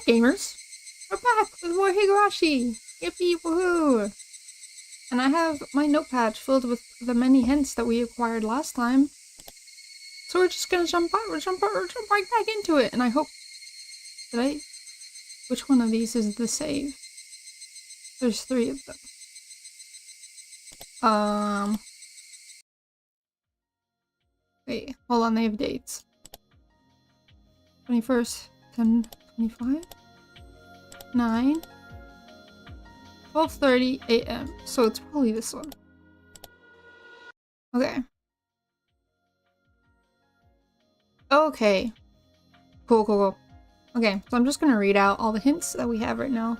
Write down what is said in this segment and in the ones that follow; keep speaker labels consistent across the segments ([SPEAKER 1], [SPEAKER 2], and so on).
[SPEAKER 1] up, gamers? We're back with more Higurashi! Yippee woohoo! And I have my notepad filled with the many hints that we acquired last time. So we're just gonna jump right back into it, and I hope... Which one of these is the save? There's 3 of them. Wait, hold on, they have dates. 21st, 10:25? 9? 12:30 a.m. So it's probably this one. Okay. Okay. Cool. Okay, so I'm just gonna read out all the hints that we have right now.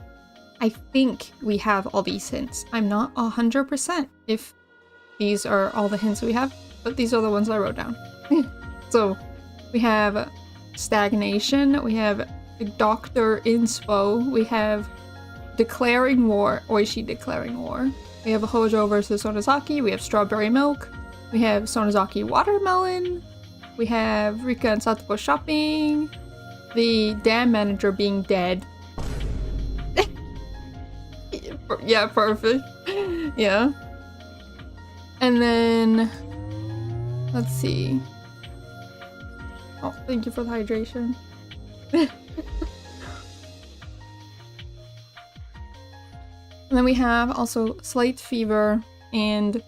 [SPEAKER 1] I think we have all these hints. I'm not 100% if these are all the hints we have, but these are the ones I wrote down. So, we have stagnation, we have Dr. Inspo, we have declaring war, Oishi declaring war. We have Hojo versus Sonozaki, we have strawberry milk, we have Sonozaki watermelon, we have Rika and Satoko shopping, the dam manager being dead. Yeah, perfect. Yeah. And then, let's see. Oh, thank you for the hydration. And then we have also slight fever and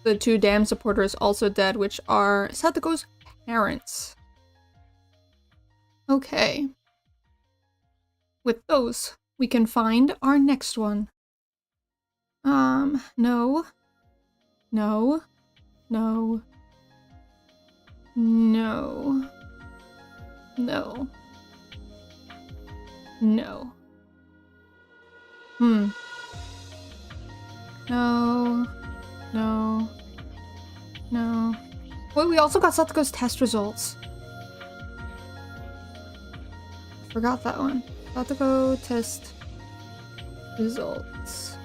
[SPEAKER 1] the 2 dam supporters also dead, which are Satoko's parents. Okay. With those, we can find our next one. No. No. Wait, we also got Satoko's test results. Forgot that one. Satoko test results.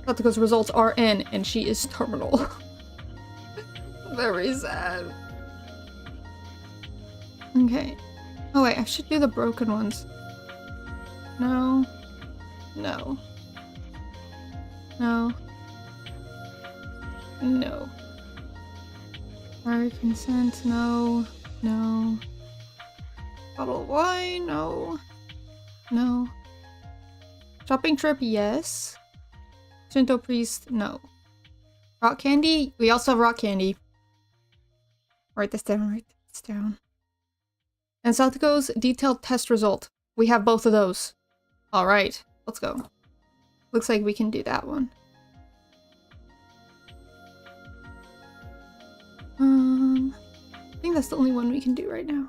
[SPEAKER 1] Satoko's results are in, and she is terminal. Very sad. Okay. Oh wait, I should do the broken ones. No. Prior consent, no. Bottle of wine, no. Shopping trip, yes. Shinto priest, no. Rock candy? We also have rock candy. Write this down. And Satoko's detailed test result. We have both of those. Alright, let's go. Looks like we can do that one. I think that's the only one we can do right now.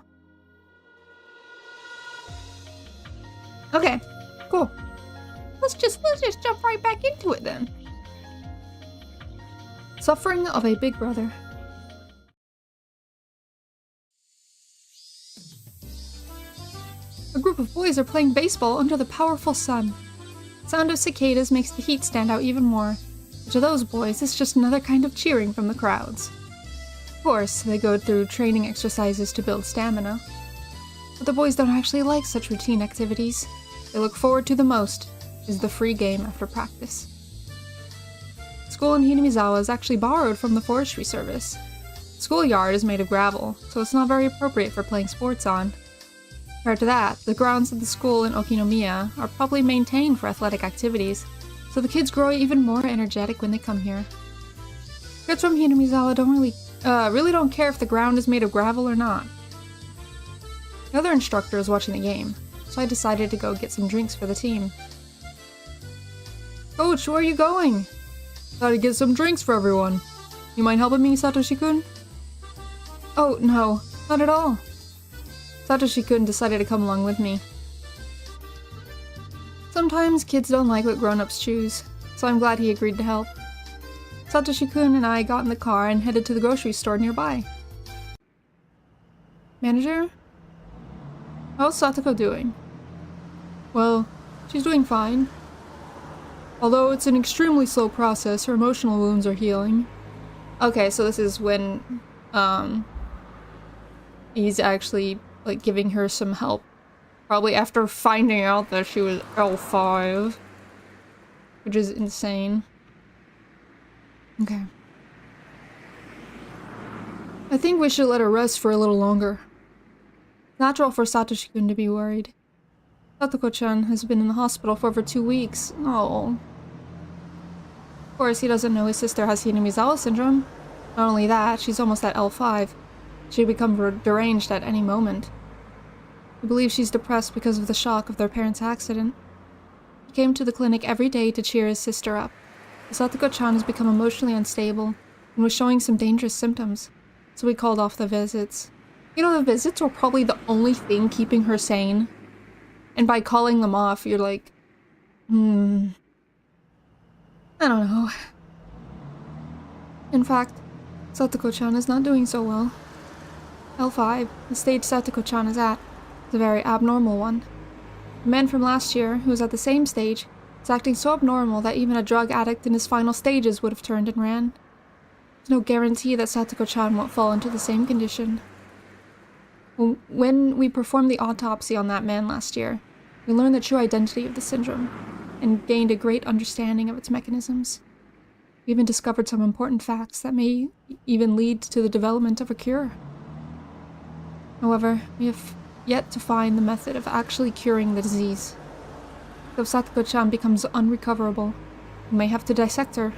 [SPEAKER 1] Okay, cool. Let's just jump right back into it then. Suffering of a big brother. A group of boys are playing baseball under the powerful sun. The sound of cicadas makes the heat stand out even more. To those boys, it's just another kind of cheering from the crowds. Of course, they go through training exercises to build stamina. But the boys don't actually like such routine activities. They look forward to the most is the free game after practice. School in Hinamizawa is actually borrowed from the forestry service. The schoolyard is made of gravel, so it's not very appropriate for playing sports on. Compared to that, the grounds of the school in Okinomiya are probably maintained for athletic activities, so the kids grow even more energetic when they come here. Kids from Hinamizawa really don't care if the ground is made of gravel or not. The other instructor is watching the game, so I decided to go get some drinks for the team. Coach, where are you going? Thought I'd get some drinks for everyone. You mind helping me, Satoshi-kun? Oh, no, not at all. Satoshi-kun decided to come along with me. Sometimes kids don't like what grown-ups choose, so I'm glad he agreed to help. Satoshi-kun and I got in the car and headed to the grocery store nearby. Manager? How's Satoko doing? Well, she's doing fine. Although it's an extremely slow process, her emotional wounds are healing. Okay, so this is when, he's actually, like, giving her some help Probably after finding out that she was L5. Which is insane. Okay. I think we should let her rest for a little longer. It's natural for Satoshi-kun to be worried. Satoko-chan has been in the hospital for over 2 weeks. Oh. Of course, he doesn't know his sister has Hinamizawa syndrome. Not only that, she's almost at L5. She'd become deranged at any moment. He believes she's depressed because of the shock of their parents' accident. He came to the clinic every day to cheer his sister up. Satoko-chan has become emotionally unstable and was showing some dangerous symptoms, so we called off the visits. You know, the visits were probably the only thing keeping her sane. And by calling them off, you're like, I don't know. In fact, Satoko-chan is not doing so well. L5, the stage Satoko-chan is at, is a very abnormal one. The man from last year, who was at the same stage, is acting so abnormal that even a drug addict in his final stages would have turned and ran. There's no guarantee that Satoko-chan won't fall into the same condition. When we performed the autopsy on that man last year, we learned the true identity of the syndrome, and gained a great understanding of its mechanisms. We even discovered some important facts that may even lead to the development of a cure. However, we have yet to find the method of actually curing the disease. If Satoko-chan becomes unrecoverable, we may have to dissect her,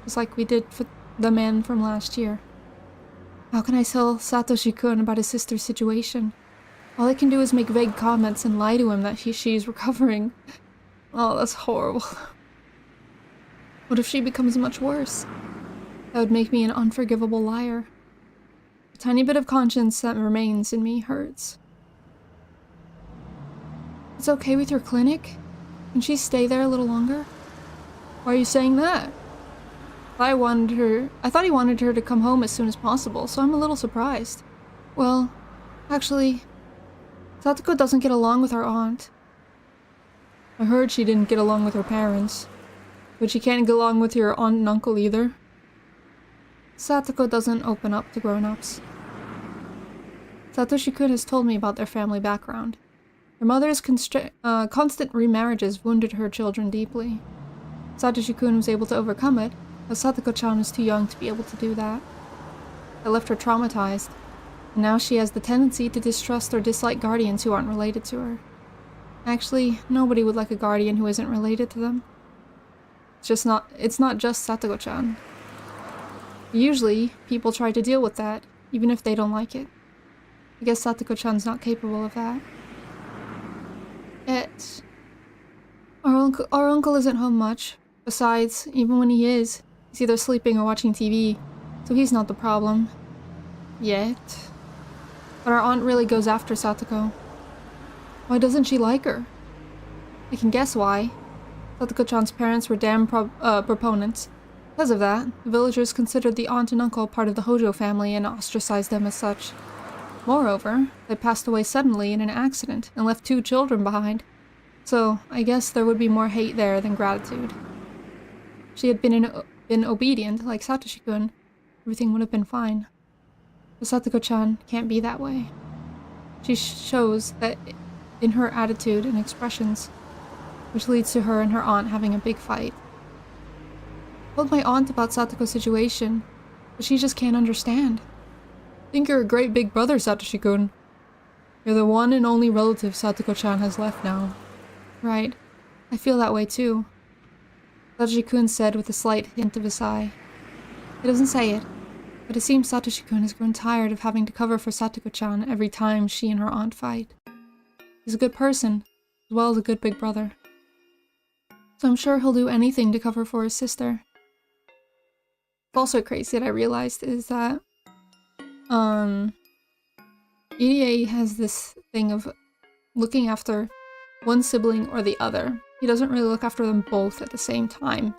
[SPEAKER 1] just like we did for the man from last year. How can I tell Satoshi-kun about his sister's situation? All I can do is make vague comments and lie to him that she's recovering. Oh, that's horrible. What if she becomes much worse? That would make me an unforgivable liar. A tiny bit of conscience that remains in me hurts. It's okay with your clinic? Can she stay there a little longer? Why are you saying that? I thought he wanted her to come home as soon as possible, so I'm a little surprised. Well, actually, Satoko doesn't get along with our aunt. I heard she didn't get along with her parents. But she can't get along with your aunt and uncle either. Satoko doesn't open up to grown-ups. Satoshi-kun has told me about their family background. Her mother's constant remarriages wounded her children deeply. Satoshi-kun was able to overcome it, but Satoko-chan was too young to be able to do that. It left her traumatized, and now she has the tendency to distrust or dislike guardians who aren't related to her. Actually, nobody would like a guardian who isn't related to them. It's not just Satoko-chan. Usually, people try to deal with that, even if they don't like it. I guess Satoko-chan's not capable of that. Our uncle isn't home much. Besides, even when he is, he's either sleeping or watching TV, so he's not the problem. Yet. But our aunt really goes after Satoko. Why doesn't she like her? I can guess why. Satoko-chan's parents were damn proponents. Because of that, the villagers considered the aunt and uncle part of the Hojo family and ostracized them as such. Moreover, they passed away suddenly in an accident and left 2 children behind. So, I guess there would be more hate there than gratitude. If she had been obedient, like Satoshi-kun, everything would have been fine. But Satoko-chan can't be that way. She shows that in her attitude and expressions, which leads to her and her aunt having a big fight. I told my aunt about Satoko's situation, but she just can't understand. I think you're a great big brother, Satoshi-kun. You're the one and only relative Satoko-chan has left now. Right. I feel that way too. Satoshi-kun said with a slight hint of a sigh. He doesn't say it, but it seems Satoshi-kun has grown tired of having to cover for Satoko-chan every time she and her aunt fight. He's a good person, as well as a good big brother. So I'm sure he'll do anything to cover for his sister. What's also crazy that I realized is that EDA has this thing of looking after one sibling or the other. He doesn't really look after them both at the same time.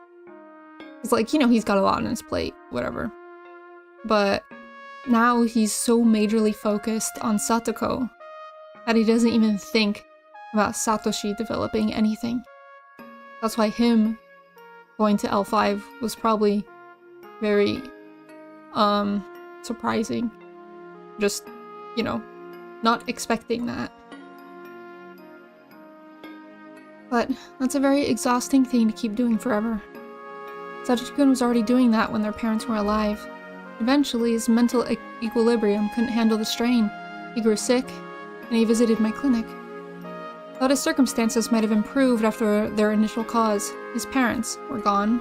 [SPEAKER 1] It's like, he's got a lot on his plate, whatever. But now he's so majorly focused on Satoko that he doesn't even think about Satoshi developing anything. That's why him going to L5 was probably very, surprising. Just, not expecting that. But that's a very exhausting thing to keep doing forever. Satoshi-kun was already doing that when their parents were alive. Eventually, his mental equilibrium couldn't handle the strain. He grew sick, and he visited my clinic. Thought his circumstances might have improved after their initial cause. His parents were gone.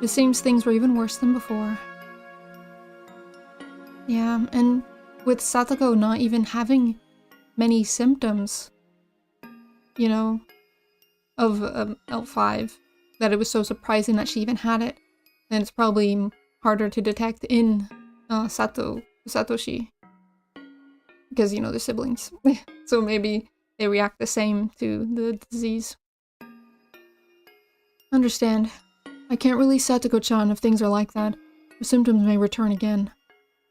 [SPEAKER 1] It seems things were even worse than before. Yeah, and with Satoko not even having many symptoms, you know, of L5, that it was so surprising that she even had it, and it's probably harder to detect in Satoshi. Because, you know, they're siblings. So maybe they react the same to the disease. Understand. I can't release Satoko-chan if things are like that. Her symptoms may return again.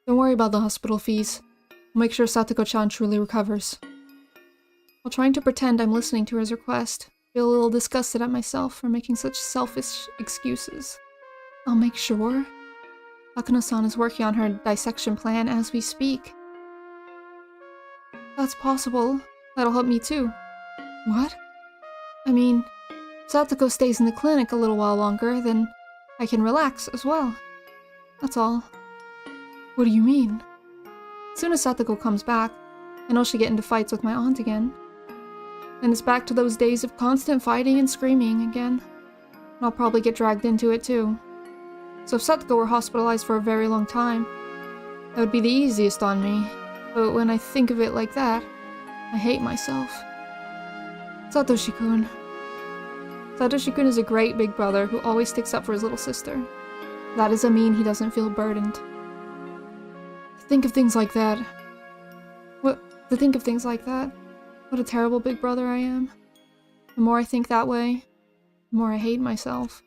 [SPEAKER 1] Don't worry about the hospital fees. I'll make sure Satoko-chan truly recovers. While trying to pretend I'm listening to his request, I feel a little disgusted at myself for making such selfish excuses. I'll make sure. Akano-san is working on her dissection plan as we speak. That's possible. That'll help me too. What? I mean, if Satoko stays in the clinic a little while longer, then I can relax as well. That's all. What do you mean? As soon as Satoko comes back, I know she'll get into fights with my aunt again. And it's back to those days of constant fighting and screaming again. And I'll probably get dragged into it too. So if Satoko were hospitalized for a very long time, that would be the easiest on me. But when I think of it like that, I hate myself. Satoshi-kun. Satoshi-kun is a great big brother who always sticks up for his little sister. That doesn't mean he doesn't feel burdened. To think of things like that. What a terrible big brother I am. The more I think that way, the more I hate myself.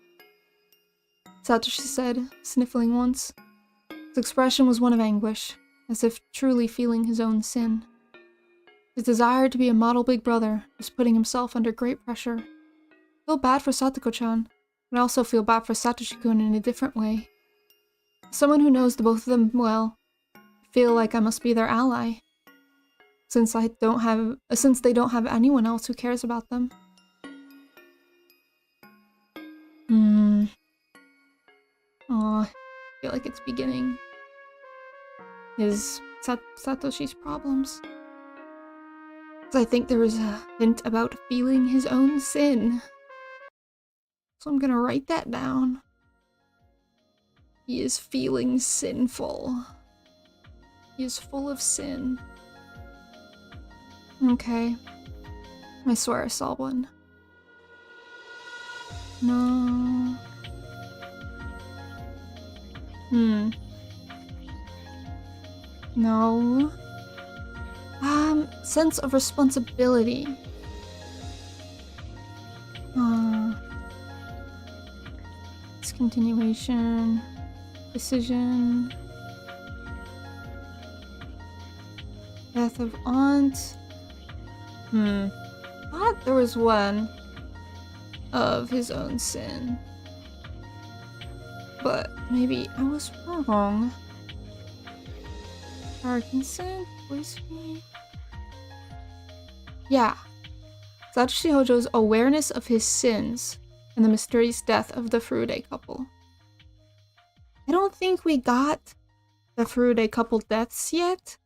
[SPEAKER 1] Satoshi said, sniffling once. His expression was one of anguish, as if truly feeling his own sin. His desire to be a model big brother was putting himself under great pressure. I feel bad for Satoko-chan, but I also feel bad for Satoshi-kun in a different way. As someone who knows the both of them well, I feel like I must be their ally, since they don't have anyone else who cares about them. Aw, I feel like it's beginning. Is Satoshi's problems. I think there was a hint about feeling his own sin. So I'm gonna write that down. He is feeling sinful. He is full of sin. Okay. I swear I saw one. No. No. Sense of responsibility. Discontinuation. Decision. Death of aunt. I thought there was one of his own sin. But maybe I was wrong. Parkinson? Whiskey? Yeah. Satoshi Hojo's awareness of his sins and the mysterious death of the Furude couple. I don't think we got the Furude couple deaths yet,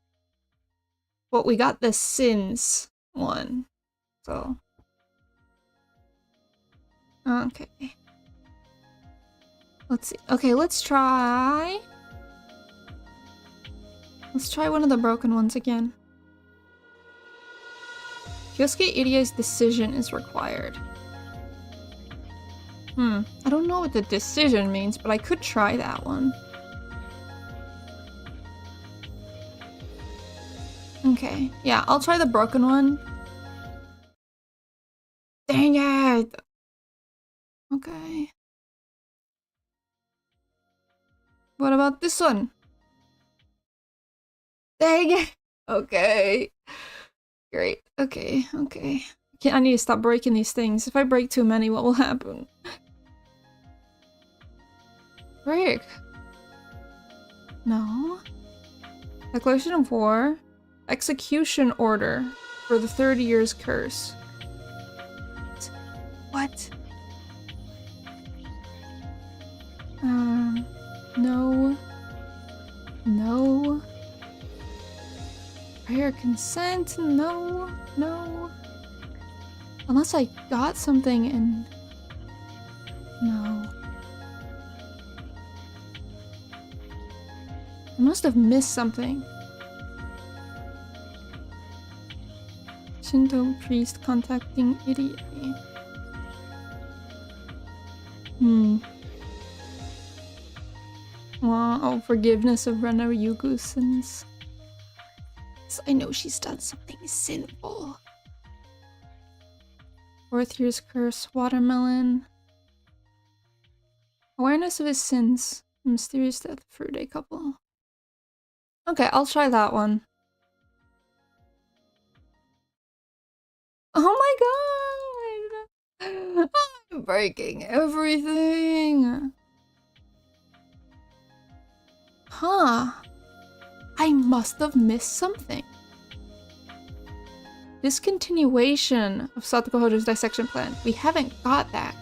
[SPEAKER 1] but we got the sins one. So. Okay. Let's see. Okay, let's try one of the broken ones again. Kyosuke Irie's decision is required. I don't know what the decision means, but I could try that one. Okay, yeah, I'll try the broken one. Dang it! Okay. What about this one? Dang it! Okay. Great. Okay. I need to stop breaking these things. If I break too many, what will happen? Break. No. Declaration of war. Execution order for the 30 years curse. What? No. No. Prior consent? No. No. Unless I got something and... No. I must have missed something. Shinto priest contacting idiot. Wow, forgiveness of Rena Ryugu's sins. So I know she's done something sinful. Fourth year's curse, watermelon. Awareness of his sins. Mysterious death of Furude couple. Okay, I'll try that one. Oh my god! I'm breaking everything! Huh. I must have missed something. Discontinuation of Satoko Hojo's dissection plan. We haven't got that.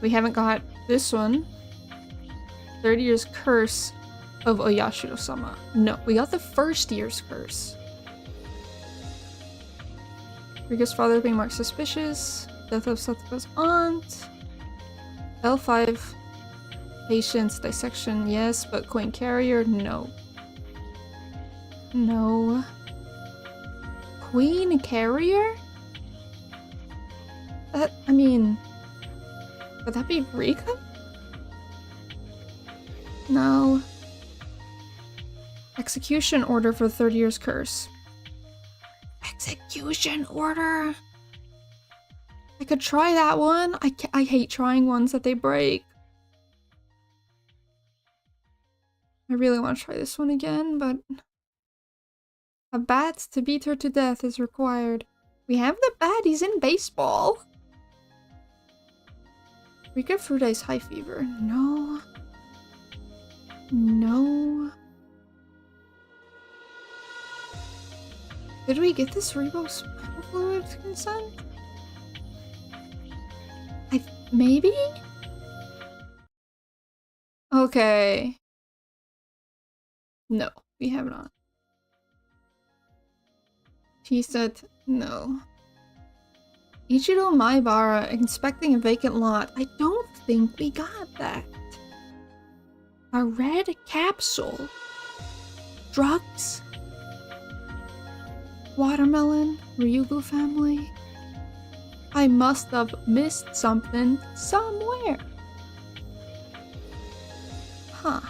[SPEAKER 1] We haven't got this one. 30 year's curse of Oyashiro-sama. No, we got the first year's curse. Rika's father being marked suspicious. Death of Satoko's aunt. L5. Patience, dissection, yes, but coin carrier, no. No. Queen carrier? That, I mean... Would that be Rika? No. Execution order for 30 year's curse. Execution order? I could try that one. I hate trying ones that they break. I really want to try this one again, but... A bat to beat her to death is required. We have the bat, he's in baseball. Rika Furude's high fever. No. No. Did we get this cerebrospinal fluid consent? Maybe? Okay. No, we have not. She said no. Ichiro Maibara inspecting a vacant lot. I don't think we got that. A red capsule. Drugs. Watermelon. Ryugu family. I must have missed something somewhere. Huh.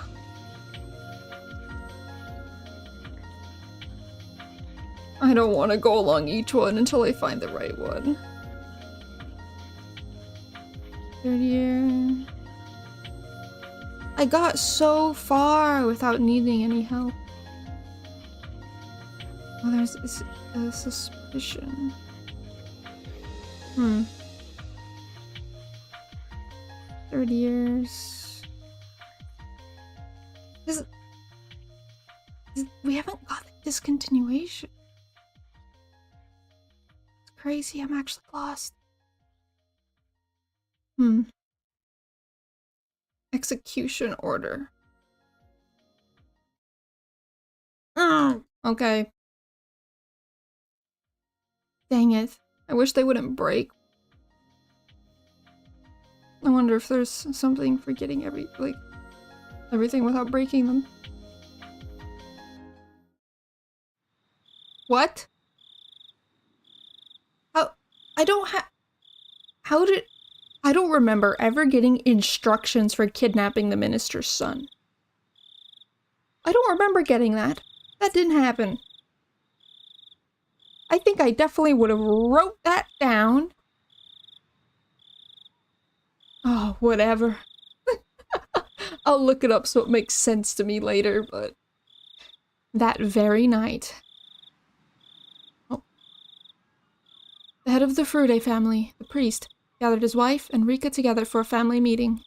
[SPEAKER 1] I don't want to go along each one until I find the right one. 30 year... I got so far without needing any help. Oh, there's a suspicion. 30 years... We haven't got the discontinuation. It's crazy, I'm actually lost. Execution order. Okay. Dang it. I wish they wouldn't break. I wonder if there's something for getting everything without breaking them. What? I don't remember ever getting instructions for kidnapping the minister's son. I don't remember getting that. That didn't happen. I think I definitely would have wrote that down. Oh, whatever. I'll look it up so it makes sense to me later, but... That very night... Oh. The head of the Furude family, the priest, gathered his wife and Rika together for a family meeting.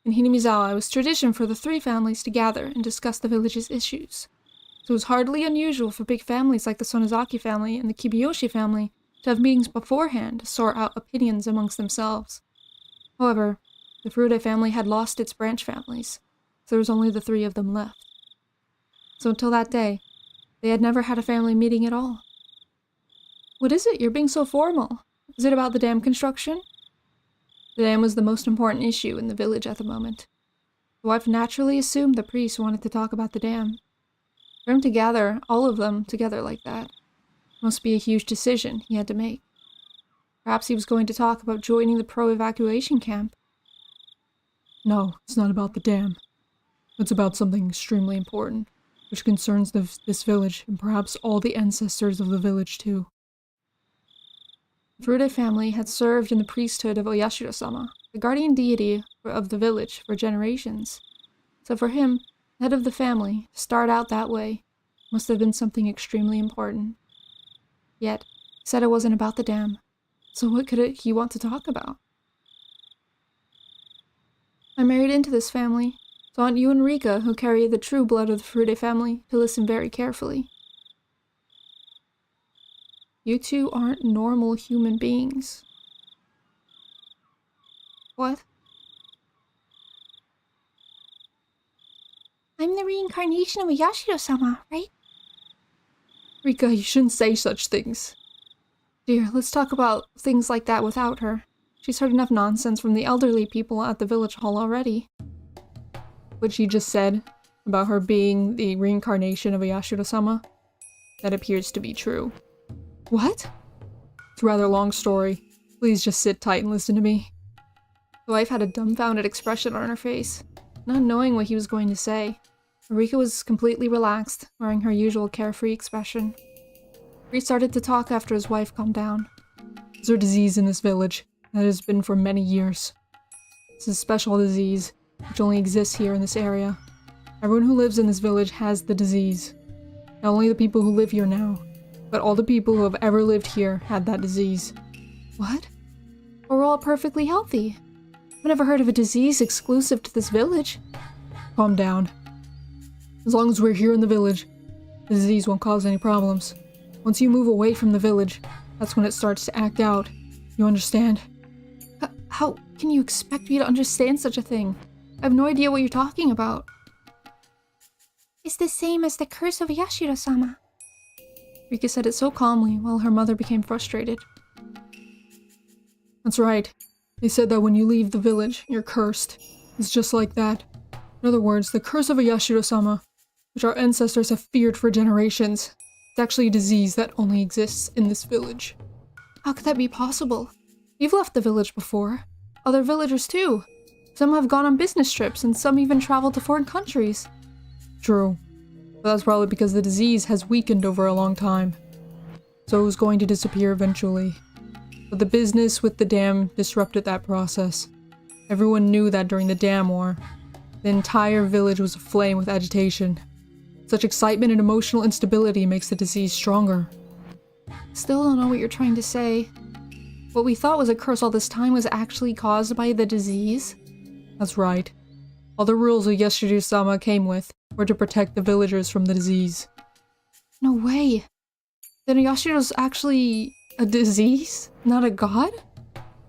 [SPEAKER 1] In Hinamizawa, it was tradition for the three families to gather and discuss the village's issues. So it was hardly unusual for big families like the Sonozaki family and the Kibiyoshi family to have meetings beforehand to sort out opinions amongst themselves. However, the Furude family had lost its branch families, so there was only the 3 of them left. So until that day, they had never had a family meeting at all. What is it? You're being so formal. Is it about the dam construction? The dam was the most important issue in the village at the moment. The wife naturally assumed the priest wanted to talk about the dam. For him to gather all of them together like that must be a huge decision he had to make. Perhaps he was going to talk about joining the pro-evacuation camp. No, it's not about the dam. It's about something extremely important, which concerns this village and perhaps all the ancestors of the village too. The Furude family had served in the priesthood of Oyashiro-sama, the guardian deity of the village, for generations. So for him, head of the family, to start out that way must have been something extremely important. Yet, he said it wasn't about the dam, so what could he want to talk about? I married into this family, so I want you and Rika, who carry the true blood of the Furude family, to listen very carefully. You two aren't normal human beings. What? I'm the reincarnation of Yashiro-sama, right? Rika, you shouldn't say such things. Dear, let's talk about things like that without her. She's heard enough nonsense from the elderly people at the village hall already. What she just said about her being the reincarnation of Yashiro-sama, that appears to be true. What? It's a rather long story. Please just sit tight and listen to me. The wife had a dumbfounded expression on her face, not knowing what he was going to say. Rika was completely relaxed, wearing her usual carefree expression. He started to talk after his wife calmed down. There's a disease in this village that has been for many years. It's a special disease, which only exists here in this area. Everyone who lives in this village has the disease. Not only the people who live here now, but all the people who have ever lived here had that disease. What? We're all perfectly healthy. I've never heard of a disease exclusive to this village. Calm down. As long as we're here in the village, the disease won't cause any problems. Once you move away from the village, that's when it starts to act out. You understand? How can you expect me to understand such a thing? I have no idea what you're talking about. It's the same as the curse of Yashiro-sama. Rika said it so calmly while her mother became frustrated. That's right. They said that when you leave the village, you're cursed. It's just like that. In other words, the curse of Yashiro-sama, which our ancestors have feared for generations, it's actually a disease that only exists in this village. How could that be possible? You've left the village before. Other villagers too. Some have gone on business trips, and some even traveled to foreign countries. True. But that's probably because the disease has weakened over a long time. So it was going to disappear eventually. But the business with the dam disrupted that process. Everyone knew that during the dam war, the entire village was aflame with agitation. Such excitement and emotional instability makes the disease stronger. Still don't know what you're trying to say. What we thought was a curse all this time was actually caused by the disease? That's right. All the rules of Yashiro-sama came with were to protect the villagers from the disease. No way. Then Yashiro's actually a disease? Not a god?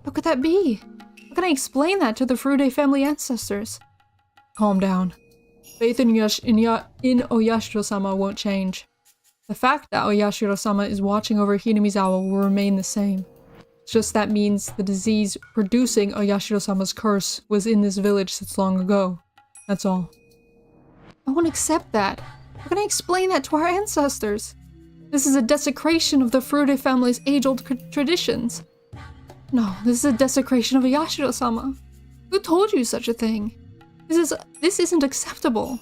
[SPEAKER 1] How could that be? How can I explain that to the Furude family ancestors? Calm down. Faith in Oyashiro-sama won't change. The fact that Oyashiro-sama is watching over Hinamizawa will remain the same. It's just that means the disease producing Oyashiro-sama's curse was in this village since long ago. That's all. I won't accept that. How can I explain that to our ancestors? This is a desecration of the Furude family's age-old traditions. No, this is a desecration of Oyashiro-sama. Who told you such a thing? This isn't acceptable.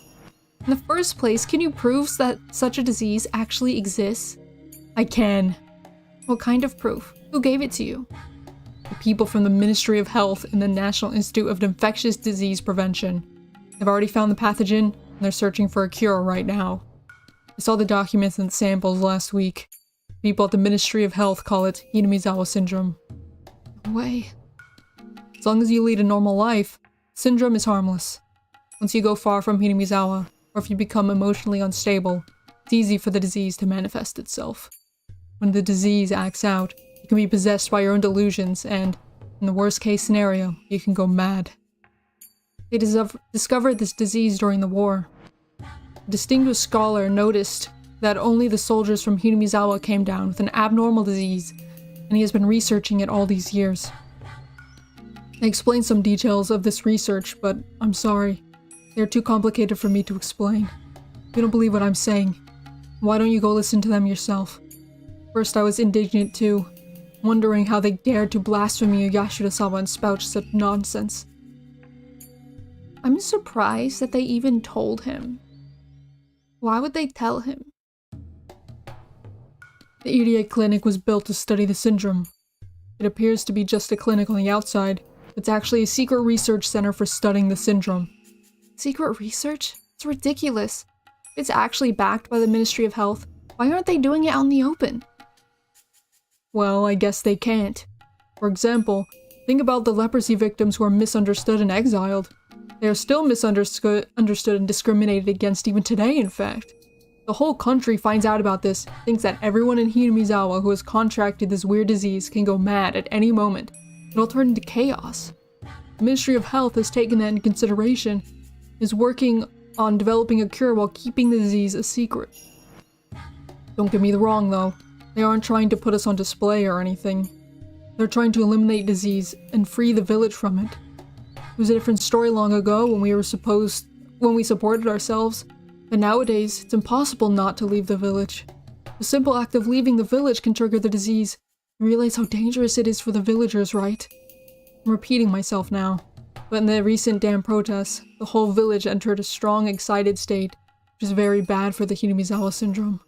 [SPEAKER 1] In the first place, can you prove that such a disease actually exists? I can. What kind of proof? Who gave it to you? The people from the Ministry of Health and the National Institute of Infectious Disease Prevention. They've already found the pathogen, and they're searching for a cure right now. I saw the documents and samples last week. People at the Ministry of Health call it Hinamizawa syndrome. No way. As long as you lead a normal life, syndrome is harmless. Once you go far from Hinamizawa, or if you become emotionally unstable, it's easy for the disease to manifest itself. When the disease acts out, it
[SPEAKER 2] can be possessed by your own delusions, and, in the worst case scenario, you can go mad. They discovered this disease during the war. A distinguished scholar noticed that only the soldiers from Hinamizawa came down with an abnormal disease, and he has been researching it all these years. I explained some details of this research, but I'm sorry. They're too complicated for me to explain. You don't believe what I'm saying. Why don't you go listen to them yourself? First I was indignant too, wondering how they dared to blaspheme Yashida-sama and spout such nonsense.
[SPEAKER 1] I'm surprised that they even told him. Why would they tell him?
[SPEAKER 2] The EDA clinic was built to study the syndrome. It appears to be just a clinic on the outside. It's actually a secret research center for studying the syndrome.
[SPEAKER 1] Secret research? It's ridiculous. It's actually backed by the Ministry of Health. Why aren't they doing it out in the open?
[SPEAKER 2] Well, I guess they can't. For example, think about the leprosy victims who are misunderstood and exiled. They are still misunderstood and discriminated against even today, in fact. The whole country finds out about this, thinks that everyone in Hinamizawa who has contracted this weird disease can go mad at any moment. It'll turn into chaos. The Ministry of Health has taken that into consideration, is working on developing a cure while keeping the disease a secret. Don't get me wrong though, they aren't trying to put us on display or anything. They're trying to eliminate disease and free the village from it. It was a different story long ago when we supported ourselves, but nowadays it's impossible not to leave the village. The simple act of leaving the village can trigger the disease. You realize how dangerous it is for the villagers, right? I'm repeating myself now, but in the recent dam protests, the whole village entered a strong, excited state, which is very bad for the Hinamizawa syndrome.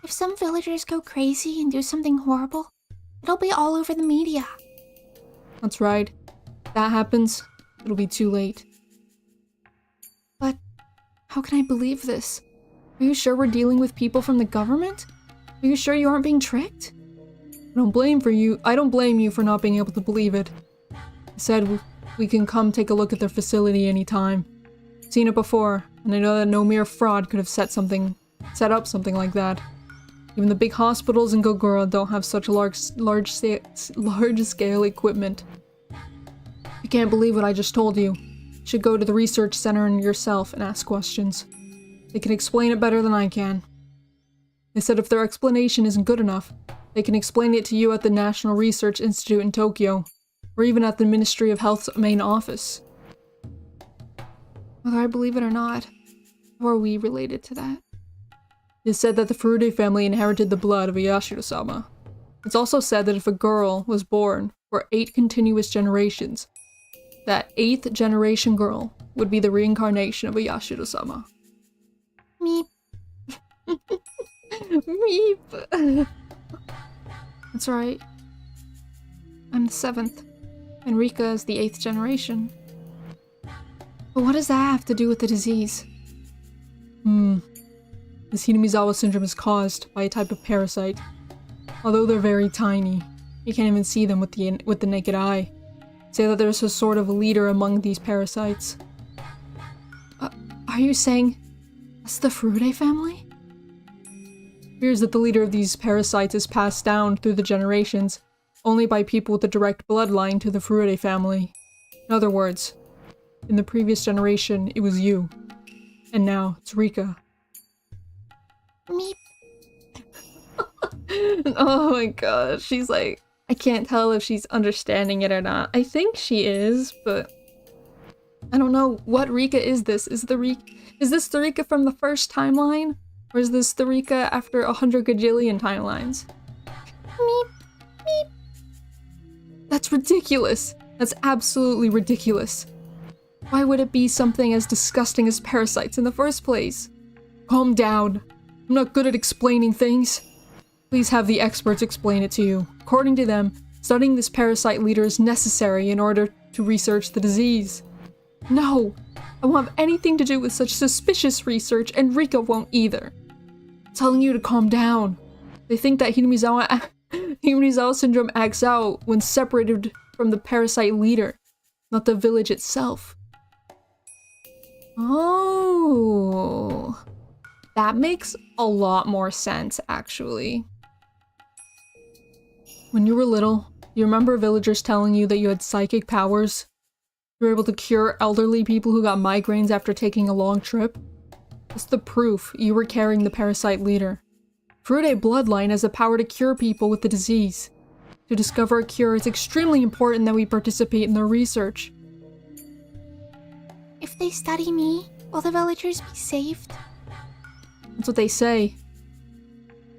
[SPEAKER 1] If some villagers go crazy and do something horrible, it'll be all over the media.
[SPEAKER 2] That's right. If that happens, it'll be too late.
[SPEAKER 1] But how can I believe this? Are you sure we're dealing with people from the government? Are you sure you aren't being tricked?
[SPEAKER 2] I don't blame you for not being able to believe it. I said we can come take a look at their facility anytime. I've seen it before, and I know that no mere fraud could have set up something like that. Even the big hospitals in Gogoro don't have such large-scale equipment. You can't believe what I just told you. You should go to the research center yourself and ask questions. They can explain it better than I can. They said if their explanation isn't good enough, they can explain it to you at the National Research Institute in Tokyo, or even at the Ministry of Health's main office.
[SPEAKER 1] Whether I believe it or not, how are we related to that?
[SPEAKER 2] It is said that the Furude family inherited the blood of Yashiro-sama. It's also said that if a girl was born for 8 continuous generations, that 8th generation girl would be the reincarnation of a Yashiro-sama.
[SPEAKER 1] Meep. Meep. That's right. I'm the 7th, and Rika is the 8th generation. But what does that have to do with the disease?
[SPEAKER 2] This Hinamizawa syndrome is caused by a type of parasite. Although they're very tiny, you can't even see them with the naked eye. Say that there's a sort of leader among these parasites.
[SPEAKER 1] Are you saying that's the Furude family?
[SPEAKER 2] It appears that the leader of these parasites is passed down through the generations only by people with a direct bloodline to the Furude family. In other words, in the previous generation, it was you. And now, it's Rika.
[SPEAKER 1] Meep.
[SPEAKER 2] Oh my gosh, she's like, I can't tell if she's understanding it or not. I think she is, but I don't know. What Rika is this? Is this the Rika from the first timeline? Or is this the Rika after 100 gajillion timelines?
[SPEAKER 1] Meep. Meep.
[SPEAKER 2] That's ridiculous. That's absolutely ridiculous. Why would it be something as disgusting as parasites in the first place? Calm down. I'm not good at explaining things. Please have the experts explain it to you. According to them, studying this parasite leader is necessary in order to research the disease. No! I won't have anything to do with such suspicious research, and Rika won't either. I'm telling you to calm down. They think that Hinamizawa syndrome acts out when separated from the parasite leader, not the village itself. Oh... That makes a lot more sense, actually. When you were little, you remember villagers telling you that you had psychic powers? You were able to cure elderly people who got migraines after taking a long trip? That's the proof you were carrying the parasite leader. Frude bloodline has the power to cure people with the disease. To discover a cure, it's extremely important that we participate in their research.
[SPEAKER 1] If they study me, will the villagers be saved?
[SPEAKER 2] That's what they say.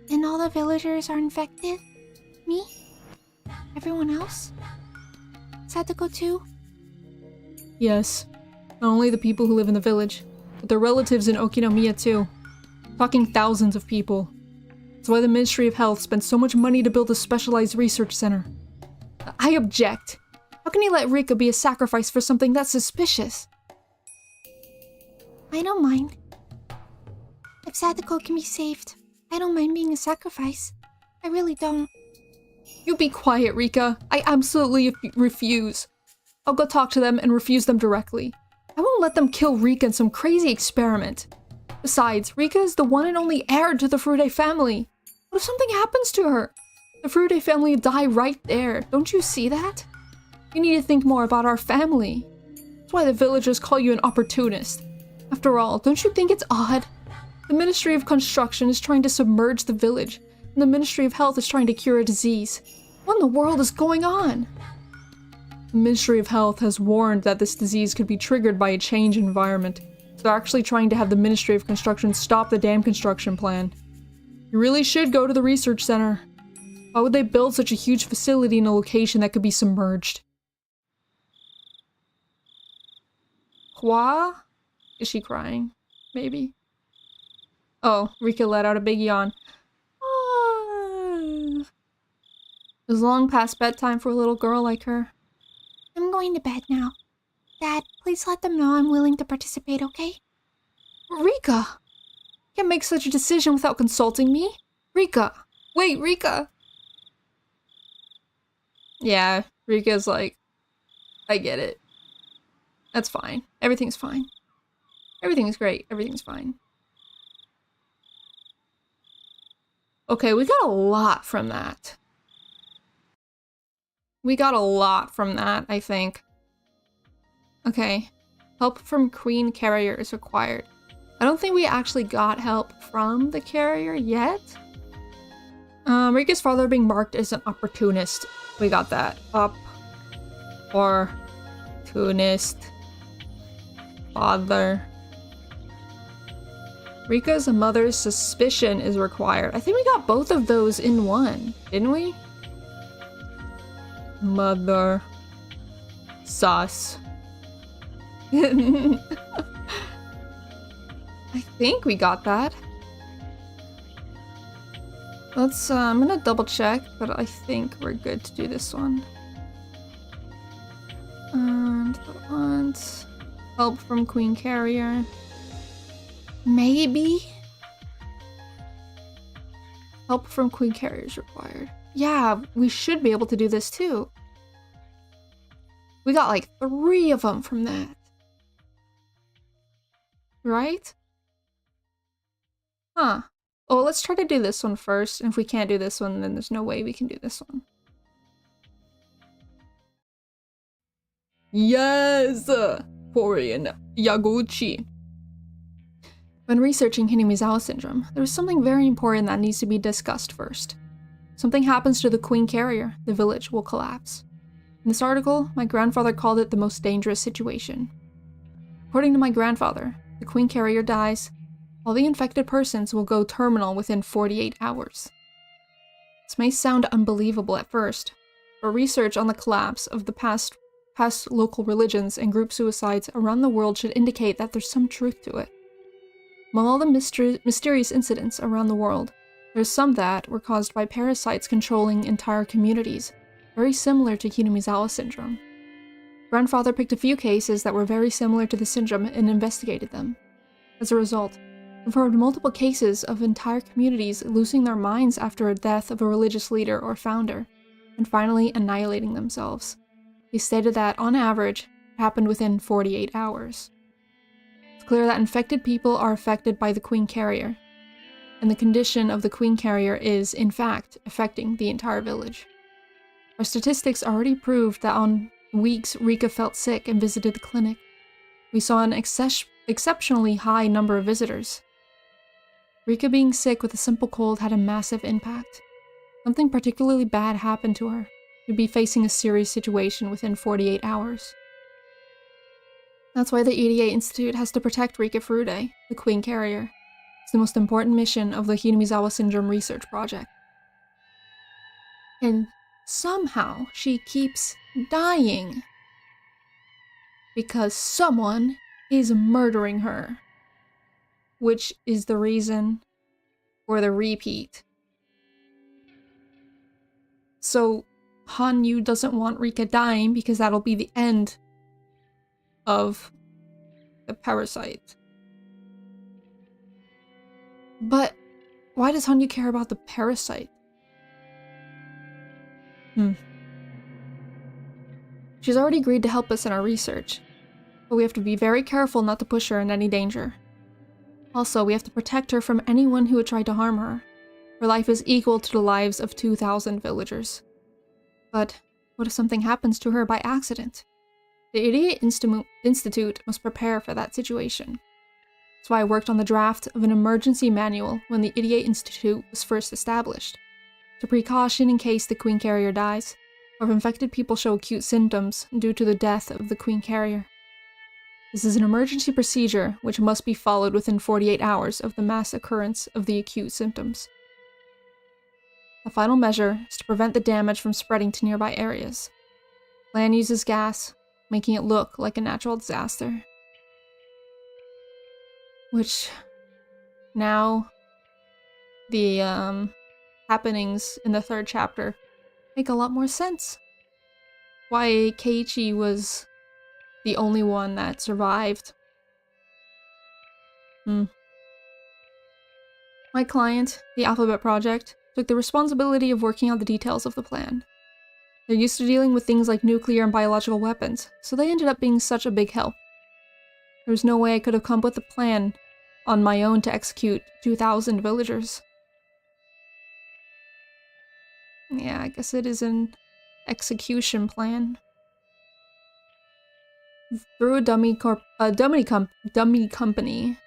[SPEAKER 1] And all the villagers are infected? Me? Everyone else? Sadako too?
[SPEAKER 2] Yes. Not only the people who live in the village, but their relatives in Okinomiya too. Talking thousands of people. That's why the Ministry of Health spent so much money to build a specialized research center. I object. How can you let Rika be a sacrifice for something that's suspicious?
[SPEAKER 1] I don't mind. If Sadako can be saved, I don't mind being a sacrifice. I really don't.
[SPEAKER 2] You be quiet, Rika. I absolutely refuse. I'll go talk to them and refuse them directly. I won't let them kill Rika in some crazy experiment. Besides, Rika is the one and only heir to the Frude family. What if something happens to her? The Frude family would die right there. Don't you see that? You need to think more about our family. That's why the villagers call you an opportunist. After all, don't you think it's odd? The Ministry of Construction is trying to submerge the village, and the Ministry of Health is trying to cure a disease. What in the world is going on? The Ministry of Health has warned that this disease could be triggered by a change in environment, so they're actually trying to have the Ministry of Construction stop the dam construction plan. You really should go to the research center. Why would they build such a huge facility in a location that could be submerged? Hua? Is she crying? Maybe. Oh, Rika let out a big yawn. Ah. It's long past bedtime for a little girl like her.
[SPEAKER 1] I'm going to bed now. Dad, please let them know I'm willing to participate, okay?
[SPEAKER 2] Rika! You can't make such a decision without consulting me. Rika! Wait, Rika! Yeah, Rika's like, I get it. That's fine. Everything's fine. Everything's great. Everything's fine. Okay, we got a lot from that. We got a lot from that, I think. Okay. Help from Queen Carrier is required. I don't think we actually got help from the carrier yet. Rika's father being marked as an opportunist. We got that. Opportunist. Father. Rika's mother's suspicion is required. I think we got both of those in one, didn't we? Mother. Sus. I think we got that. Let's, I'm gonna double check, but I think we're good to do this one. And help from Queen Carrier. Maybe? Help from Queen Carrier is required. Yeah, we should be able to do this too. We got like 3 of them from that. Right? Huh. Oh, let's try to do this one first. And if we can't do this one, then there's no way we can do this one. Yes! Korean Yaguchi. When researching Hinamizawa syndrome, there is something very important that needs to be discussed first. Something happens to the Queen Carrier, the village will collapse. In this article, my grandfather called it the most dangerous situation. According to my grandfather, the Queen Carrier dies, all the infected persons will go terminal within 48 hours. This may sound unbelievable at first, but research on the collapse of the past local religions and group suicides around the world should indicate that there's some truth to it. Among all the mysterious incidents around the world, there's some that were caused by parasites controlling entire communities, very similar to Hinamizawa syndrome. Grandfather picked a few cases that were very similar to the syndrome and investigated them. As a result, we've heard multiple cases of entire communities losing their minds after a death of a religious leader or founder, and finally annihilating themselves. He stated that, on average, it happened within 48 hours. It's clear that infected people are affected by the Queen Carrier.
[SPEAKER 1] and the condition of the queen carrier is, in fact, affecting the entire village. Our statistics already proved that on weeks Rika felt sick and visited the clinic, we saw an exceptionally high number of visitors. Rika being sick with a simple cold had a massive impact. Something particularly bad happened to her. We'd be facing a serious situation within 48 hours. That's why the EDA Institute has to protect Rika Furude, the queen carrier. It's the most important mission of the Hinamizawa Syndrome research project. And somehow she keeps dying. Because someone is murdering her. Which is the reason for the repeat. So Hanyu doesn't want Rika dying because that'll be the end of the parasite. But why does Hanyu care about the parasite? She's already agreed to help us in our research, but we have to be very careful not to push her in any danger. Also, we have to protect her from anyone who would try to harm her. Her life is equal to the lives of 2,000 villagers. But what if something happens to her by accident? The Idiot Institute must prepare for that situation. That's why I worked on the draft of an emergency manual when the Idiot Institute was first established. It's a precaution in case the queen carrier dies, or if infected people show acute symptoms due to the death of the queen carrier. This is an emergency procedure which must be followed within 48 hours of the mass occurrence of the acute symptoms. The final measure is to prevent the damage from spreading to nearby areas. Plan uses gas, making it look like a natural disaster. Which, now, the happenings in the third chapter make a lot more sense. Why Keiichi was the only one that survived. My client, the Alphabet Project, took the responsibility of working out the details of the plan. They're used to dealing with things like nuclear and biological weapons, so they ended up being such a big help. There was no way I could have come up with a plan on my own to execute 2,000 villagers. Yeah, I guess it is an execution plan. Through a dummy company,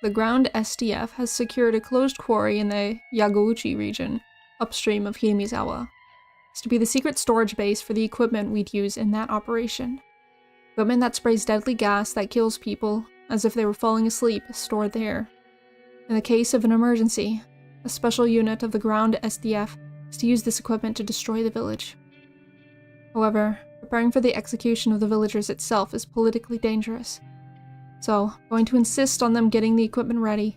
[SPEAKER 1] the ground SDF has secured a closed quarry in the Yagouchi region, upstream of Hinamizawa. It's to be the secret storage base for the equipment we'd use in that operation. Equipment that sprays deadly gas that kills people, as if they were falling asleep, is stored there. In the case of an emergency, a special unit of the ground SDF is to use this equipment to destroy the village. However, preparing for the execution of the villagers itself is politically dangerous. So, going to insist on them getting the equipment ready.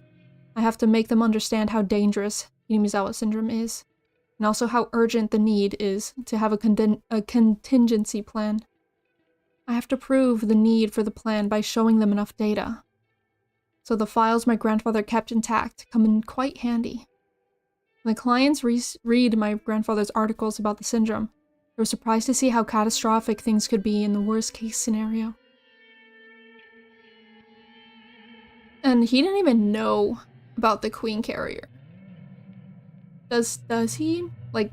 [SPEAKER 1] I have to make them understand how dangerous Hinamizawa Syndrome is, and also how urgent the need is to have a contingency plan. I have to prove the need for the plan by showing them enough data. So the files my grandfather kept intact come in quite handy. When the clients read my grandfather's articles about the syndrome, they were surprised to see how catastrophic things could be in the worst case scenario. And he didn't even know about the queen carrier. Does he? Like,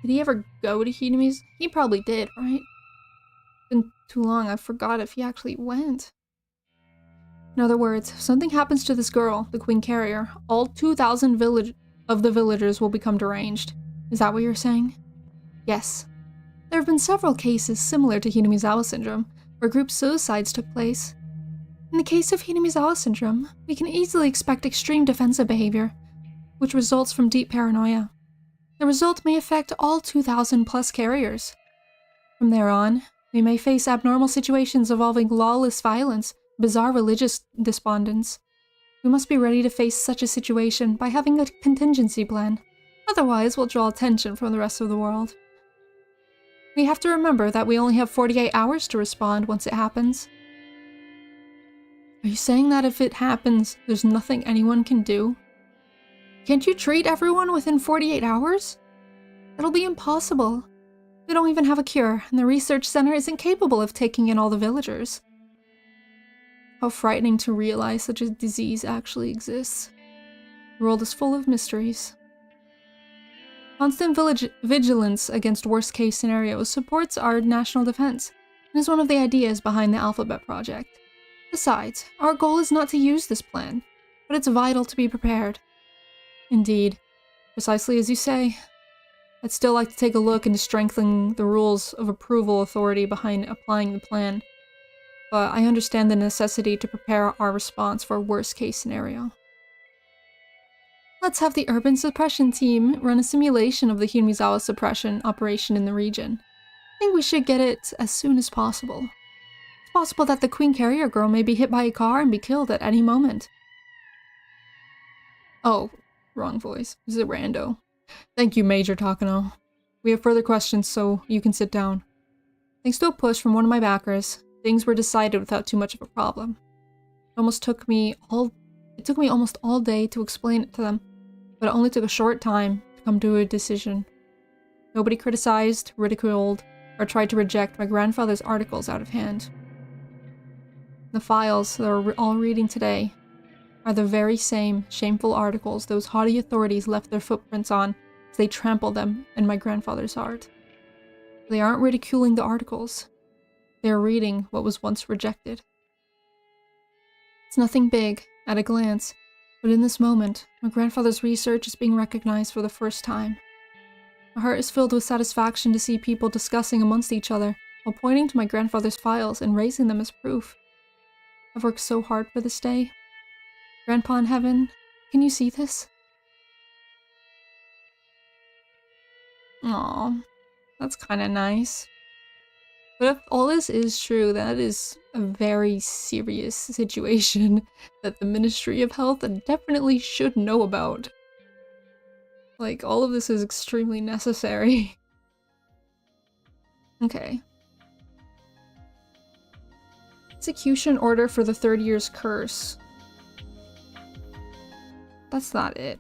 [SPEAKER 1] did he ever go to Hinami's? He probably did, right? It's been too long, I forgot if he actually went. In other words, if something happens to this girl, the queen carrier, all 2,000 of the villagers will become deranged. Is that what you're saying? Yes. There have been several cases similar to Hinamizawa Syndrome, where group suicides took place. In the case of Hinamizawa Syndrome, we can easily expect extreme defensive behavior, which results from deep paranoia. The result may affect all 2,000 plus carriers. From there on, we may face abnormal situations involving lawless violence, bizarre religious despondence. We must be ready to face such a situation by having a contingency plan. Otherwise, we'll draw attention from the rest of the world. We have to remember that we only have 48 hours to respond once it happens. Are you saying that if it happens, there's nothing anyone can do? Can't you treat everyone within 48 hours? It'll be impossible. We don't even have a cure, and the research center isn't capable of taking in all the villagers. How frightening to realize such a disease actually exists. The world is full of mysteries. Constant vigilance against worst-case scenarios supports our national defense and is one of the ideas behind the Alphabet Project. Besides, our goal is not to use this plan, but it's vital to be prepared. Indeed, precisely as you say. I'd still like to take a look into strengthening the rules of approval authority behind applying the plan, but I understand the necessity to prepare our response for a worst-case scenario. Let's have the urban suppression team run a simulation of the Hirumizawa suppression operation in the region. I think we should get it as soon as possible. It's possible that the Queen Carrier girl may be hit by a car and be killed at any moment. Oh, wrong voice. This is a rando. Thank you, Major Takano. We have further questions, so you can sit down. Thanks to a push from one of my backers, things were decided without too much of a problem. It took me almost all day to explain it to them, but it only took a short time to come to a decision. Nobody criticized, ridiculed, or tried to reject my grandfather's articles out of hand. The files that we're all reading today are the very same shameful articles those haughty authorities left their footprints on as they trampled them in my grandfather's heart. They aren't ridiculing the articles. They are reading what was once rejected. It's nothing big, at a glance, but in this moment, my grandfather's research is being recognized for the first time. My heart is filled with satisfaction to see people discussing amongst each other while pointing to my grandfather's files and raising them as proof. I've worked so hard for this day. Grandpa in heaven, can you see this? Aw, that's kinda nice. But if all this is true, that is a very serious situation that the Ministry of Health definitely should know about. Like, all of this is extremely necessary. Okay. Execution order for the third year's curse. That's not it.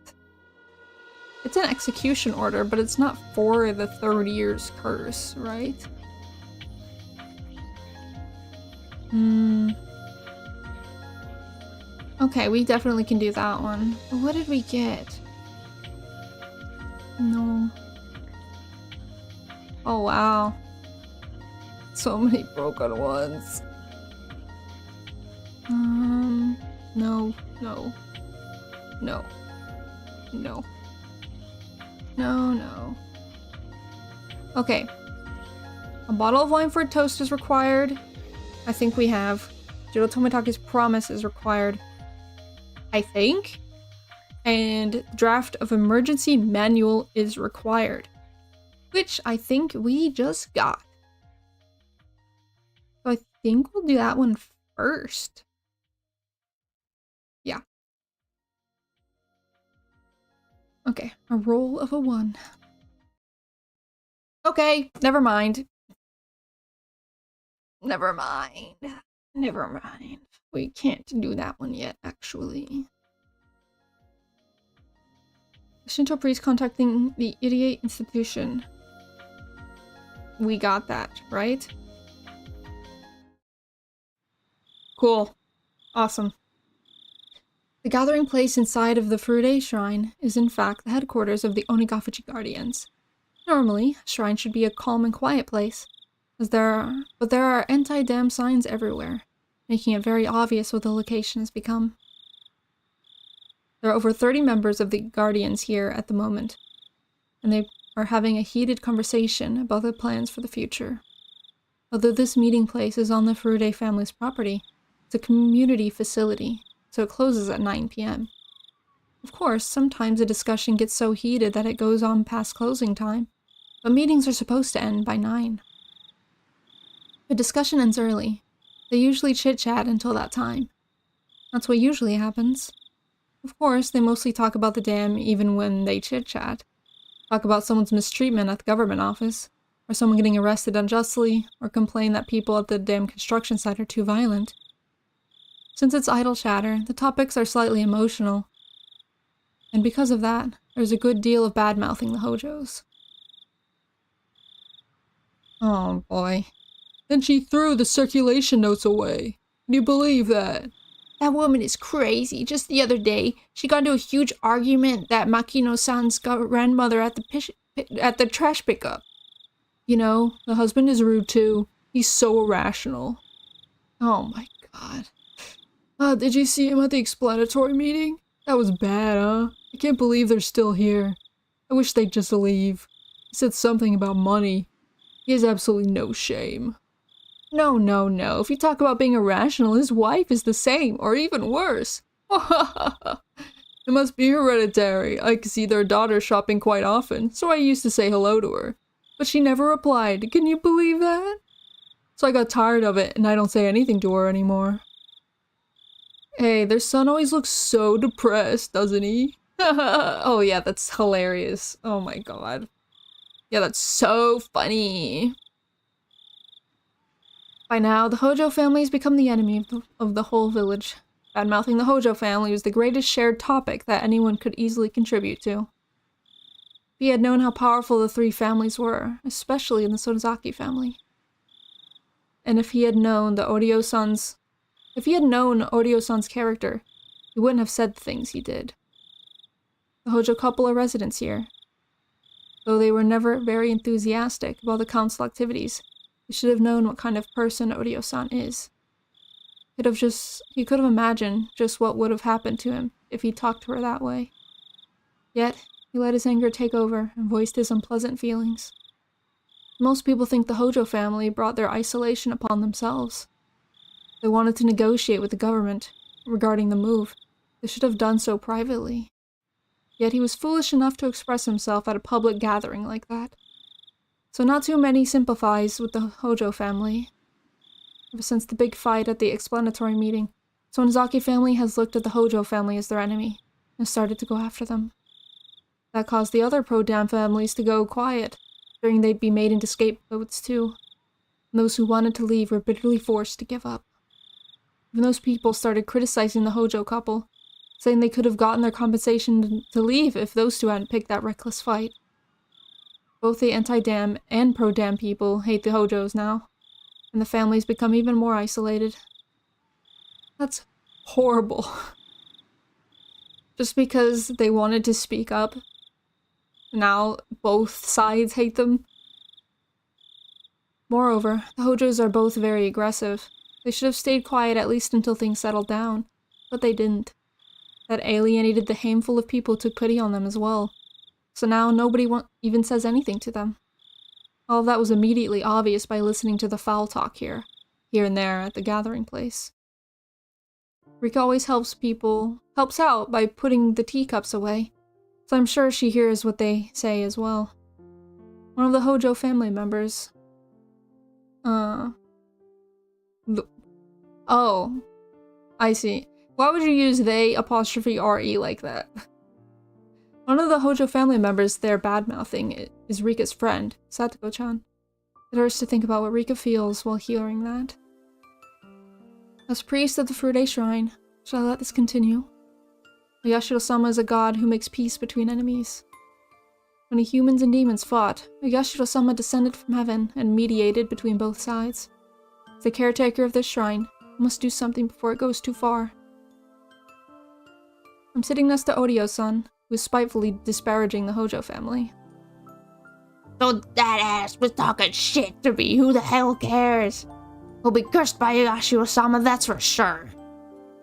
[SPEAKER 1] It's an execution order, but it's not for the third year's curse, right? Okay, we definitely can do that one. But what did we get? No. Oh wow. So many broken ones. No, no. No. No. No, no. Okay. A bottle of wine for a toast is required. I think we have. Jiro Tomitake's promise is required. I think. And draft of emergency manual is required. Which I think we just got. So I think we'll do that one first. Yeah. Okay, a roll of a 1. Okay, never mind. Never mind. Never mind. We can't do that one yet, actually. Shinto priest contacting the idiot institution. We got that, right? Cool. Awesome. The gathering place inside of the Furude Shrine is in fact the headquarters of the Onigafuchi Guardians. Normally, a shrine should be a calm and quiet place, but there are anti-dam signs everywhere, making it very obvious what the location has become. There are over 30 members of the Guardians here at the moment, and they are having a heated conversation about their plans for the future. Although this meeting place is on the Furude family's property, it's a community facility, so it closes at 9 p.m. Of course, sometimes a discussion gets so heated that it goes on past closing time, but meetings are supposed to end by 9. If a discussion ends early, they usually chit-chat until that time. That's what usually happens. Of course, they mostly talk about the dam even when they chit-chat. Talk about someone's mistreatment at the government office, or someone getting arrested unjustly, or complain that people at the dam construction site are too violent. Since it's idle chatter, the topics are slightly emotional, and because of that, there's a good deal of bad-mouthing the Hojos. Oh boy. Then she threw the circulation notes away. Can you believe that? That woman is crazy. Just the other day, she got into a huge argument that Makino-san's grandmother at the trash pickup.
[SPEAKER 2] You know, the husband is rude too. He's so irrational.
[SPEAKER 1] Oh my god.
[SPEAKER 2] Did you see him at the explanatory meeting? That was bad, huh? I can't believe they're still here. I wish they'd just leave. He said something about money. He has absolutely no shame.
[SPEAKER 1] No. If you talk about being irrational, his wife is the same, or even worse.
[SPEAKER 2] It must be hereditary. I could see their daughter shopping quite often, so I used to say hello to her. But she never replied. Can you believe that? So I got tired of it, and I don't say anything to her anymore. Hey, their son always looks so depressed, doesn't he?
[SPEAKER 1] Oh yeah, that's hilarious. Oh my god. Yeah, that's so funny. By now, the Hojo family has become the enemy of the whole village. Bad-mouthing the Hojo family was the greatest shared topic that anyone could easily contribute to. If he had known how powerful the three families were, especially in the Sonozaki family. And if he had known Odio-san's character, he wouldn't have said the things he did. The Hojo couple are residents here. Though they were never very enthusiastic about the council activities, he should have known what kind of person Odio-san is. He could have imagined just what would have happened to him if he talked to her that way. Yet, he let his anger take over and voiced his unpleasant feelings. Most people think the Hojo family brought their isolation upon themselves. They wanted to negotiate with the government regarding the move. They should have done so privately. Yet he was foolish enough to express himself at a public gathering like that. So not too many sympathize with the Hojo family. Ever since the big fight at the explanatory meeting, Sonozaki family has looked at the Hojo family as their enemy, and started to go after them. That caused the other pro-dam families to go quiet, fearing they'd be made into scapegoats too. And those who wanted to leave were bitterly forced to give up. Even those people started criticizing the Hojo couple, saying they could have gotten their compensation to leave if those two hadn't picked that reckless fight. Both the anti-dam and pro-dam people hate the Hojos now, and the families become even more isolated. That's horrible. Just because they wanted to speak up, now both sides hate them. Moreover, the Hojos are both very aggressive. They should have stayed quiet at least until things settled down, but they didn't. That alienated the handful of people who took pity on them as well. So now nobody even says anything to them. All of that was immediately obvious by listening to the foul talk here and there at the gathering place. Rika always helps out by putting the teacups away, so I'm sure she hears what they say as well. One of the Hojo family members. Oh, I see. Why would you use they apostrophe RE like that? One of the Hojo family members they're bad-mouthing is Rika's friend, Satoko-chan. It hurts to think about what Rika feels while hearing that. As priest of the Furude Shrine, shall I let this continue? Yashiro-sama is a god who makes peace between enemies. When the humans and demons fought, Yashiro-sama descended from heaven and mediated between both sides. As the caretaker of this shrine, I must do something before it goes too far. I'm sitting next to Odio-san, who is spitefully disparaging the Hojo family.
[SPEAKER 3] So that ass was talking shit to me, who the hell cares? He'll be cursed by Yashiro-sama, that's for sure.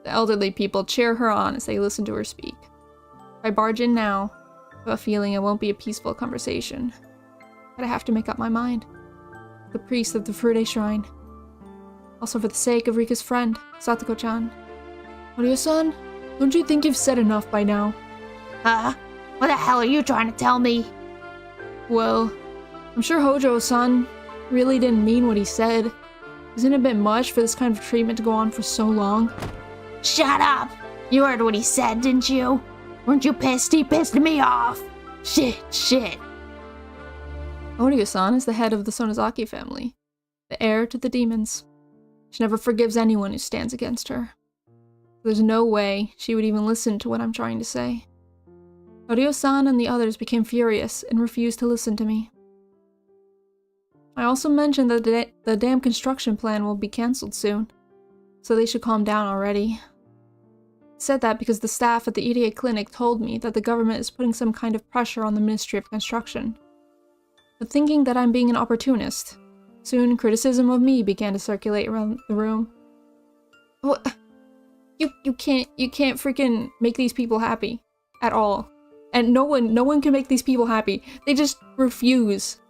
[SPEAKER 1] The elderly people cheer her on as they listen to her speak. If I barge in now, I have a feeling it won't be a peaceful conversation. But I have to make up my mind. The priest of the Furude Shrine. Also for the sake of Rika's friend, Satoko-chan.
[SPEAKER 2] Odio-san, don't you think you've said enough by now?
[SPEAKER 3] Huh? What the hell are you trying to tell me?
[SPEAKER 1] Well, I'm sure Hojo-san really didn't mean what he said. Isn't it a bit much for this kind of treatment to go on for so long?
[SPEAKER 3] Shut up! You heard what he said, didn't you? Weren't you pissed? He pissed me off! Shit.
[SPEAKER 1] Odio-san is the head of the Sonozaki family, the heir to the demons. She never forgives anyone who stands against her. There's no way she would even listen to what I'm trying to say. Odio-san and the others became furious and refused to listen to me. I also mentioned that the dam construction plan will be cancelled soon, so they should calm down already. said that because the staff at the EDA clinic told me that the government is putting some kind of pressure on the Ministry of Construction. But thinking that I'm being an opportunist, soon criticism of me began to circulate around the room. What? You can't freaking make these people happy at all. And no one can make these people happy. They just refuse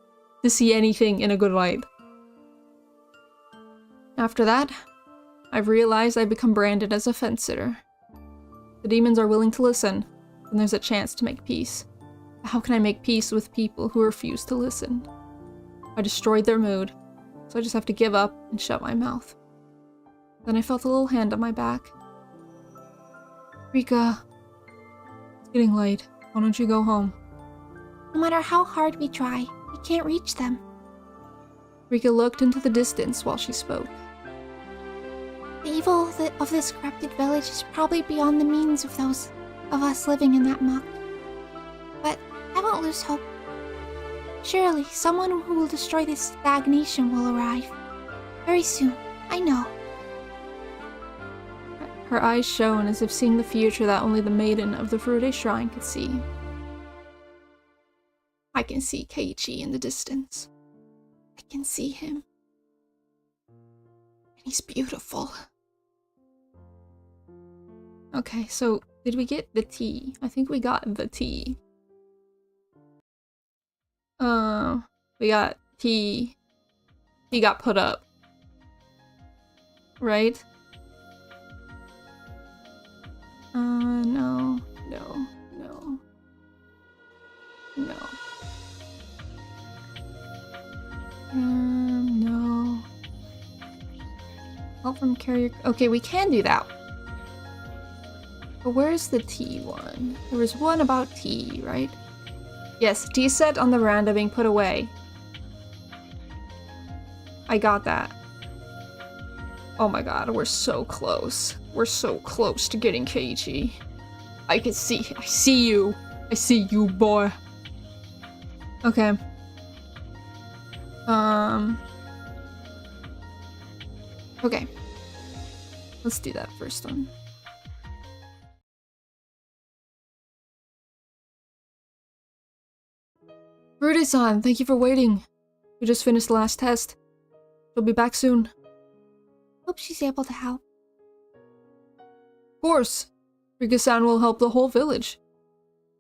[SPEAKER 1] to see anything in a good light. After that, I've realized I've become branded as a fence-sitter. The demons are willing to listen, and there's a chance to make peace. But how can I make peace with people who refuse to listen? I destroyed their mood, so I just have to give up and shut my mouth. Then I felt a little hand on my back. Rika, it's getting late. Why don't you go home?
[SPEAKER 3] No matter how hard we try, we can't reach them.
[SPEAKER 1] Rika looked into the distance while she spoke.
[SPEAKER 3] The evil of this corrupted village is probably beyond the means of those of us living in that muck. But I won't lose hope. Surely, someone who will destroy this stagnation will arrive. Very soon, I know.
[SPEAKER 1] Her eyes shone as if seeing the future that only the maiden of the Furude Shrine could see. I can see Keiichi in the distance. I can see him. And he's beautiful. Okay, so did we get the tea? I think we got the tea. We got tea. He got put up. Right? No. No. Help from carrier. Okay, we can do that. But where's the tea one? There was one about tea, right? Yes, tea set on the veranda being put away. I got that. Oh my god, we're so close. We're so close to getting Keiichi. I see you. I see you, boy. Okay. Okay. Let's do that first one. Rude-san, thank you for waiting. We just finished the last test. She'll be back soon.
[SPEAKER 3] Hope she's able to help.
[SPEAKER 1] Of course. Rika-san will help the whole village.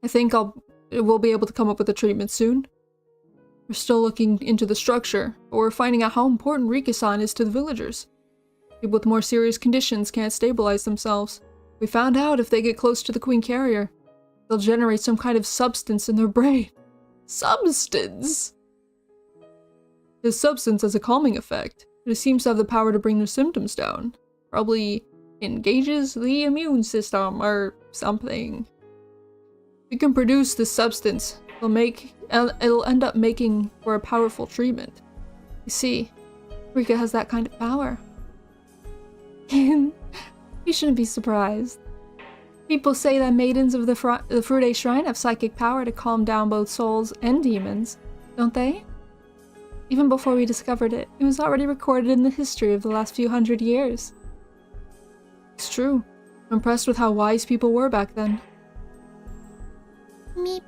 [SPEAKER 1] I think we'll be able to come up with a treatment soon. We're still looking into the structure, but we're finding out how important Rika-san is to the villagers. People with more serious conditions can't stabilize themselves. We found out if they get close to the Queen Carrier, they'll generate some kind of substance in their brain. Substance? This substance has a calming effect, and it seems to have the power to bring their symptoms down. Probably engages the immune system or something. If we can produce this substance, it'll end up making for a powerful treatment. You see, Rika has that kind of power. You shouldn't be surprised. People say that maidens of the Furude Shrine have psychic power to calm down both souls and demons, don't they? Even before we discovered it, it was already recorded in the history of the last few hundred years. It's true. I'm impressed with how wise people were back then.
[SPEAKER 3] Meep.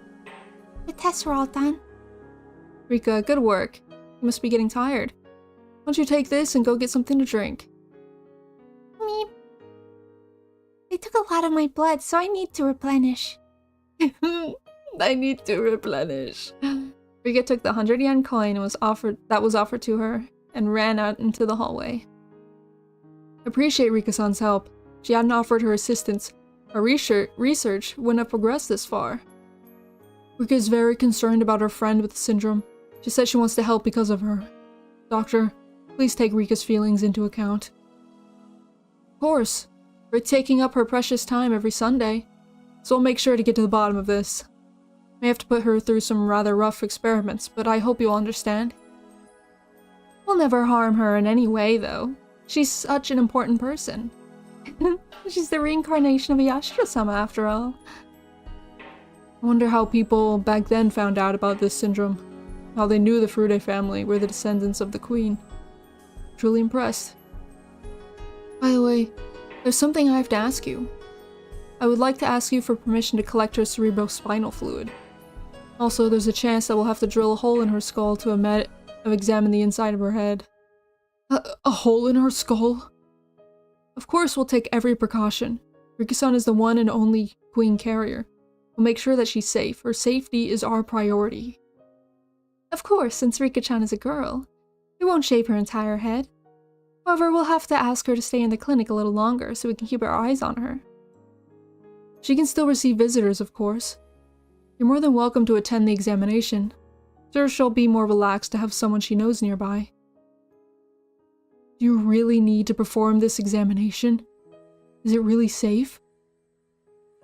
[SPEAKER 3] The tests are all done.
[SPEAKER 1] Rika, good work. You must be getting tired. Why don't you take this and go get something to drink?
[SPEAKER 3] Meep. They took a lot of my blood, so I need to replenish.
[SPEAKER 1] I need to replenish. Rika took the 100 yen coin that was offered to her and ran out into the hallway. I appreciate Rika-san's help. If she hadn't offered her assistance, our research wouldn't have progressed this far. Rika is very concerned about her friend with the syndrome. She says she wants to help because of her. Doctor, please take Rika's feelings into account. Of course. We're taking up her precious time every Sunday, so we'll make sure to get to the bottom of this. May have to put her through some rather rough experiments, but I hope you'll understand. We'll never harm her in any way, though. She's such an important person. She's the reincarnation of Yashiro-sama, after all. I wonder how people back then found out about this syndrome. How they knew the Furude family were the descendants of the queen. Truly impressed. By the way, there's something I have to ask you.
[SPEAKER 2] I would like to ask you for permission to collect her cerebrospinal fluid. Also, there's a chance that we'll have to drill a hole in her skull to examine the inside of her head. A hole in her skull? Of course, we'll take every precaution. Rika-san is the one and only queen carrier. We'll make sure that she's safe. Her safety is our priority.
[SPEAKER 1] Of course, since Rika-chan is a girl, we won't shave her entire head. However, we'll have to ask her to stay in the clinic a little longer so we can keep our eyes on her.
[SPEAKER 2] She can still receive visitors, of course. You're more than welcome to attend the examination. Sure, she'll be more relaxed to have someone she knows nearby. Do you really need to perform this examination? Is it really safe?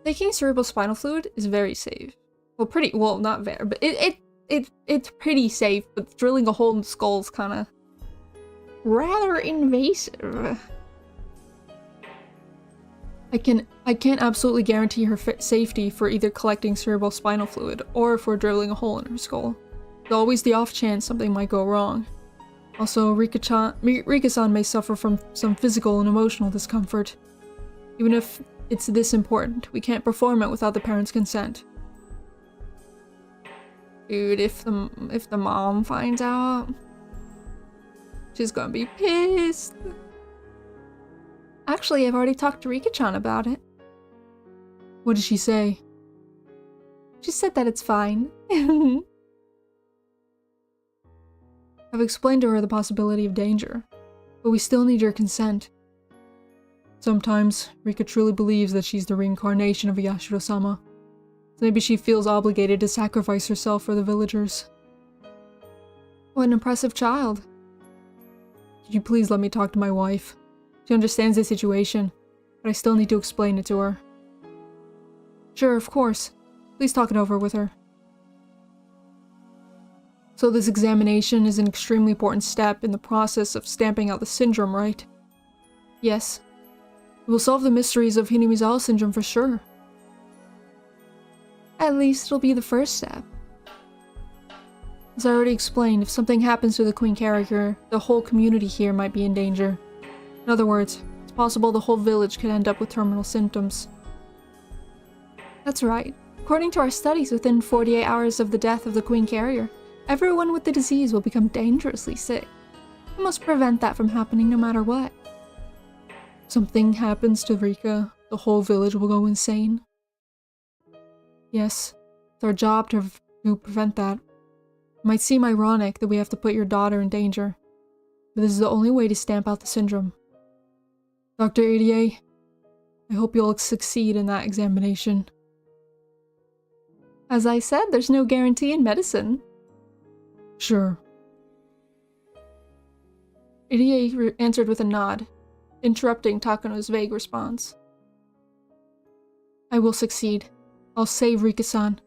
[SPEAKER 1] Taking cerebrospinal fluid is very safe. Well, not very, but it's pretty safe, but drilling a hole in the skull is kind of rather invasive.
[SPEAKER 2] I can't absolutely guarantee her safety for either collecting cerebrospinal fluid or for drilling a hole in her skull. There's always the off chance something might go wrong. Also, Rika-san may suffer from some physical and emotional discomfort. Even if it's this important, we can't perform it without the parents' consent.
[SPEAKER 1] Dude, if the mom finds out, she's gonna be pissed. Actually, I've already talked to Rika-chan about it.
[SPEAKER 2] What did she say?
[SPEAKER 1] She said that it's fine.
[SPEAKER 2] I've explained to her the possibility of danger, but we still need your consent. Sometimes, Rika truly believes that she's the reincarnation of Yashiro-sama. So maybe she feels obligated to sacrifice herself for the villagers.
[SPEAKER 1] What an impressive child.
[SPEAKER 2] Could you please let me talk to my wife? She understands the situation, but I still need to explain it to her. Sure, of course. Please talk it over with her. So this examination is an extremely important step in the process of stamping out the syndrome, right?
[SPEAKER 1] Yes.
[SPEAKER 2] It will solve the mysteries of Hinamizawa syndrome for sure.
[SPEAKER 1] At least it'll be the first step.
[SPEAKER 2] As I already explained, if something happens to the queen character, the whole community here might be in danger. In other words, it's possible the whole village could end up with terminal symptoms.
[SPEAKER 1] That's right. According to our studies, within 48 hours of the death of the queen carrier, everyone with the disease will become dangerously sick. We must prevent that from happening no matter what.
[SPEAKER 2] Something happens to Rika, the whole village will go insane. Yes, it's our job to prevent that. It might seem ironic that we have to put your daughter in danger, but this is the only way to stamp out the syndrome. Dr. Irie, I hope you'll succeed in that examination.
[SPEAKER 1] As I said, there's no guarantee in medicine.
[SPEAKER 2] Sure.
[SPEAKER 1] Irie answered with a nod, interrupting Takano's vague response.
[SPEAKER 2] I will succeed. I'll save Rika-san.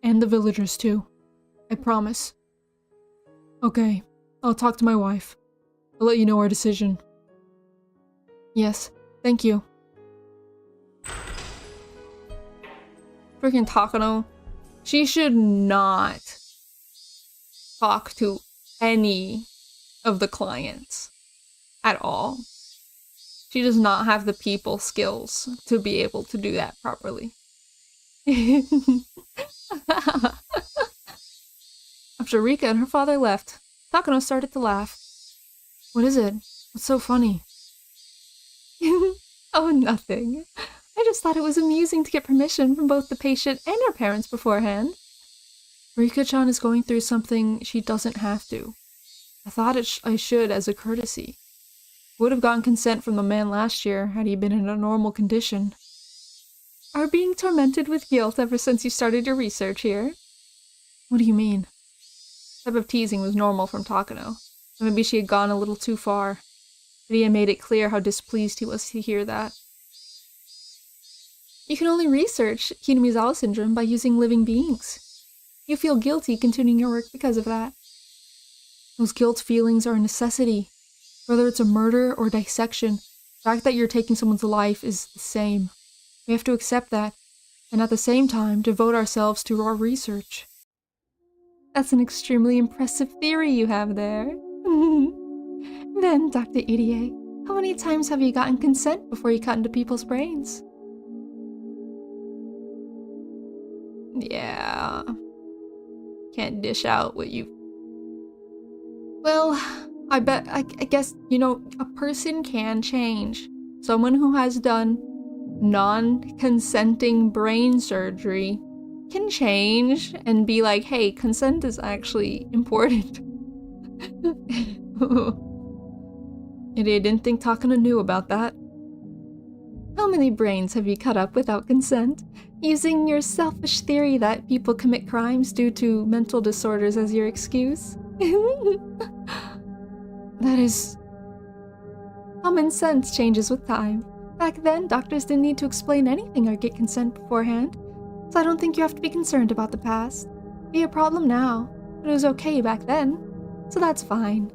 [SPEAKER 2] And the villagers too. I promise. Okay, I'll talk to my wife. I'll let you know our decision.
[SPEAKER 1] Yes, thank you. Freaking Takano. She should not talk to any of the clients at all. She does not have the people skills to be able to do that properly. After Rika and her father left, Takano started to laugh.
[SPEAKER 2] What is it? What's so funny?
[SPEAKER 1] Oh, nothing. I just thought it was amusing to get permission from both the patient and her parents beforehand.
[SPEAKER 2] Rika-chan is going through something she doesn't have to. I thought I should as a courtesy. Would have gotten consent from the man last year had he been in a normal condition.
[SPEAKER 1] Are being tormented with guilt ever since you started your research here?
[SPEAKER 2] What do you mean?
[SPEAKER 1] This type of teasing was normal from Takano. But maybe she had gone a little too far. But he had made it clear how displeased he was to hear that. You can only research Hinamizawa syndrome by using living beings. You feel guilty continuing your work because of that.
[SPEAKER 2] Those guilt feelings are a necessity. Whether it's a murder or dissection, the fact that you're taking someone's life is the same. We have to accept that, and at the same time, devote ourselves to our research.
[SPEAKER 1] That's an extremely impressive theory you have there. Then, Dr. Irie, how many times have you gotten consent before you cut into people's brains? Yeah. Can't dish out what you... Well, I guess, you know, a person can change. Someone who has done non-consenting brain surgery can change and be like, hey, consent is actually important. And I didn't think Takano knew about that. How many brains have you cut up without consent? Using your selfish theory that people commit crimes due to mental disorders as your excuse? That is... Common sense changes with time. Back then, doctors didn't need to explain anything or get consent beforehand, so I don't think you have to be concerned about the past. Be a problem now, but it was okay back then, so that's fine.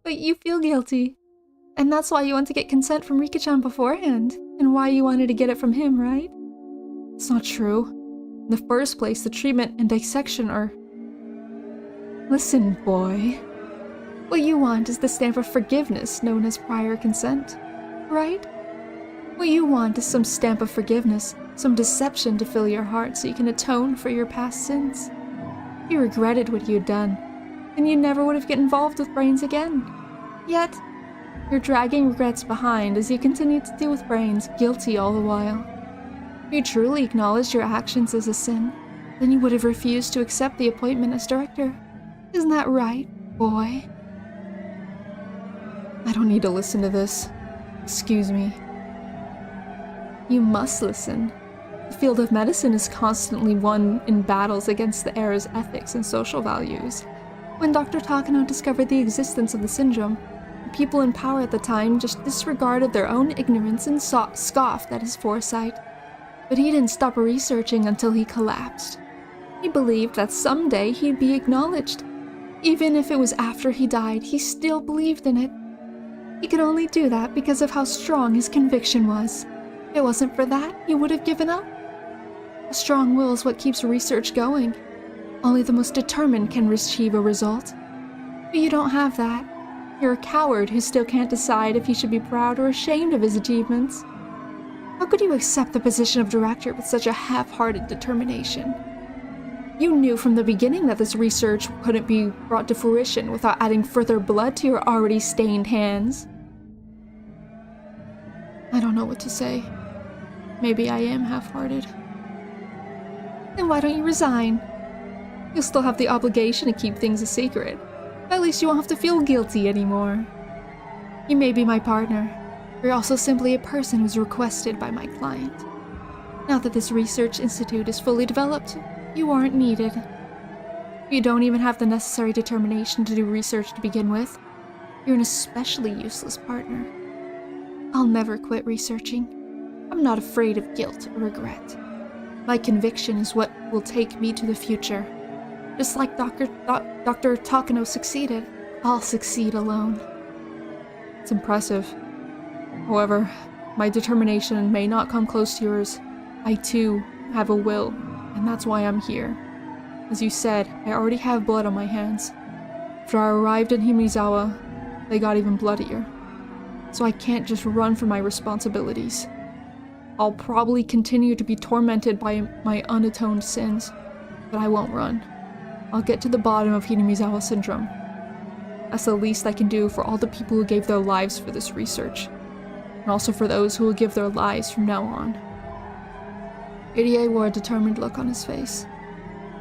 [SPEAKER 1] But you feel guilty, and that's why you want to get consent from Rika-chan beforehand, and why you wanted to get it from him, right? It's not true. In the first place, the treatment and dissection are... Listen, boy. What you want is the stamp of forgiveness known as prior consent, right? What you want is some stamp of forgiveness, some deception to fill your heart so you can atone for your past sins. You regretted what you'd done, and you never would have get involved with brains again. Yet, you're dragging regrets behind as you continue to deal with brains, guilty all the while. If you truly acknowledged your actions as a sin, then you would have refused to accept the appointment as director. Isn't that right, boy? I don't need to listen to this. Excuse me. You must listen. The field of medicine is constantly won in battles against the era's ethics and social values. When Dr. Takano discovered the existence of the syndrome, the people in power at the time just disregarded their own ignorance and scoffed at his foresight. But he didn't stop researching until he collapsed. He believed that someday he'd be acknowledged. Even if it was after he died, he still believed in it. He could only do that because of how strong his conviction was. If it wasn't for that, he would have given up. A strong will is what keeps research going. Only the most determined can achieve a result. But you don't have that. You're a coward who still can't decide if he should be proud or ashamed of his achievements. How could you accept the position of director with such a half-hearted determination? You knew from the beginning that this research couldn't be brought to fruition without adding further blood to your already stained hands. I don't know what to say. Maybe I am half-hearted. Then why don't you resign? You'll still have the obligation to keep things a secret. At least you won't have to feel guilty anymore. You may be my partner. You're also simply a person who's requested by my client. Now that this research institute is fully developed, you aren't needed. You don't even have the necessary determination to do research to begin with. You're an especially useless partner. I'll never quit researching. I'm not afraid of guilt or regret. My conviction is what will take me to the future. Just like Dr. Takano succeeded, I'll succeed alone. It's impressive. However, my determination may not come close to yours. I too have a will, and that's why I'm here. As you said, I already have blood on my hands. After I arrived in Himizawa, they got even bloodier. So I can't just run from my responsibilities. I'll probably continue to be tormented by my unatoned sins, but I won't run. I'll get to the bottom of Himizawa syndrome. That's the least I can do for all the people who gave their lives for this research, and also for those who will give their lives from now on. Irie wore a determined look on his face.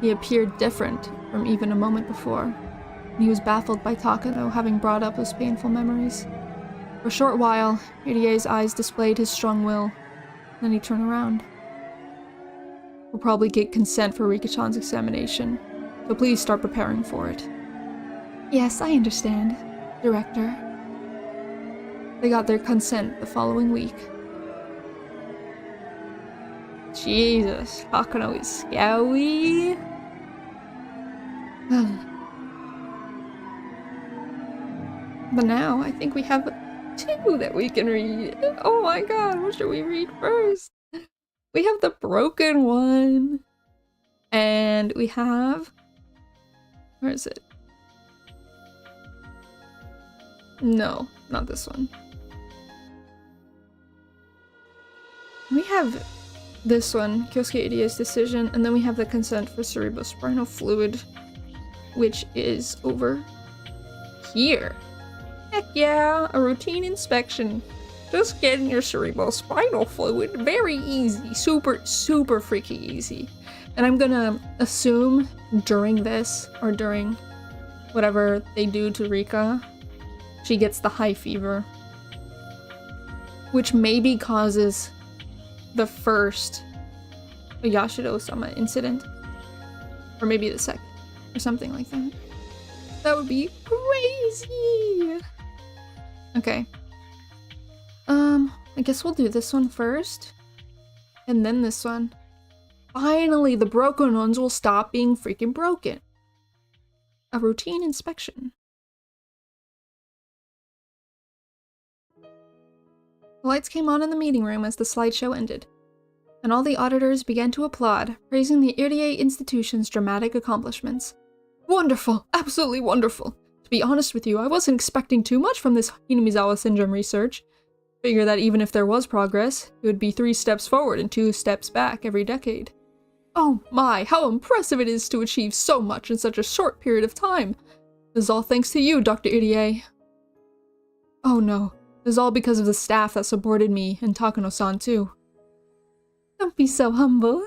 [SPEAKER 1] He appeared different from even a moment before, and he was baffled by Takano having brought up those painful memories. For a short while, Irie's eyes displayed his strong will. Then he turned around. We'll probably get consent for Rika-chan's examination, so please start preparing for it. Yes, I understand, Director. They got their consent the following week. Jesus, Takano is scary. But now, I think we have 2 that we can read. Oh my god, what should we read first? We have the broken one. And we have... Where is it? No, not this one. We have this one, Kyosuke Irie's decision, and then we have the consent for cerebrospinal fluid, which is over here. Heck yeah, a routine inspection. Just getting your cerebrospinal fluid, very easy, super freaky easy. And I'm gonna assume during this, or during whatever they do to Rika, she gets the high fever, which maybe causes the first Yashido-sama incident, or maybe the second, or something like that. That would be crazy! Okay. I guess we'll do this one first, and then this one. Finally, the broken ones will stop being freaking broken. A routine inspection. The lights came on in the meeting room as the slideshow ended, and all the auditors began to applaud, praising the Irie institution's dramatic accomplishments. Wonderful! Absolutely wonderful! To be honest with you, I wasn't expecting too much from this Hinamizawa syndrome research. Figure that even if there was progress, it would be 3 steps forward and 2 steps back every decade. Oh my, how impressive it is to achieve so much in such a short period of time! This is all thanks to you, Dr. Irie. Oh no, this is all because of the staff that supported me, and Takano-san too. Don't be so humble.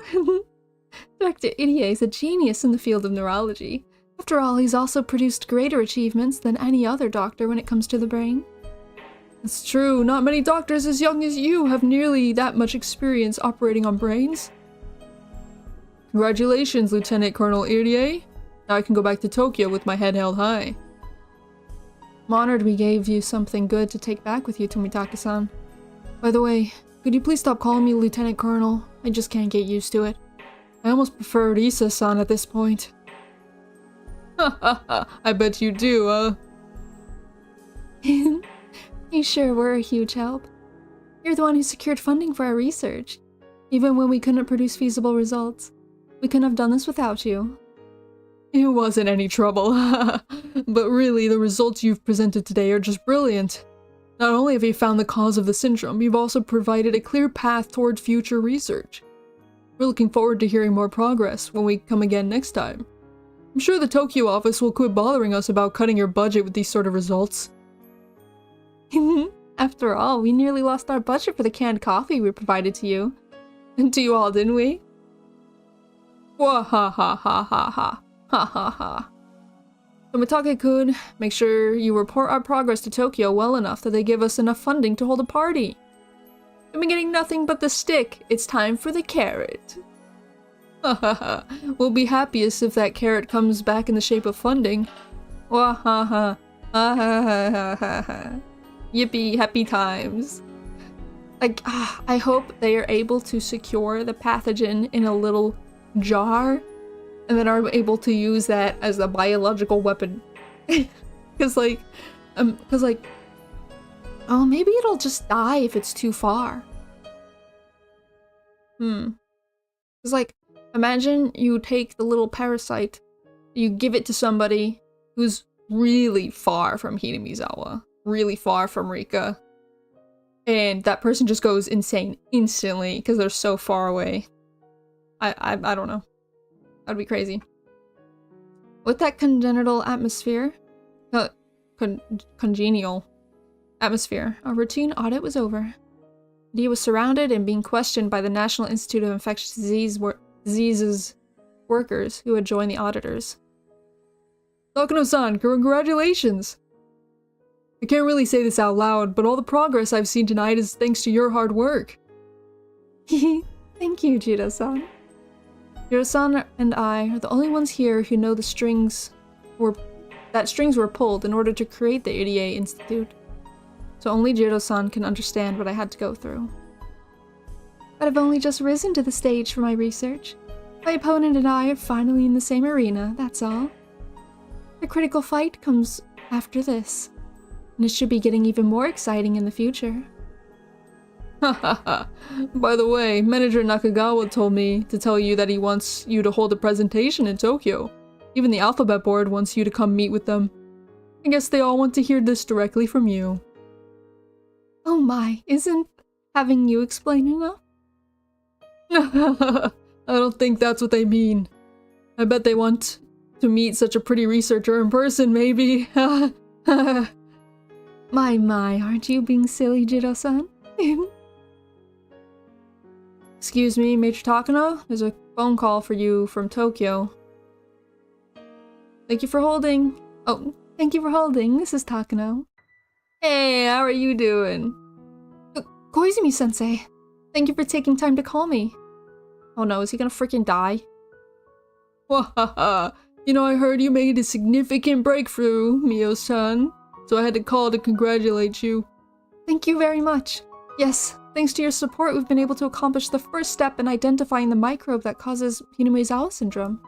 [SPEAKER 1] Dr. Irie is a genius in the field of neurology. After all, he's also produced greater achievements than any other doctor when it comes to the brain. It's true, not many doctors as young as you have nearly that much experience operating on brains. Congratulations, Lieutenant Colonel Irie. Now I can go back to Tokyo with my head held high. I'm honored we gave you something good to take back with you, Tomitake-san. By the way, could you please stop calling me Lieutenant Colonel? I just can't get used to it. I almost prefer Risa-san at this point. Ha ha ha, I bet you do, You sure were a huge help. You're the one who secured funding for our research. Even when we couldn't produce feasible results. We couldn't have done this without you. It wasn't any trouble, but really the results you've presented today are just brilliant. Not only have you found the cause of the syndrome, you've also provided a clear path toward future research. We're looking forward to hearing more progress when we come again next time. I'm sure the Tokyo office will quit bothering us about cutting your budget with these sort of results. After all, we nearly lost our budget for the canned coffee we provided to you. To you all, didn't we? Wah ha ha ha ha ha. Ha ha ha. Tomitake-kun, make sure you report our progress to Tokyo well enough that they give us enough funding to hold a party. We've been getting nothing but the stick. It's time for the carrot. Ha ha ha. We'll be happiest if that carrot comes back in the shape of funding. Wah ha ha. Ha ha ha ha ha ha. Yippee, happy times. Like, I hope they are able to secure the pathogen in a little jar and then are able to use that as a biological weapon. Cause like, oh, maybe it'll just die if it's too far. Cause like, imagine you take the little parasite, you give it to somebody who's really far from Hinamizawa. Really far from Rika, and that person just goes insane instantly because they're so far away. I don't know. That'd be crazy. With that congenital atmosphere, congenial atmosphere, a routine audit was over. He was surrounded and being questioned by the National Institute of Infectious Diseases workers who had joined the auditors. Takano-san, congratulations! I can't really say this out loud, but all the progress I've seen tonight is thanks to your hard work. Thank you, Jiro-san. Jiro-san and I are the only ones here who know that strings were pulled in order to create the Irie Institute. So only Jiro-san can understand what I had to go through. But I've only just risen to the stage for my research. My opponent and I are finally in the same arena, that's all. The critical fight comes after this. And it should be getting even more exciting in the future. Ha ha ha. By the way, Manager Nakagawa told me to tell you that he wants you to hold a presentation in Tokyo. Even the Alphabet Board wants you to come meet with them. I guess they all want to hear this directly from you. Oh my, isn't having you explain enough?
[SPEAKER 2] I don't think that's what they mean. I bet they want to meet such a pretty researcher in person, maybe.
[SPEAKER 1] My, aren't you being silly, Jiro-san?
[SPEAKER 2] Excuse me, Major Takano? There's a phone call for you from Tokyo. Thank you for holding.
[SPEAKER 1] Oh, thank you for holding. This is Takano.
[SPEAKER 2] Hey, how are you doing?
[SPEAKER 1] Koizumi-sensei, thank you for taking time to call me. Oh no, is he gonna freaking die?
[SPEAKER 2] Wahaha. You know, I heard you made a significant breakthrough, Mio-san. So I had to call to congratulate you.
[SPEAKER 1] Thank you very much. Yes, thanks to your support, we've been able to accomplish the first step in identifying the microbe that causes Hinamizawa syndrome.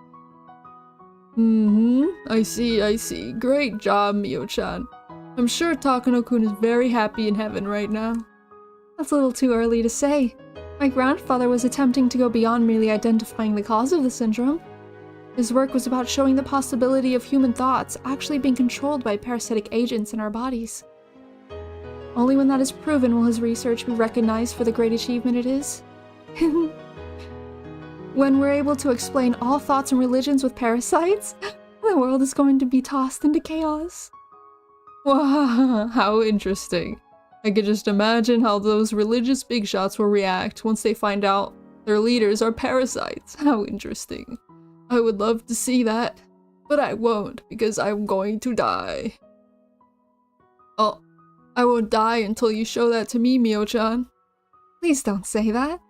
[SPEAKER 2] I see. Great job, Mio-chan. I'm sure Takano-kun is very happy in heaven right now.
[SPEAKER 1] That's a little too early to say. My grandfather was attempting to go beyond merely identifying the cause of the syndrome. His work was about showing the possibility of human thoughts actually being controlled by parasitic agents in our bodies. Only when that is proven will his research be recognized for the great achievement it is. When we're able to explain all thoughts and religions with parasites, the world is going to be tossed into chaos.
[SPEAKER 2] Wow, how interesting. I could just imagine how those religious big shots will react once they find out their leaders are parasites. How interesting. I would love to see that, but I won't because I'm going to die. Oh, I won't die until you show that to me, Mio-chan.
[SPEAKER 1] Please don't say that.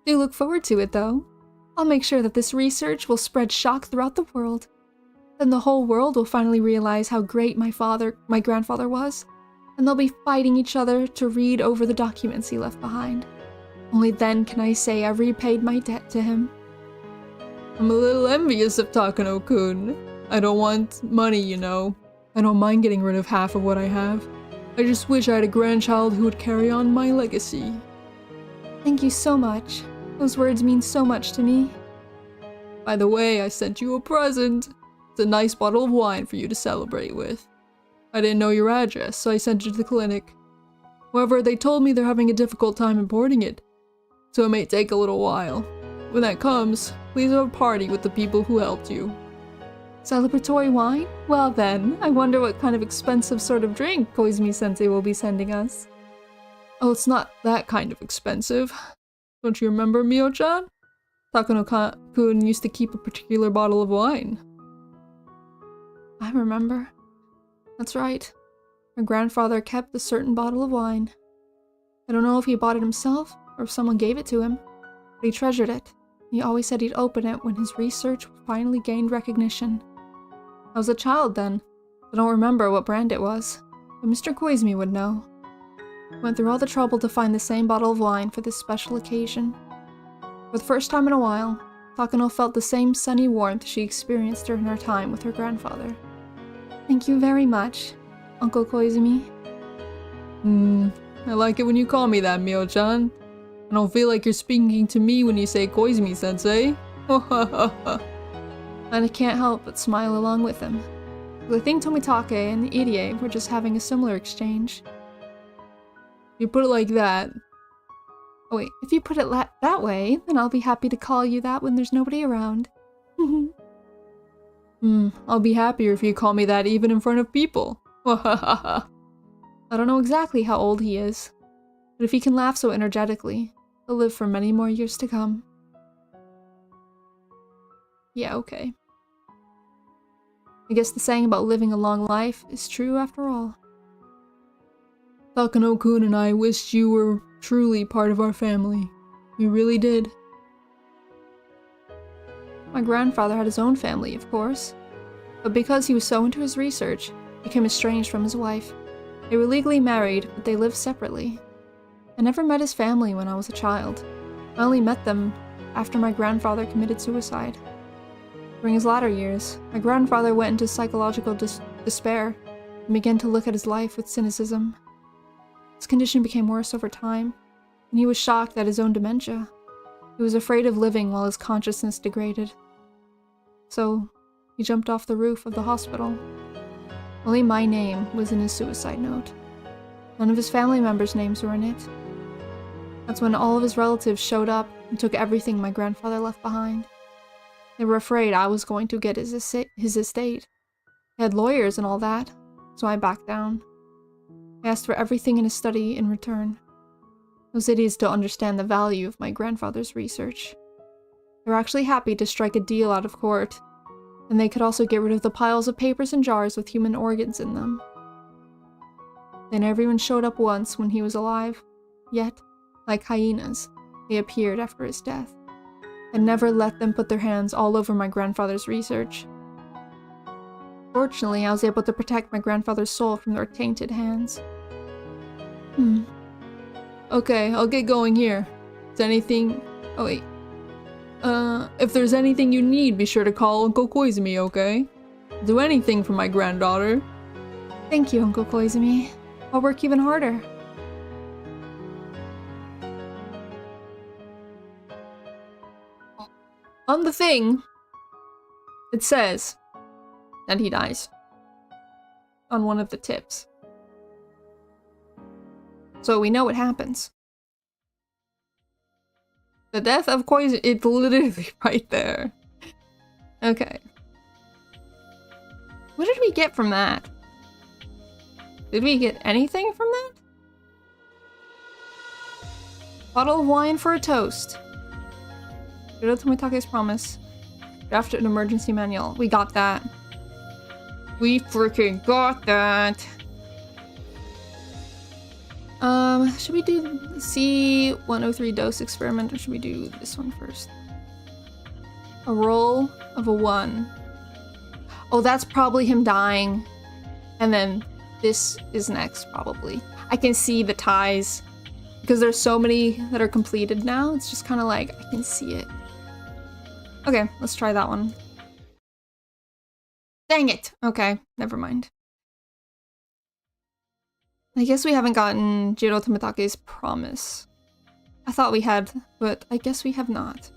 [SPEAKER 1] Do look forward to it, though. I'll make sure that this research will spread shock throughout the world. Then the whole world will finally realize how great my grandfather was, and they'll be fighting each other to read over the documents he left behind. Only then can I say I repaid my debt to him.
[SPEAKER 2] I'm a little envious of Takano-kun. I don't want money, you know. I don't mind getting rid of half of what I have. I just wish I had a grandchild who would carry on my legacy.
[SPEAKER 1] Thank you so much. Those words mean so much to me.
[SPEAKER 2] By the way, I sent you a present. It's a nice bottle of wine for you to celebrate with. I didn't know your address, so I sent you to the clinic. However, they told me they're having a difficult time importing it, so it may take a little while. When that comes, please have a party with the people who helped you.
[SPEAKER 1] Celebratory wine? Well then, I wonder what kind of expensive sort of drink Koizumi-sensei will be sending us.
[SPEAKER 2] Oh, it's not that kind of expensive. Don't you remember, Mio-chan? Takano-kun used to keep a particular bottle of wine.
[SPEAKER 1] I remember. That's right. My grandfather kept a certain bottle of wine. I don't know if he bought it himself or if someone gave it to him, but he treasured it. He always said he'd open it when his research finally gained recognition. I was a child then, so I don't remember what brand it was, but Mr. Koizumi would know. He went through all the trouble to find the same bottle of wine for this special occasion. For the first time in a while, Takano felt the same sunny warmth she experienced during her time with her grandfather. Thank you very much, Uncle Koizumi.
[SPEAKER 2] I like it when you call me that, Mio-chan. I don't feel like you're speaking to me when you say Koizumi-sensei.
[SPEAKER 1] And I can't help but smile along with him. I think Tomitake and the Irie were just having a similar exchange.
[SPEAKER 2] You put it like that.
[SPEAKER 1] Oh wait, if you put it that way, then I'll be happy to call you that when there's nobody around.
[SPEAKER 2] I'll be happier if you call me that even in front of people.
[SPEAKER 1] I don't know exactly how old he is, but if he can laugh so energetically, he'll live for many more years to come. Yeah, okay. I guess the saying about living a long life is true after all.
[SPEAKER 2] Takano-kun and I wished you were truly part of our family. We really did.
[SPEAKER 1] My grandfather had his own family, of course, but because he was so into his research, he became estranged from his wife. They were legally married, but they lived separately. I never met his family when I was a child. I only met them after my grandfather committed suicide. During his latter years, my grandfather went into psychological despair and began to look at his life with cynicism. His condition became worse over time, and he was shocked at his own dementia. He was afraid of living while his consciousness degraded. So, he jumped off the roof of the hospital. Only my name was in his suicide note. None of his family members' names were in it. That's when all of his relatives showed up and took everything my grandfather left behind. They were afraid I was going to get his estate. They had lawyers and all that, so I backed down. I asked for everything in his study in return. Those idiots don't understand the value of my grandfather's research. They were actually happy to strike a deal out of court, and they could also get rid of the piles of papers and jars with human organs in them. They never even showed up once when he was alive, yet, like hyenas, they appeared after his death. I never let them put their hands all over my grandfather's research. Fortunately, I was able to protect my grandfather's soul from their tainted hands.
[SPEAKER 2] Okay, I'll get going here. Is anything... Oh wait. If there's anything you need, be sure to call Uncle Koizumi, okay? I'll do anything for my granddaughter.
[SPEAKER 1] Thank you, Uncle Koizumi. I'll work even harder.
[SPEAKER 2] On the thing, it says that he dies.
[SPEAKER 1] On one of the tips. So we know what happens.
[SPEAKER 2] The death of Koizumi, it's literally right there.
[SPEAKER 1] Okay. What did we get from that? Did we get anything from that? Bottle of wine for a toast. Jiro Tomitake's promise. Drafted an emergency manual. We got that. We freaking got that. Should we do C103 dose experiment, or should we do this one first? A roll of a 1. Oh, that's probably him dying. And then this is next, probably. I can see the ties. Because there's so many that are completed now, it's just kind of like, I can see it. Okay, let's try that one. Dang it! Okay, never mind. I guess we haven't gotten Jiro Tomitake's promise. I thought we had, but I guess we have not.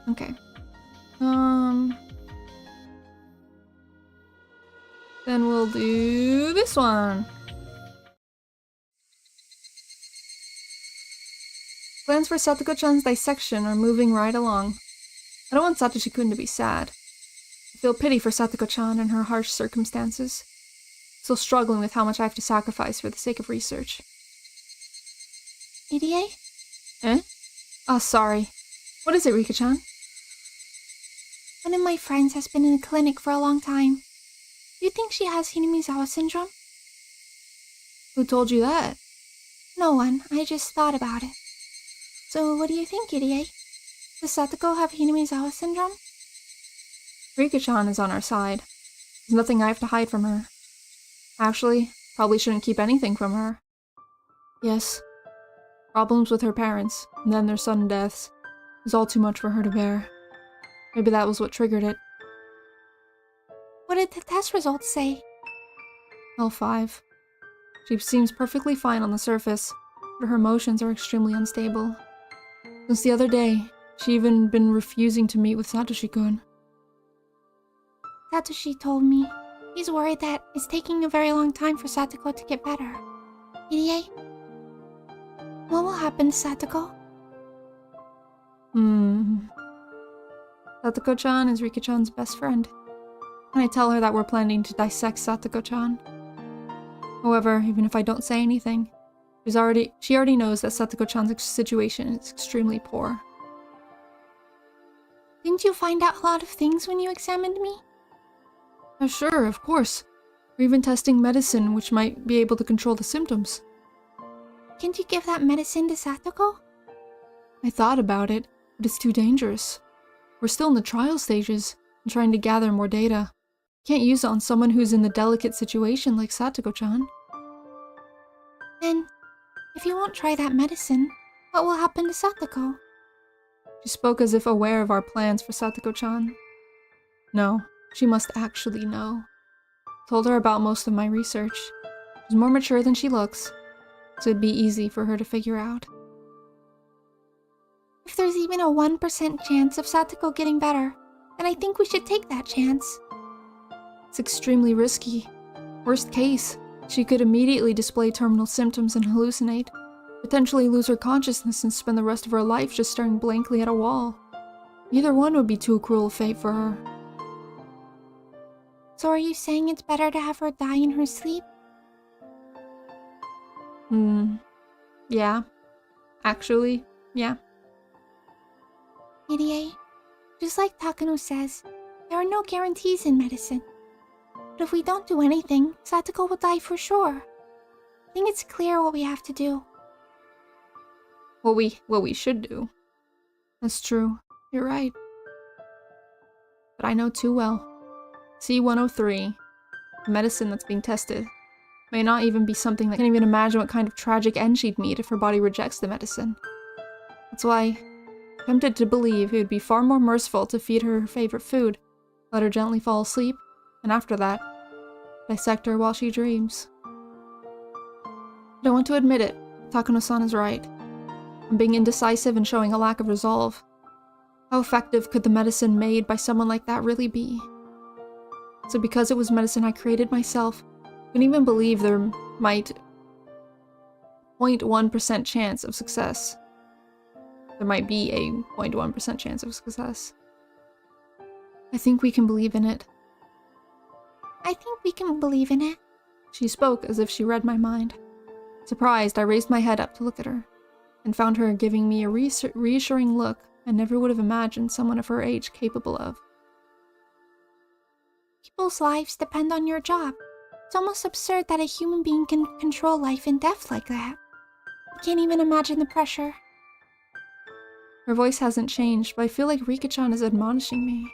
[SPEAKER 1] Okay. Then we'll do this one. Plans for Satoko-chan's dissection are moving right along. I don't want Satoshi-kun to be sad. I feel pity for Satoko-chan and her harsh circumstances. Still struggling with how much I have to sacrifice for the sake of research.
[SPEAKER 3] EDA?
[SPEAKER 1] Eh? Oh, sorry. What is it, Rika-chan?
[SPEAKER 3] One of my friends has been in a clinic for a long time. Do you think she has Hinamizawa syndrome?
[SPEAKER 1] Who told you that?
[SPEAKER 3] No one. I just thought about it. So, what do you think, EDA? Does Satoko have Hinamizawa syndrome?
[SPEAKER 1] Rika-chan is on our side. There's nothing I have to hide from her. Actually, probably shouldn't keep anything from her. Yes. Problems with her parents, and then their sudden deaths. It was all too much for her to bear. Maybe that was what triggered it.
[SPEAKER 3] What did the test results say?
[SPEAKER 1] L5. She seems perfectly fine on the surface, but her emotions are extremely unstable. Since the other day, she even been refusing to meet with Satoshi-kun.
[SPEAKER 3] Satoshi told me. He's worried that it's taking a very long time for Satoko to get better. EDA? What will happen to Satoko?
[SPEAKER 1] Satoko-chan is Rika-chan's best friend. And I tell her that we're planning to dissect Satoko-chan. However, even if I don't say anything, she already knows that Satoko-chan's situation is extremely poor.
[SPEAKER 3] Didn't you find out a lot of things when you examined me?
[SPEAKER 1] Sure, of course. We're even testing medicine which might be able to control the symptoms.
[SPEAKER 3] Can't you give that medicine to Satoko?
[SPEAKER 1] I thought about it, but it's too dangerous. We're still in the trial stages and trying to gather more data. Can't use it on someone who's in a delicate situation like Satoko-chan.
[SPEAKER 3] Then, if you won't try that medicine, what will happen to Satoko?
[SPEAKER 1] She spoke as if aware of our plans for Satoko-chan. No. She must actually know. Told her about most of my research. She's more mature than she looks, so it'd be easy for her to figure out.
[SPEAKER 3] If there's even a 1% chance of Satoko getting better, then I think we should take that chance.
[SPEAKER 1] It's extremely risky. Worst case, she could immediately display terminal symptoms and hallucinate. potentially lose her consciousness and spend the rest of her life just staring blankly at a wall. Either one would be too cruel a fate for her.
[SPEAKER 3] So are you saying it's better to have her die in her sleep?
[SPEAKER 1] Yeah. Actually, yeah.
[SPEAKER 3] Irie, just like Takano says, there are no guarantees in medicine. But if we don't do anything, Satoko will die for sure. I think it's clear what we have to do.
[SPEAKER 1] What we should do. That's true. You're right. But I know too well. C-103, the medicine that's being tested, may not even be something that can even imagine what kind of tragic end she'd meet if her body rejects the medicine. That's why I'm tempted to believe it would be far more merciful to feed her her favorite food, let her gently fall asleep, and after that, dissect her while she dreams. I don't want to admit it, Takano-san is right. I'm being indecisive and showing a lack of resolve. How effective could the medicine made by someone like that really be? So because it was medicine I created myself, I couldn't even believe there might 0.1% chance of success. There might be a 0.1% chance of success. I think we can believe in it.
[SPEAKER 3] I think we can believe in it.
[SPEAKER 1] She spoke as if she read my mind. Surprised, I raised my head up to look at her, and found her giving me a reassuring look I never would have imagined someone of her age capable of.
[SPEAKER 3] People's lives depend on your job. It's almost absurd that a human being can control life and death like that. I can't even imagine the pressure.
[SPEAKER 1] Her voice hasn't changed, but I feel like Rika-chan is admonishing me.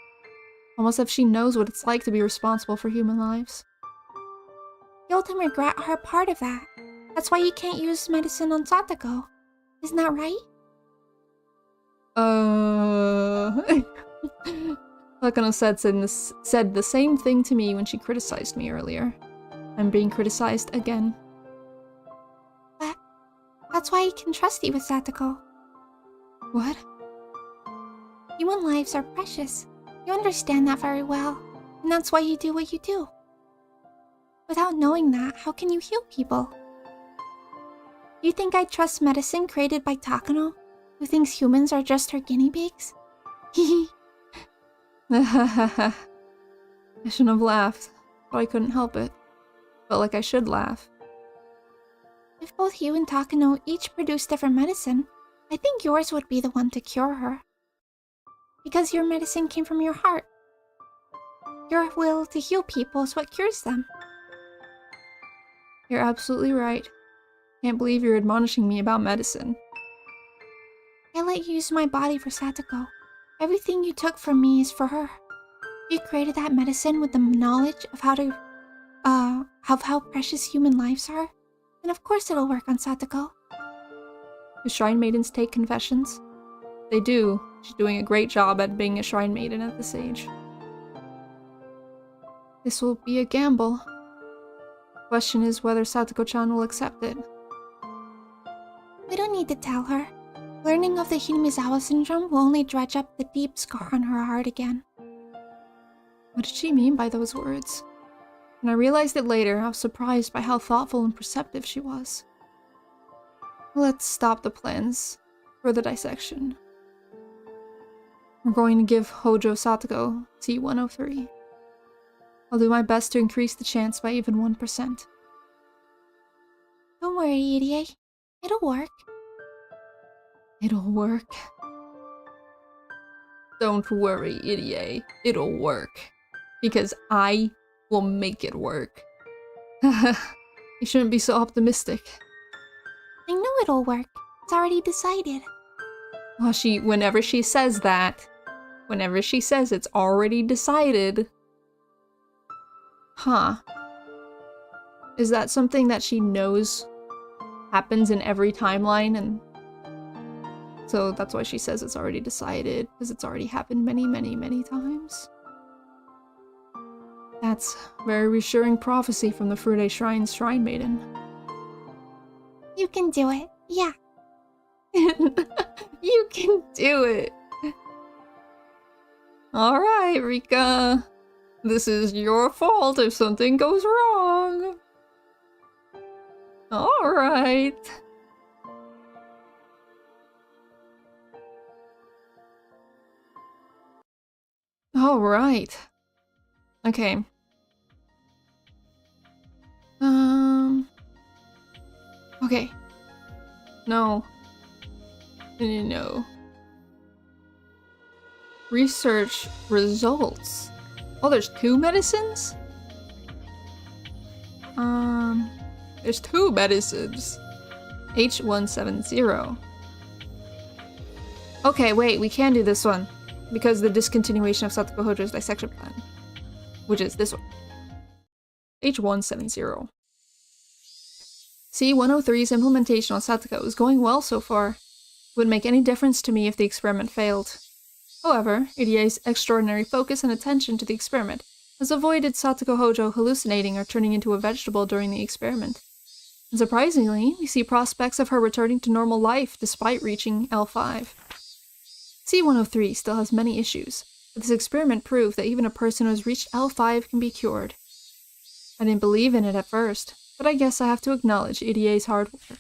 [SPEAKER 1] Almost as if she knows what it's like to be responsible for human lives.
[SPEAKER 3] Guilt and regret are a part of that. That's why you can't use medicine on Satoko. Isn't that right?
[SPEAKER 1] Takano said the same thing to me when she criticized me earlier. I'm being criticized again.
[SPEAKER 3] But that's why I can trust you with Satoko.
[SPEAKER 1] What?
[SPEAKER 3] Human lives are precious. You understand that very well, and that's why you do what you do. Without knowing that, how can you heal people? You think I trust medicine created by Takano, who thinks humans are just her guinea pigs? Hehe.
[SPEAKER 1] I shouldn't have laughed, but I couldn't help it. Felt like I should laugh.
[SPEAKER 3] If both you and Takano each produce different medicine, I think yours would be the one to cure her. Because your medicine came from your heart. Your will to heal people is what cures them.
[SPEAKER 1] You're absolutely right. Can't believe you're admonishing me about medicine.
[SPEAKER 3] I let you use my body for Satoko. Everything you took from me is for her. You created that medicine with the knowledge of how precious human lives are, and of course it'll work on Satoko.
[SPEAKER 1] Do Shrine Maidens take confessions? They do. She's doing a great job at being a Shrine Maiden at this age. This will be a gamble. Question is whether Satoko-chan will accept it.
[SPEAKER 3] We don't need to tell her. Learning of the Hinamizawa syndrome will only dredge up the deep scar on her heart again.
[SPEAKER 1] What did she mean by those words? When I realized it later, I was surprised by how thoughtful and perceptive she was. Let's stop the plans for the dissection. We're going to give Hojo Satoko C-103. I'll do my best to increase the chance by even 1%.
[SPEAKER 3] Don't worry, Irie. It'll work.
[SPEAKER 1] It'll work. Don't worry, Irie. It'll work. Because I will make it work. Haha. You shouldn't be so optimistic.
[SPEAKER 3] I know it'll work. It's already decided.
[SPEAKER 1] Well, whenever she says that, whenever she says it's already decided... Huh. Is that something that she knows happens in every timeline, and so that's why she says it's already decided, because it's already happened many, many, many times? That's very reassuring prophecy from the Frude Shrine's Shrine Maiden.
[SPEAKER 3] You can do it. Yeah.
[SPEAKER 1] You can do it! Alright, Rika. This is your fault if something goes wrong. Alright. All right. Okay. Okay. No. No. Research results. Oh, there's 2 medicines? There's 2 medicines. H170. Okay, wait, we can do this one. Because the discontinuation of Satoko Hojo's dissection plan. Which is this one. H170. C-103's implementation on Satoko is going well so far. It wouldn't make any difference to me if the experiment failed. However, EDA's extraordinary focus and attention to the experiment has avoided Satoko Hojo hallucinating or turning into a vegetable during the experiment. And surprisingly, we see prospects of her returning to normal life despite reaching L5. C-103 still has many issues, but this experiment proved that even a person who has reached L5 can be cured. I didn't believe in it at first, but I guess I have to acknowledge EDA's hard work.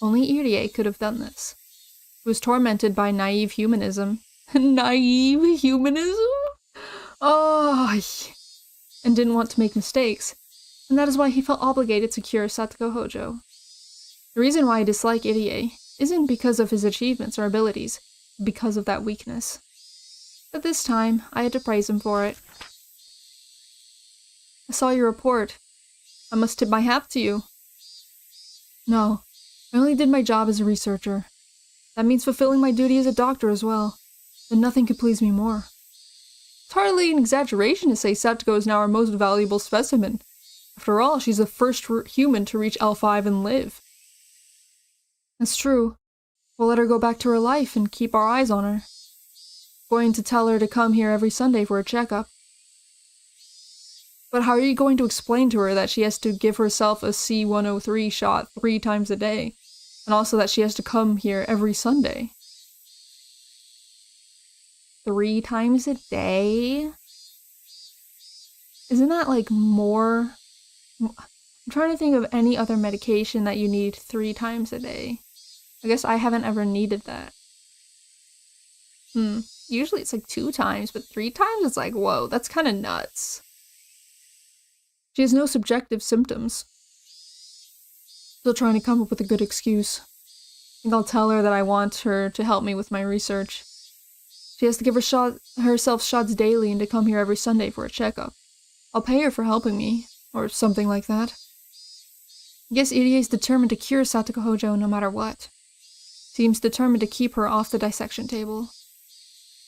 [SPEAKER 1] Only EDA could have done this. It was tormented by naive humanism. Naive humanism? Oh, and didn't want to make mistakes, and that is why he felt obligated to cure Satoko Hojo. The reason why I dislike EDA isn't because of his achievements or abilities, but because of that weakness. But this time, I had to praise him for it. I saw your report. I must tip my hat to you. No, I only did my job as a researcher. That means fulfilling my duty as a doctor as well. Then nothing could please me more. It's hardly an exaggeration to say Satoko is now our most valuable specimen. After all, she's the first human to reach L5 and live. That's true. We'll let her go back to her life and keep our eyes on her. Going to tell her to come here every Sunday for a checkup. But how are you going to explain to her that she has to give herself a C-103 shot 3 times a day? And also that she has to come here every Sunday? 3 times a day? Isn't that like more? I'm trying to think of any other medication that you need 3 times a day. I guess I haven't ever needed that. Usually it's like 2 times, but 3 times it's like, whoa, that's kind of nuts. She has no subjective symptoms. Still trying to come up with a good excuse. I think I'll tell her that I want her to help me with my research. She has to give herself shots daily and to come here every Sunday for a checkup. I'll pay her for helping me, or something like that. I guess EDA is determined to cure Satoko Hojo no matter what. Seems determined to keep her off the dissection table.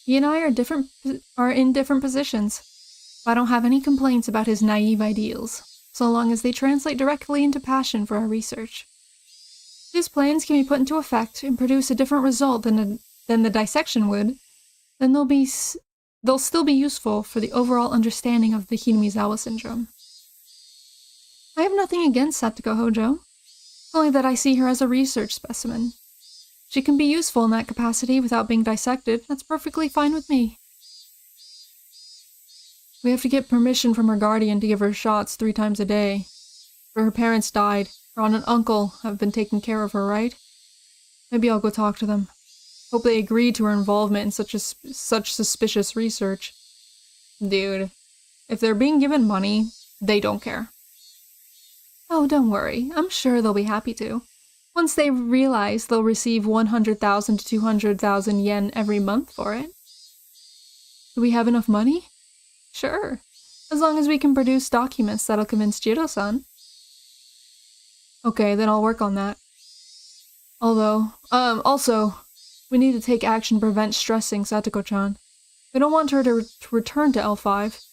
[SPEAKER 1] He and I are in different positions. But I don't have any complaints about his naive ideals, so long as they translate directly into passion for our research. If his plans can be put into effect and produce a different result than the dissection would, then they'll still be useful for the overall understanding of the Hinamizawa syndrome. I have nothing against Satoko Hojo, only that I see her as a research specimen. She can be useful in that capacity without being dissected. That's perfectly fine with me. We have to get permission from her guardian to give her shots 3 times a day. For her parents died. Her aunt and uncle have been taking care of her, right? Maybe I'll go talk to them. Hope they agree to her involvement in such suspicious research. Dude, if they're being given money, they don't care. Oh, don't worry. I'm sure they'll be happy to. Once they realize they'll receive 100,000 to 200,000 yen every month for it. Do we have enough money? Sure. As long as we can produce documents that'll convince Jiro-san. Okay, then I'll work on that. Also, we need to take action to prevent stressing Satoko-chan. We don't want her to return to L5.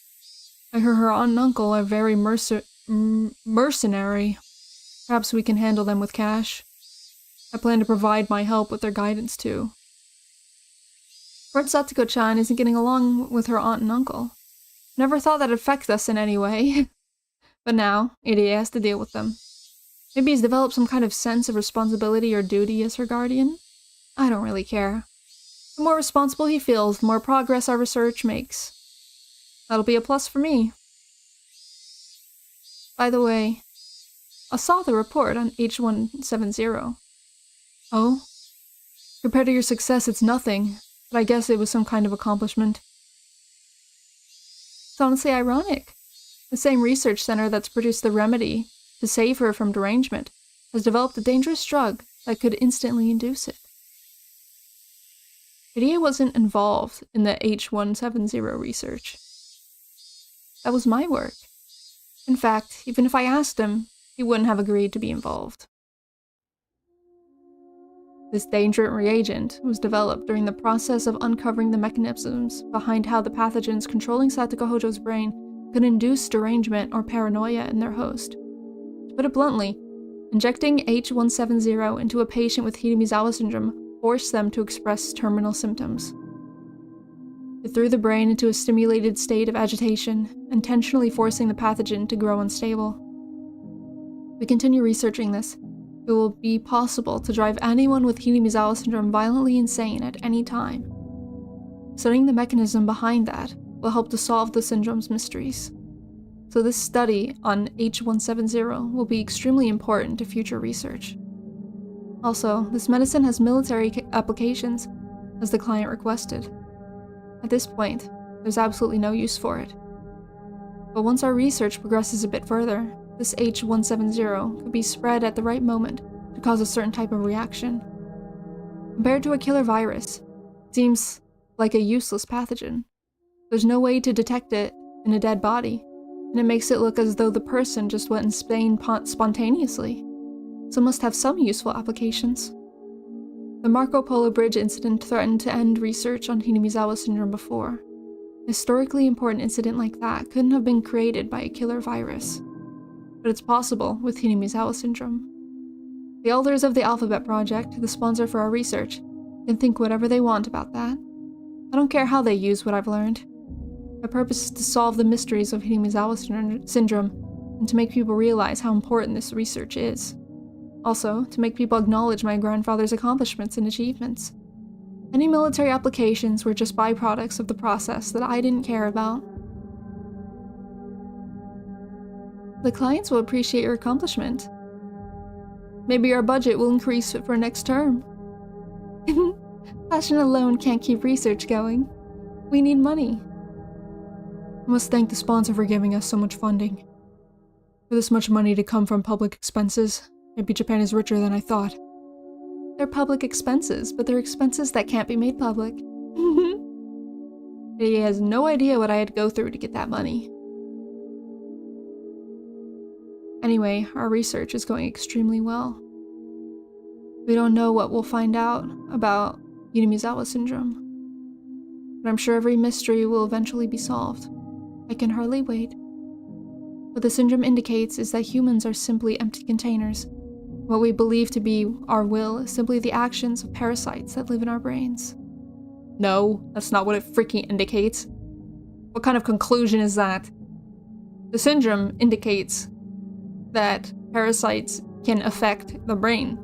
[SPEAKER 1] I hear her aunt and uncle are very mercenary. Perhaps we can handle them with cash. I plan to provide my help with their guidance too. Word Satoko-chan isn't getting along with her aunt and uncle. Never thought that'd affect us in any way. But now, EDA has to deal with them. Maybe he's developed some kind of sense of responsibility or duty as her guardian? I don't really care. The more responsible he feels, the more progress our research makes. That'll be a plus for me. By the way, I saw the report on H170. Oh? Compared to your success, it's nothing, but I guess it was some kind of accomplishment. It's honestly ironic. The same research center that's produced the remedy to save her from derangement has developed a dangerous drug that could instantly induce it. Hidia wasn't involved in the H170 research. That was my work. In fact, even if I asked him, he wouldn't have agreed to be involved. This dangerous reagent was developed during the process of uncovering the mechanisms behind how the pathogens controlling Satoko Hojo's brain could induce derangement or paranoia in their host. To put it bluntly, injecting H170 into a patient with Hidemizawa syndrome forced them to express terminal symptoms. It threw the brain into a stimulated state of agitation, intentionally forcing the pathogen to grow unstable. If we continue researching this, it will be possible to drive anyone with Hidemizawa syndrome violently insane at any time. Studying the mechanism behind that will help to solve the syndrome's mysteries. So this study on H170 will be extremely important to future research. Also, this medicine has military applications, as the client requested. At this point, there's absolutely no use for it. But once our research progresses a bit further, this H170 could be spread at the right moment to cause a certain type of reaction. Compared to a killer virus, it seems like a useless pathogen. There's no way to detect it in a dead body, and it makes it look as though the person just went insane spontaneously, so it must have some useful applications. The Marco Polo Bridge incident threatened to end research on Hidemizawa syndrome before. A historically important incident like that couldn't have been created by a killer virus. But it's possible with Hidemizawa syndrome. The elders of the Alphabet Project, the sponsor for our research, can think whatever they want about that. I don't care how they use what I've learned. My purpose is to solve the mysteries of Hidemizawa syndrome and to make people realize how important this research is. Also, to make people acknowledge my grandfather's accomplishments and achievements. Any military applications were just byproducts of the process that I didn't care about. The clients will appreciate your accomplishment. Maybe our budget will increase for next term. Passion alone can't keep research going. We need money.
[SPEAKER 2] I must thank the sponsor for giving us so much funding. For this much money to come from public expenses, maybe Japan is richer than I thought.
[SPEAKER 1] They're public expenses, but they're expenses that can't be made public. He has no idea what I had to go through to get that money. Anyway, our research is going extremely well. We don't know what we'll find out about Hidemizawa syndrome, but I'm sure every mystery will eventually be solved. I can hardly wait. What the syndrome indicates is that humans are simply empty containers. What we believe to be our will is simply the actions of parasites that live in our brains.
[SPEAKER 2] No, that's not what it freaking indicates. What kind of conclusion is that?
[SPEAKER 1] The syndrome indicates that parasites can affect the brain.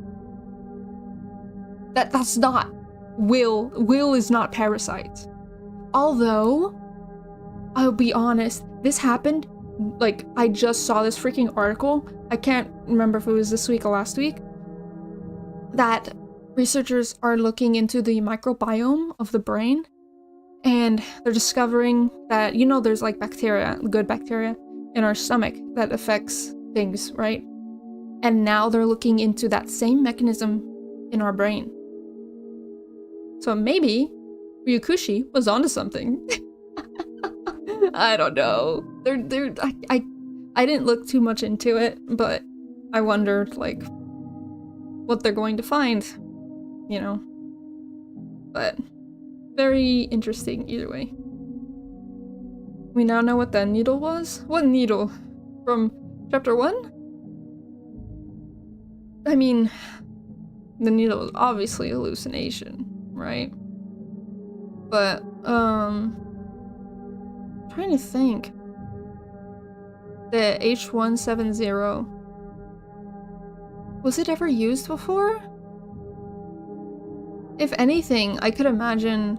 [SPEAKER 2] That's not will. Will is not parasites. Although, I'll be honest, this happened, like, I just saw this freaking article, I can't remember if it was this week or last week, that researchers are looking into the microbiome of the brain, and they're discovering that, you know, there's like bacteria, good bacteria, in our stomach that affects things, right? And now they're looking into that same mechanism in our brain. So maybe Ryukushi was onto something. I don't know. I didn't look too much into it, but I wondered, like, what they're going to find, you know? But very interesting either way. We now know what that needle was? What needle? From chapter 1? I mean, the needle was obviously a hallucination, right? But, trying to think. The H170, was it ever used before? If anything, I could imagine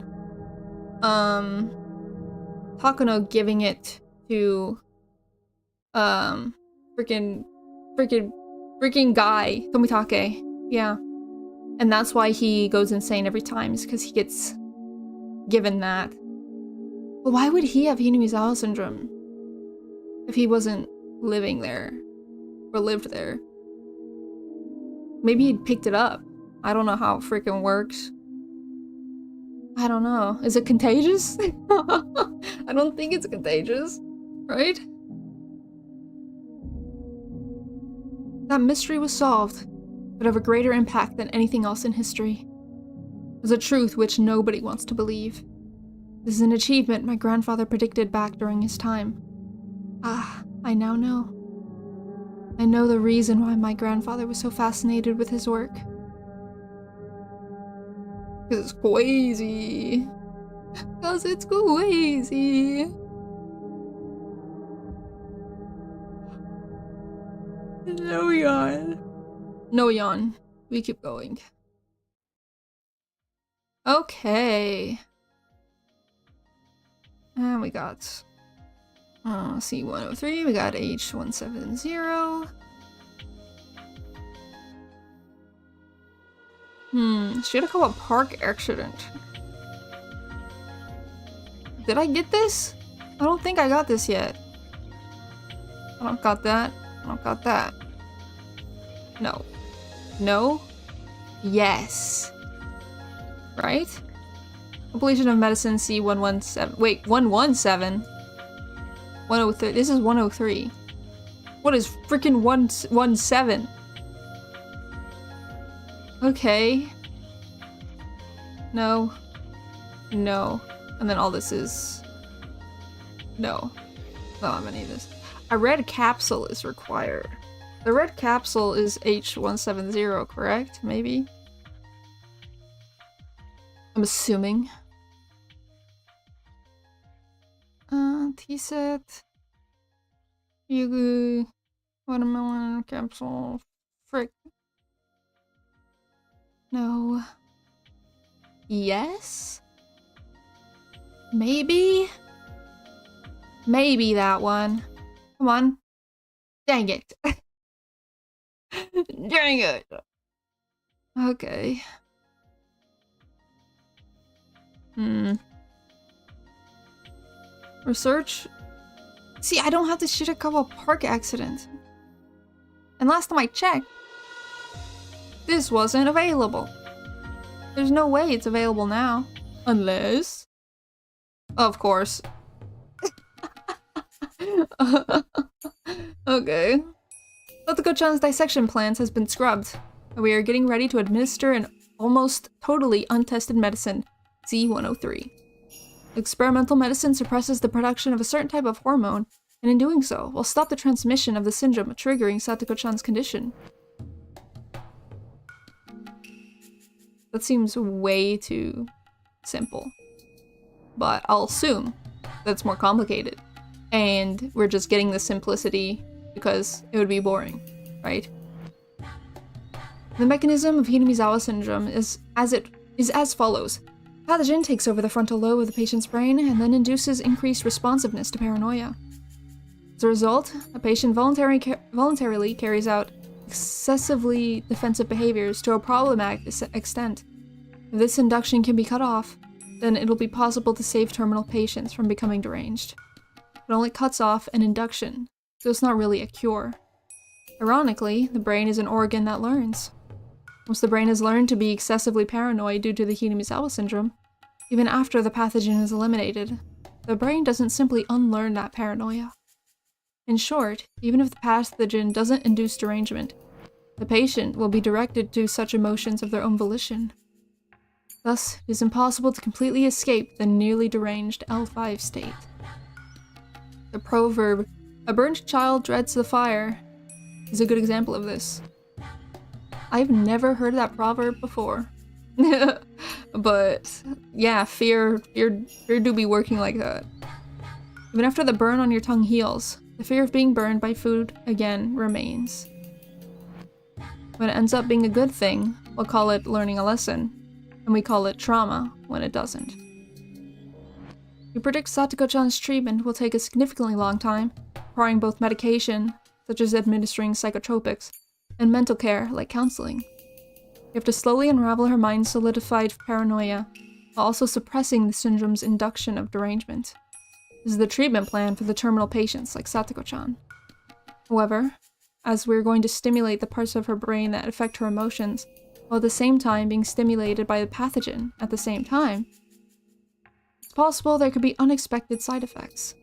[SPEAKER 2] Takano giving it to freaking guy, Tomitake. Yeah. And that's why he goes insane every time, is because he gets given that.
[SPEAKER 1] But why would he have Hinamizawa syndrome if he wasn't living there or lived there? Maybe he'd picked it up. I don't know how it freaking works. I don't know. Is it contagious? I don't think it's contagious, right? That mystery was solved, but of a greater impact than anything else in history. It was a truth which nobody wants to believe. This is an achievement my grandfather predicted back during his time. Ah, I now know. I know the reason why my grandfather was so fascinated with his work. Because it's crazy. Because it's crazy. No yawn. No yawn. We keep going. Okay. And we got C103, we got H170. Shirakawa Park accident. Did I get this? I don't think I got this yet. I don't got that. I don't got that. No. No? Yes. Right? Completion of medicine C117. Wait, 117? 103. This is 103. What is freaking 117? Okay. No. No. And then all this is... No. No, I'm gonna need this. A red capsule is required. The red capsule is H170, correct? Maybe? I'm assuming. T-set. Yugu. Watermelon capsule. Frick. No. Yes? Maybe? Maybe that one. Come on. Dang it. Dang it. Okay. Research? See, I don't have the Shirakawa Park accident. And last time I checked, this wasn't available. There's no way it's available now. Unless... Of course. Okay. Satoko-chan's dissection plans has been scrubbed, and we are getting ready to administer an almost totally untested medicine, C103. Experimental medicine suppresses the production of a certain type of hormone, and in doing so, will stop the transmission of the syndrome triggering Satoko-chan's condition. That seems way too simple. But I'll assume that's more complicated. And we're just getting the simplicity because it would be boring, right? The mechanism of Hinamizawa syndrome is as follows. Pathogen takes over the frontal lobe of the patient's brain and then induces increased responsiveness to paranoia. As a result, a patient voluntarily carries out excessively defensive behaviors to a problematic extent. If this induction can be cut off, then it'll be possible to save terminal patients from becoming deranged. It only cuts off an induction, so it's not really a cure. Ironically, the brain is an organ that learns. Once the brain has learned to be excessively paranoid due to the Hinamizawa syndrome, even after the pathogen is eliminated, the brain doesn't simply unlearn that paranoia. In short, even if the pathogen doesn't induce derangement, the patient will be directed to such emotions of their own volition. Thus, it is impossible to completely escape the nearly deranged L5 state. The proverb, "A burnt child dreads the fire," is a good example of this. I've never heard that proverb before. But yeah, fear do be working like that. Even after the burn on your tongue heals, the fear of being burned by food again remains. When it ends up being a good thing, we'll call it learning a lesson, and we call it trauma when it doesn't. We predict Satoko-chan's treatment will take a significantly long time, requiring both medication, such as administering psychotropics, and mental care, like counseling. You have to slowly unravel her mind's solidified paranoia, while also suppressing the syndrome's induction of derangement. This is the treatment plan for the terminal patients like Satoko-chan. However, as we're going to stimulate the parts of her brain that affect her emotions, while at the same time being stimulated by the pathogen at the same time, it's possible there could be unexpected side effects.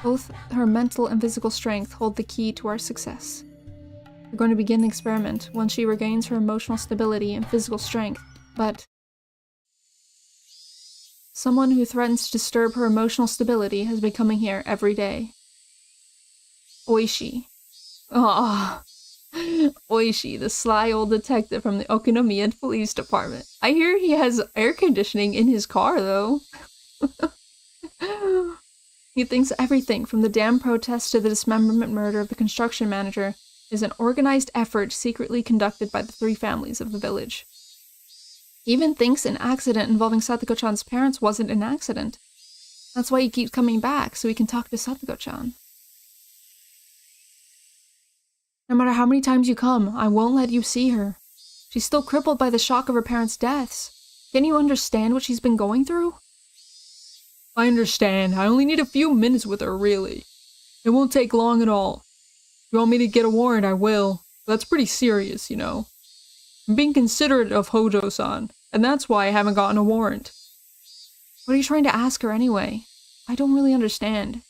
[SPEAKER 1] Both her mental and physical strength hold the key to our success. We're going to begin the experiment once she regains her emotional stability and physical strength, but someone who threatens to disturb her emotional stability has been coming here every day. Oishi. Ah, Oishi, the sly old detective from the Okinomiya Police Department. I hear he has air conditioning in his car, though. He thinks everything from the dam protest to the dismemberment murder of the construction manager is an organized effort secretly conducted by the three families of the village. He even thinks an accident involving Satoko-chan's parents wasn't an accident. That's why he keeps coming back, so he can talk to Satoko-chan. No matter how many times you come, I won't let you see her. She's still crippled by the shock of her parents' deaths. Can you understand what she's been going through?
[SPEAKER 2] I understand. I only need a few minutes with her, really. It won't take long at all. If you want me to get a warrant, I will. But that's pretty serious, you know. I'm being considerate of Hojo-san, and that's why I haven't gotten a warrant.
[SPEAKER 1] What are you trying to ask her anyway? I don't really understand.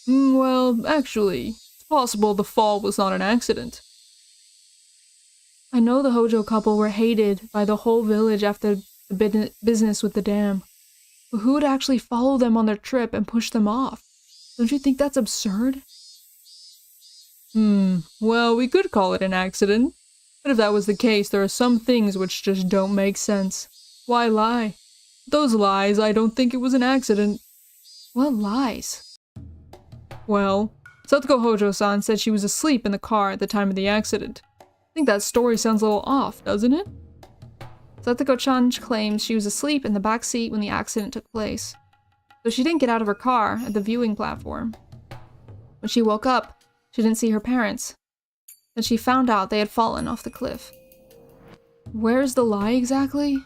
[SPEAKER 2] Well, actually, it's possible the fall was not an accident.
[SPEAKER 1] I know the Hojo couple were hated by the whole village after the business with the dam. But who would actually follow them on their trip and push them off? Don't you think that's absurd?
[SPEAKER 2] Well, we could call it an accident. But if that was the case, there are some things which just don't make sense. Why lie? Those lies, I don't think it was an accident.
[SPEAKER 1] What lies?
[SPEAKER 2] Well, Satoko Hojo-san said she was asleep in the car at the time of the accident. I think that story sounds a little off, doesn't it?
[SPEAKER 1] Satoko-chan claims she was asleep in the back seat when the accident took place, so she didn't get out of her car at the viewing platform. When she woke up, she didn't see her parents. Then she found out they had fallen off the cliff. Where's the lie exactly?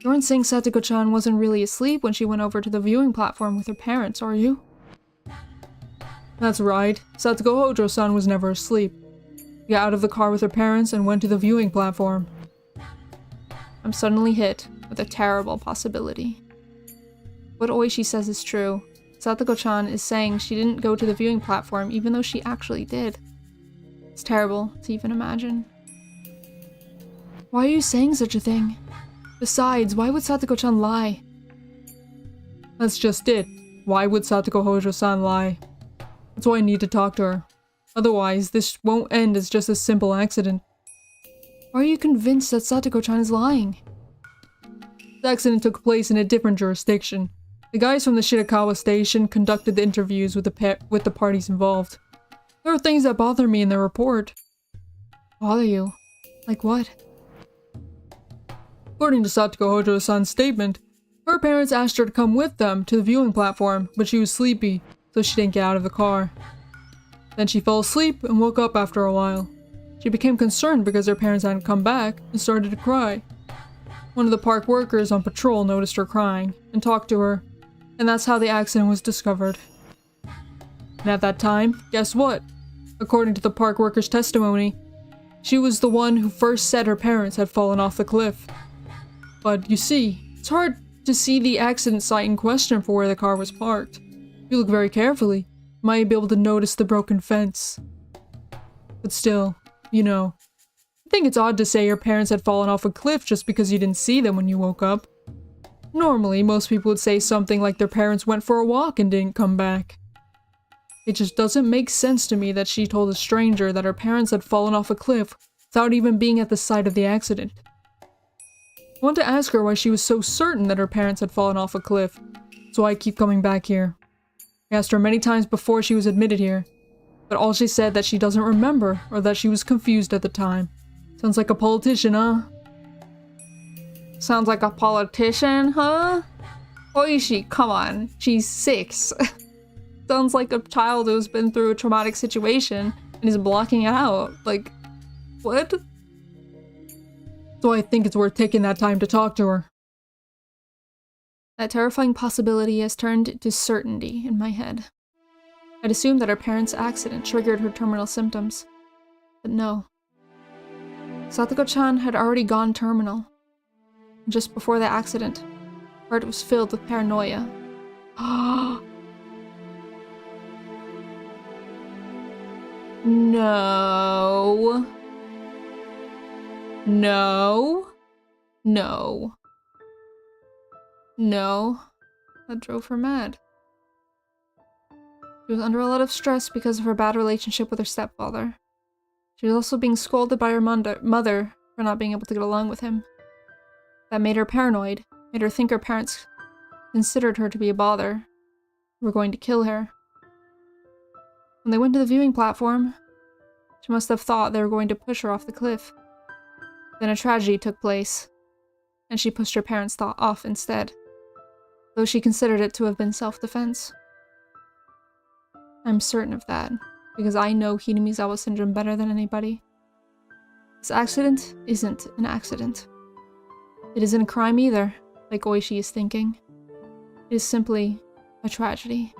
[SPEAKER 1] You aren't saying Satoko-chan wasn't really asleep when she went over to the viewing platform with her parents, are you?
[SPEAKER 2] That's right. Satoko Hojo-san was never asleep. She got out of the car with her parents and went to the viewing platform.
[SPEAKER 1] I'm suddenly hit with a terrible possibility. What Oishi says is true. Satoko-chan is saying she didn't go to the viewing platform even though she actually did. It's terrible to even imagine. Why are you saying such a thing? Besides, why would Satoko-chan lie?
[SPEAKER 2] That's just it. Why would Satoko Hojo-san lie? That's why I need to talk to her. Otherwise, this won't end as just a simple accident.
[SPEAKER 1] Why are you convinced that Satoko-chan is lying?
[SPEAKER 2] The accident took place in a different jurisdiction. The guys from the Shirakawa station conducted the interviews with the parties involved. There are things that bother me in their report.
[SPEAKER 1] Bother you? Like what?
[SPEAKER 2] According to Satoko Hojo-san's statement, her parents asked her to come with them to the viewing platform, but she was sleepy, so she didn't get out of the car. Then she fell asleep and woke up after a while. She became concerned because her parents hadn't come back and started to cry. One of the park workers on patrol noticed her crying and talked to her, and that's how the accident was discovered. And at that time, guess what? According to the park worker's testimony, she was the one who first said her parents had fallen off the cliff. But you see, it's hard to see the accident site in question for where the car was parked. If you look very carefully, you might be able to notice the broken fence. But still, you know, I think it's odd to say your parents had fallen off a cliff just because you didn't see them when you woke up. Normally, most people would say something like their parents went for a walk and didn't come back. It just doesn't make sense to me that she told a stranger that her parents had fallen off a cliff without even being at the site of the accident. I want to ask her why she was so certain that her parents had fallen off a cliff, so I keep coming back here. I asked her many times before she was admitted here, but all she said that she doesn't remember or that she was confused at the time. Sounds like a politician, huh?
[SPEAKER 1] Sounds like a politician, huh? Oishi, come on. She's 6. Sounds like a child who's been through a traumatic situation and is blocking it out. Like, what?
[SPEAKER 2] So I think it's worth taking that time to talk to her.
[SPEAKER 1] That terrifying possibility has turned to certainty in my head. I'd assumed that her parents' accident triggered her terminal symptoms. But no. Satoko-chan had already gone terminal. Just before the accident, her heart was filled with paranoia. No. No. No. No. That drove her mad. She was under a lot of stress because of her bad relationship with her stepfather. She was also being scolded by her mother for not being able to get along with him. That made her paranoid, made her think her parents considered her to be a bother, were going to kill her. When they went to the viewing platform, she must have thought they were going to push her off the cliff. Then a tragedy took place, and she pushed her parents' thought off instead, though she considered it to have been self-defense. I'm certain of that, because I know Hinamizawa syndrome better than anybody. This accident isn't an accident. It isn't a crime either, like Oishi is thinking. It is simply a tragedy.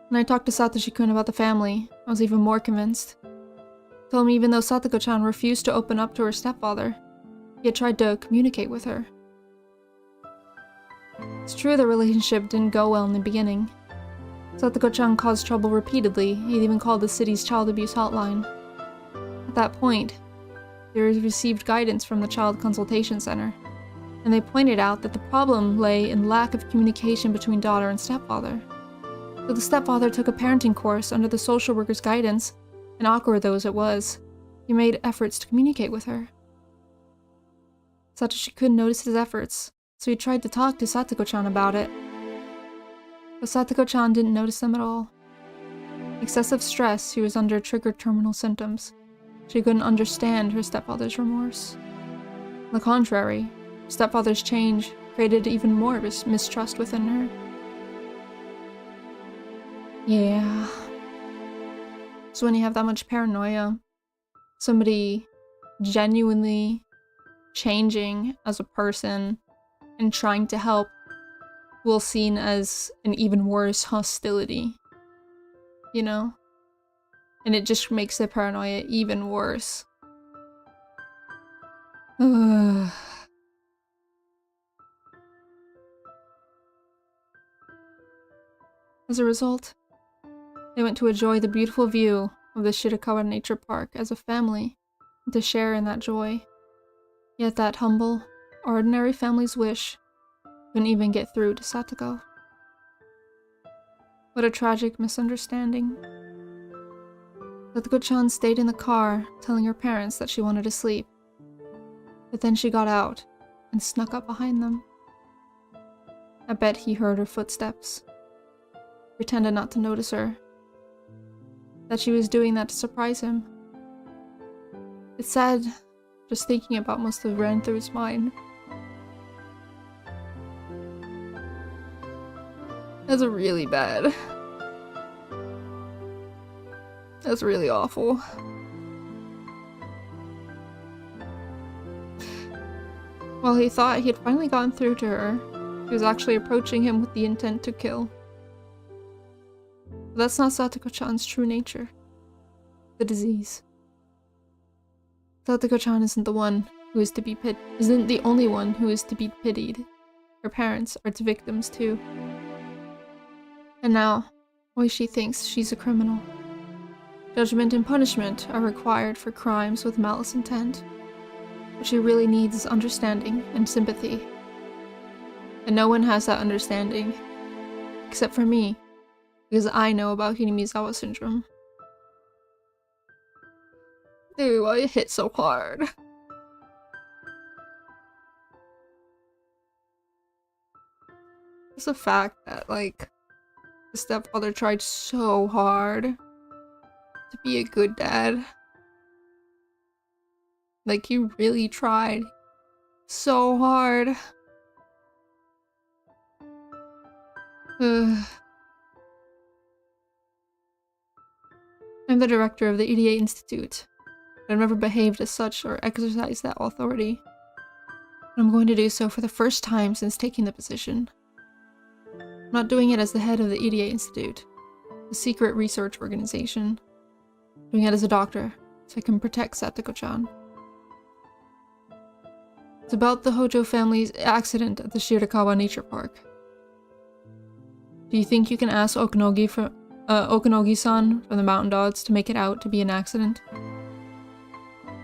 [SPEAKER 1] When I talked to Satoshi-kun about the family, I was even more convinced. He told me even though Satoko-chan refused to open up to her stepfather, he had tried to communicate with her. It's true the relationship didn't go well in the beginning. Satoko-chan caused trouble repeatedly. He'd even called the city's child abuse hotline. At that point, they received guidance from the Child Consultation Center, and they pointed out that the problem lay in lack of communication between daughter and stepfather. So the stepfather took a parenting course under the social worker's guidance, and awkward though as it was, he made efforts to communicate with her. Satoshi couldn't notice his efforts, so he tried to talk to Satoko-chan about it. But Satoko-chan didn't notice them at all. Excessive stress, she was under triggered terminal symptoms. She couldn't understand her stepfather's remorse. On the contrary, her stepfather's change created even more mistrust within her. Yeah. So when you have that much paranoia, somebody genuinely changing as a person and trying to help will seen as an even worse hostility, you know? And it just makes the paranoia even worse. As a result, they went to enjoy the beautiful view of the Shirakawa Nature Park as a family, and to share in that joy. Yet that humble, ordinary family's wish couldn't even get through to Satoko. What a tragic misunderstanding. Satoko-chan stayed in the car, telling her parents that she wanted to sleep. But then she got out and snuck up behind them. I bet he heard her footsteps. Pretended not to notice her. That she was doing that to surprise him. It's sad, just thinking about must have ran through his mind. That's really bad. That's really awful. While he thought he had finally gotten through to her, he was actually approaching him with the intent to kill. But that's not Satoko-chan's true nature. The disease. Satoko-chan isn't the one who is to be isn't the only one who is to be pitied. Her parents are its victims too. And now, Oishi thinks she's a criminal. Judgment and punishment are required for crimes with malice intent. What she really needs is understanding and sympathy. And no one has that understanding. Except for me, because I know about Hinamizawa syndrome. Dude, why it hit so hard? It's the fact that, like, the stepfather tried so hard to be a good dad. Like, he really tried so hard. I'm the director of the EDA Institute, but I've never behaved as such or exercised that authority. I'm going to do so for the first time since taking the position. I'm not doing it as the head of the EDA Institute, a secret research organization. I'm doing it as a doctor, so I can protect Satoko-chan. It's about the Hojo family's accident at the Shirakawa Nature Park. Do you think you can ask Okanogi-san from the Mountain Dogs to make it out to be an accident?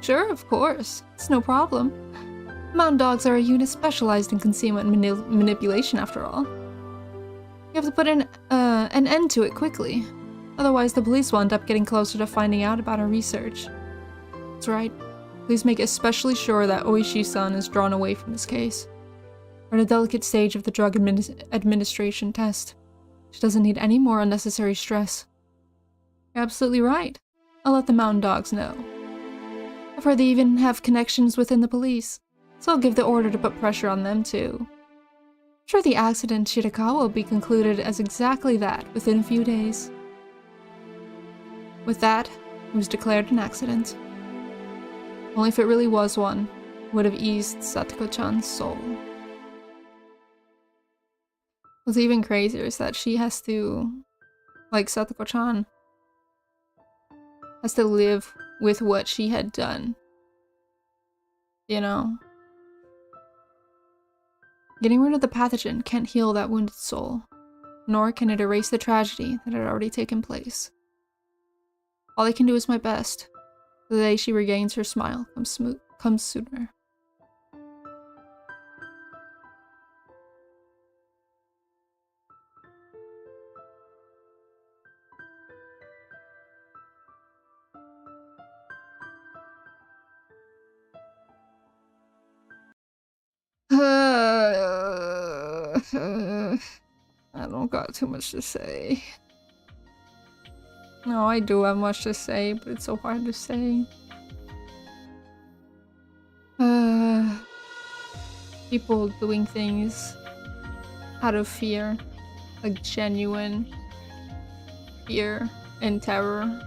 [SPEAKER 1] Sure, of course. It's no problem. Mountain Dogs are a unit specialized in concealment and manipulation, after all. You have to put an end to it quickly. Otherwise, the police will end up getting closer to finding out about our research. That's right. Please make especially sure that Oishi-san is drawn away from this case. We're at a delicate stage of the drug administration test. She doesn't need any more unnecessary stress. You're absolutely right. I'll let the Mountain Dogs know. I've heard they even have connections within the police, so I'll give the order to put pressure on them too. I'm sure the accident in Shirakawa will be concluded as exactly that within a few days. With that, it was declared an accident. Only if it really was one, it would have eased Satoko-chan's soul. What's even crazier is that she has to, like Satoko-chan, has to live with what she had done. You know? Getting rid of the pathogen can't heal that wounded soul, nor can it erase the tragedy that had already taken place. All I can do is my best. The day she regains her smile comes sooner. I don't got too much to say. No, I do have much to say, but it's so hard to say. People doing things out of fear, like genuine fear and terror,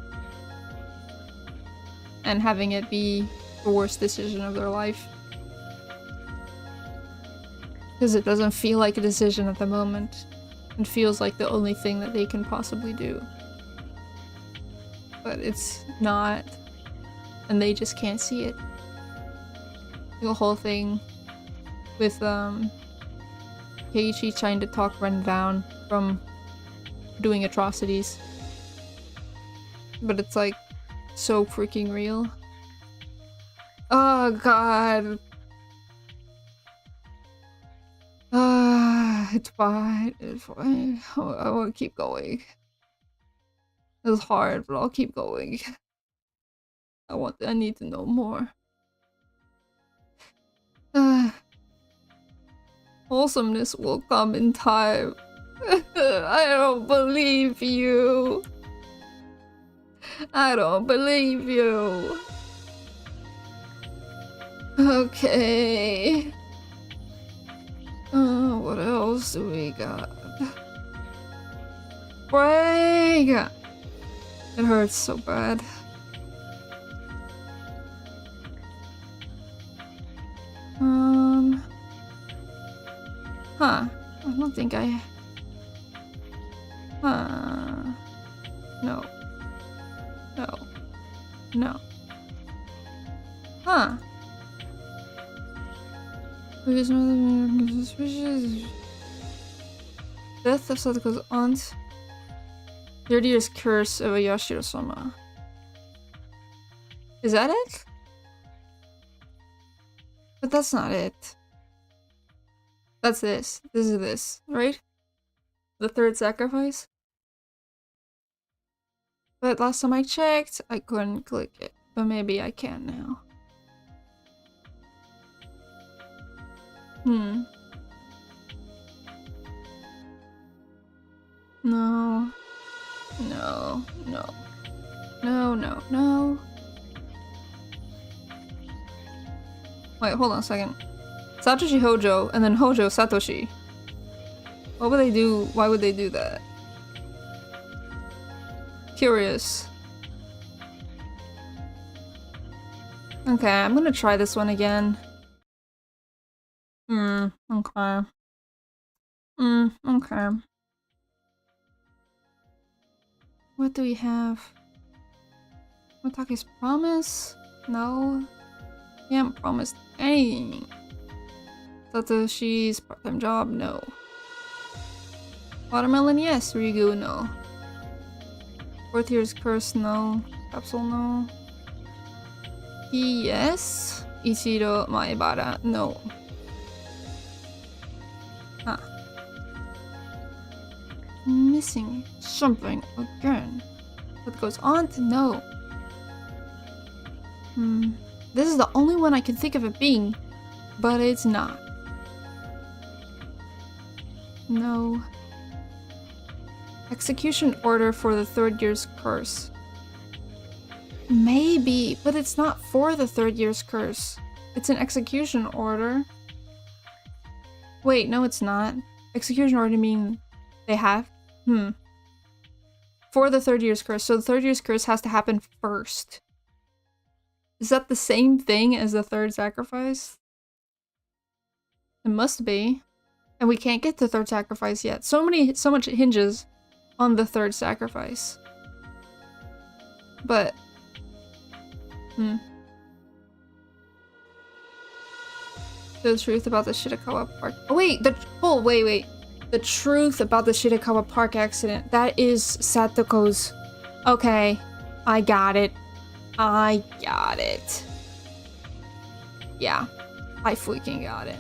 [SPEAKER 1] and having it be the worst decision of their life. Because it doesn't feel like a decision at the moment. It feels like the only thing that they can possibly do. But it's not, and they just can't see it. The whole thing with Keiichi trying to talk Ren down from doing atrocities. But it's like so freaking real. Oh god. It's fine. It's fine. I want to keep going. It's hard, but I'll keep going. I need to know more. Wholesomeness will come in time. I don't believe you. I don't believe you. Okay. What else do we got? Break! It hurts so bad. Huh. I don't think I... No. No. No. Huh. Because mother suspicious. Death of Satoko's aunt. 30 years curse of a Yashiro-sama. Is that it? But that's not it. That's this. This is this, right? The third sacrifice? But last time I checked, I couldn't click it. But maybe I can now. No. No. No. No, no, no. Wait, hold on a second. Satoshi Hojo, and then Hojo Satoshi. What would they do? Why would they do that? Curious. Okay, I'm gonna try this one again. Okay. Okay. What do we have? Watake's promise? No. He haven't promised anything. Satoshi's part-time job? No. Watermelon? Yes. Rigu? No. Fourth year's curse? No. Capsule? No. He? Yes. Ichiro Maebara? No. Huh. Missing something again. What goes on to know? This is the only one I can think of it being, but it's not. No. Execution order for the third year's curse. Maybe, but it's not for the third year's curse. It's an execution order. Wait, no it's not. Execution order mean they have? For the third year's curse. So the third year's curse has to happen first. Is that the same thing as the third sacrifice? It must be. And we can't get the third sacrifice yet. So much hinges on the third sacrifice. But the truth about the Shirakawa Park. Oh wait, wait. The truth about the Shirakawa Park accident. That is Satoko's. Okay, I got it. Yeah, I freaking got it.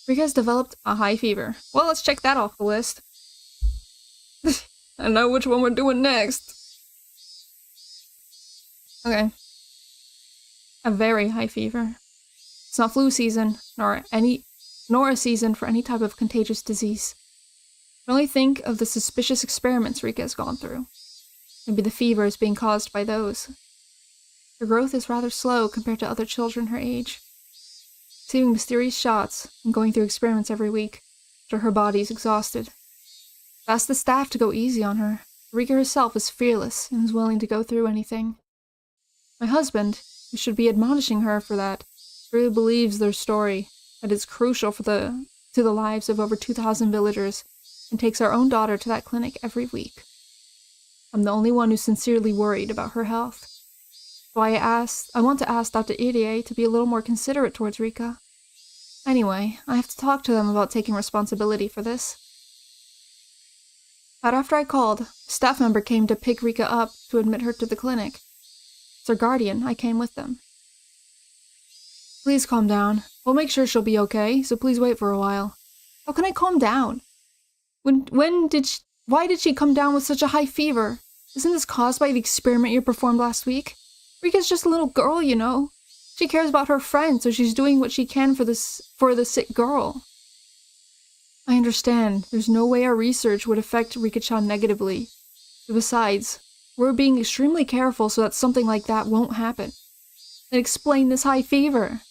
[SPEAKER 1] Rika's developed a high fever. Well, let's check that off the list. I know which one we're doing next. Okay. A very high fever. It's not flu season, nor a season for any type of contagious disease. I can only think of the suspicious experiments Rika has gone through. Maybe the fever is being caused by those. Her growth is rather slow compared to other children her age. Receiving mysterious shots and going through experiments every week after her body is exhausted. I've asked the staff to go easy on her. Rika herself is fearless and is willing to go through anything. My husband, who should be admonishing her for that, really believes their story, that it's crucial to the lives of over 2,000 villagers, and takes our own daughter to that clinic every week. I'm the only one who's sincerely worried about her health. So I want to ask Dr. Irie to be a little more considerate towards Rika. Anyway, I have to talk to them about taking responsibility for this. But after I called, a staff member came to pick Rika up to admit her to the clinic. As her guardian, I came with them. Please calm down. We'll make sure she'll be okay, so please wait for a while. How can I calm down? Why did she come down with such a high fever? Isn't this caused by the experiment you performed last week? Rika's just a little girl, you know. She cares about her friend, so she's doing what she can for the sick girl. I understand. There's no way our research would affect Rika-chan negatively. Besides, we're being extremely careful so that something like that won't happen. And explain this high fever.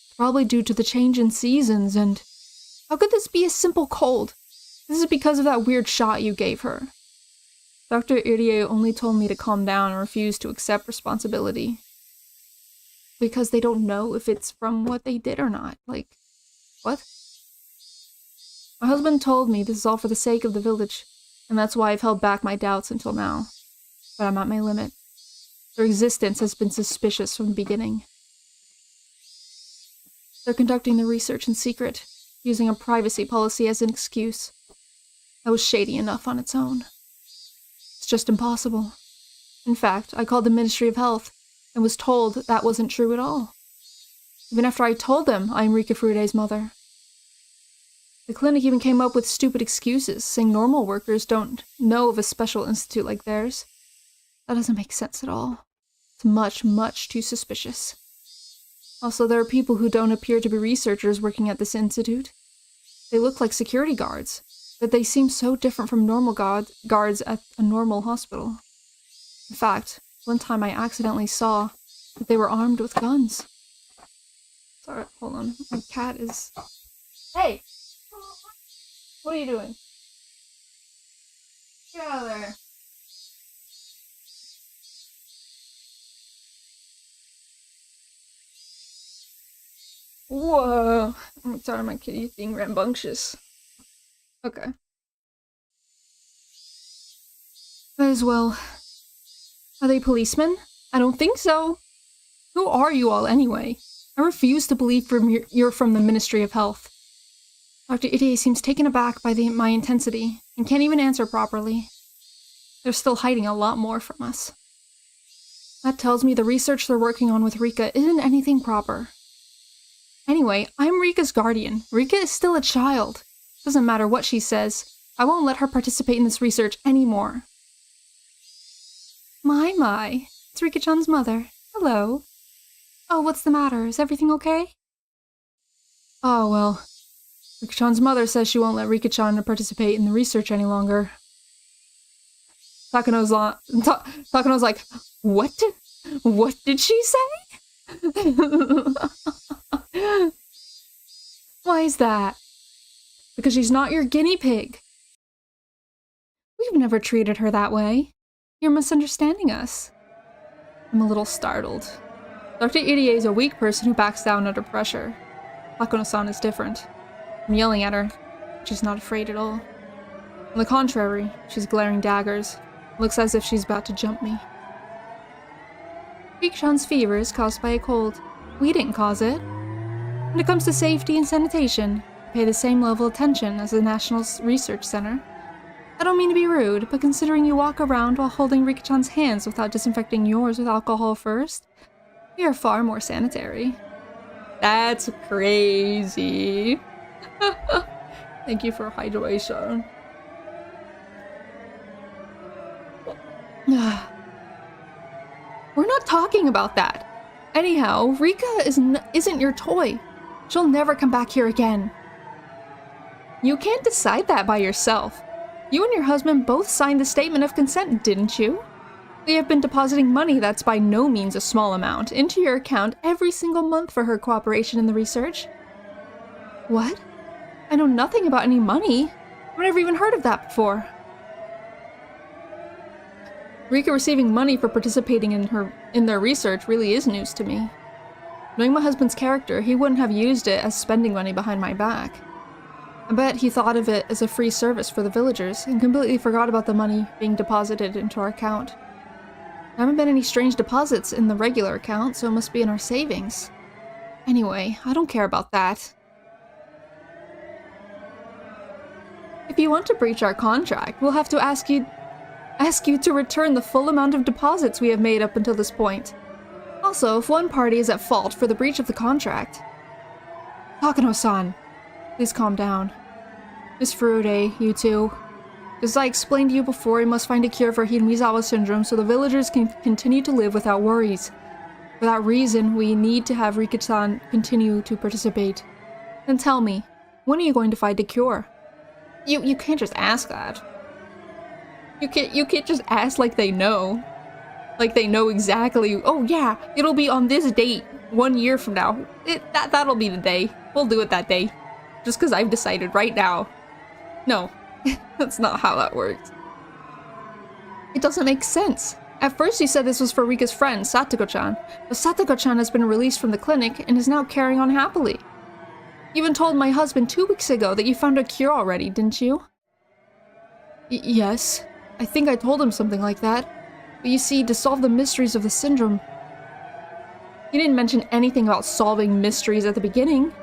[SPEAKER 1] It's probably due to the change in seasons and... How could this be a simple cold? This is because of that weird shot you gave her. Dr. Irie only told me to calm down and refuse to accept responsibility. Because they don't know if it's from what they did or not. Like, what? My husband told me this is all for the sake of the village, and that's why I've held back my doubts until now. But I'm at my limit. Their existence has been suspicious from the beginning. They're conducting the research in secret, using a privacy policy as an excuse. That was shady enough on its own. It's just impossible. In fact, I called the Ministry of Health and was told that wasn't true at all. Even after I told them I'm Rika Furude's mother. The clinic even came up with stupid excuses, saying normal workers don't know of a special institute like theirs. That doesn't make sense at all. It's much, much too suspicious. Also, there are people who don't appear to be researchers working at this institute. They look like security guards, but they seem so different from normal guards at a normal hospital. In fact, one time I accidentally saw that they were armed with guns. Sorry, hold on. My cat is... Hey! What are you doing? Get out of there. Whoa. I'm tired of my kitty being rambunctious. Okay. Might as well. Are they policemen? I don't think so. Who are you all anyway? I refuse to believe you're from the Ministry of Health. Dr. Irie seems taken aback by my intensity and can't even answer properly. They're still hiding a lot more from us. That tells me the research they're working on with Rika isn't anything proper. Anyway, I'm Rika's guardian. Rika is still a child. Doesn't matter what she says. I won't let her participate in this research anymore. My. It's Rika-chan's mother. Hello. Oh, what's the matter? Is everything okay? Oh, well. Rika-chan's mother says she won't let Rika-chan participate in the research any longer. Takano's like, what did she say? Why is that? Because she's not your guinea pig. We've never treated her that way. You're misunderstanding us. I'm a little startled. Dr. Irie is a weak person who backs down under pressure. Takano-san is different. I'm yelling at her. She's not afraid at all. On the contrary, she's glaring daggers. Looks as if she's about to jump me. Rika-chan's fever is caused by a cold. We didn't cause it. When it comes to safety and sanitation, we pay the same level of attention as the National Research Center. I don't mean to be rude, but considering you walk around while holding Rika-chan's hands without disinfecting yours with alcohol first, we are far more sanitary. That's crazy. Thank you for hydration. We're not talking about that. Anyhow, Rika isn't your toy. She'll never come back here again. You can't decide that by yourself. You and your husband both signed the statement of consent, didn't you? We have been depositing money that's by no means a small amount into your account every single month for her cooperation in the research. What? I know nothing about any money. I've never even heard of that before. Rika receiving money for participating in their research really is news to me. Knowing my husband's character, he wouldn't have used it as spending money behind my back. I bet he thought of it as a free service for the villagers and completely forgot about the money being deposited into our account. There haven't been any strange deposits in the regular account, so it must be in our savings. Anyway, I don't care about that. If you want to breach our contract, we'll have to ask you to return the full amount of deposits we have made up until this point. Also, if one party is at fault for the breach of the contract... Takano-san, please calm down. Miss Furude, you two. As I explained to you before, we must find a cure for Himizawa syndrome so the villagers can continue to live without worries. For that reason, we need to have Rika-san continue to participate. Then tell me, when are you going to find a cure? You can't just ask that. You can't just ask like they know. Like they know exactly, oh yeah, it'll be on this date 1 year from now. That'll be the day. We'll do it that day. Just because I've decided right now. No, that's not how that works. It doesn't make sense. At first you said this was for Rika's friend, Satoko-chan, but Satoko-chan has been released from the clinic and is now carrying on happily. You even told my husband 2 weeks ago that you found a cure already, didn't you? Yes. I think I told him something like that. But you see, to solve the mysteries of the syndrome... You didn't mention anything about solving mysteries at the beginning.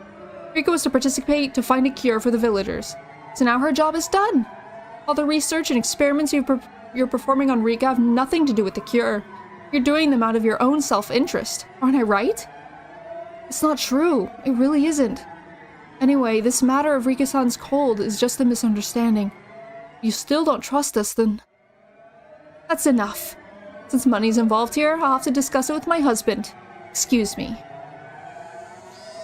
[SPEAKER 1] Rika was to participate to find a cure for the villagers. So now her job is done. All the research and experiments you're performing on Rika have nothing to do with the cure. You're doing them out of your own self-interest. Aren't I right? It's not true. It really isn't. Anyway, this matter of Rika-san's cold is just a misunderstanding. If you still don't trust us, then... That's enough. Since money's involved here, I'll have to discuss it with my husband. Excuse me.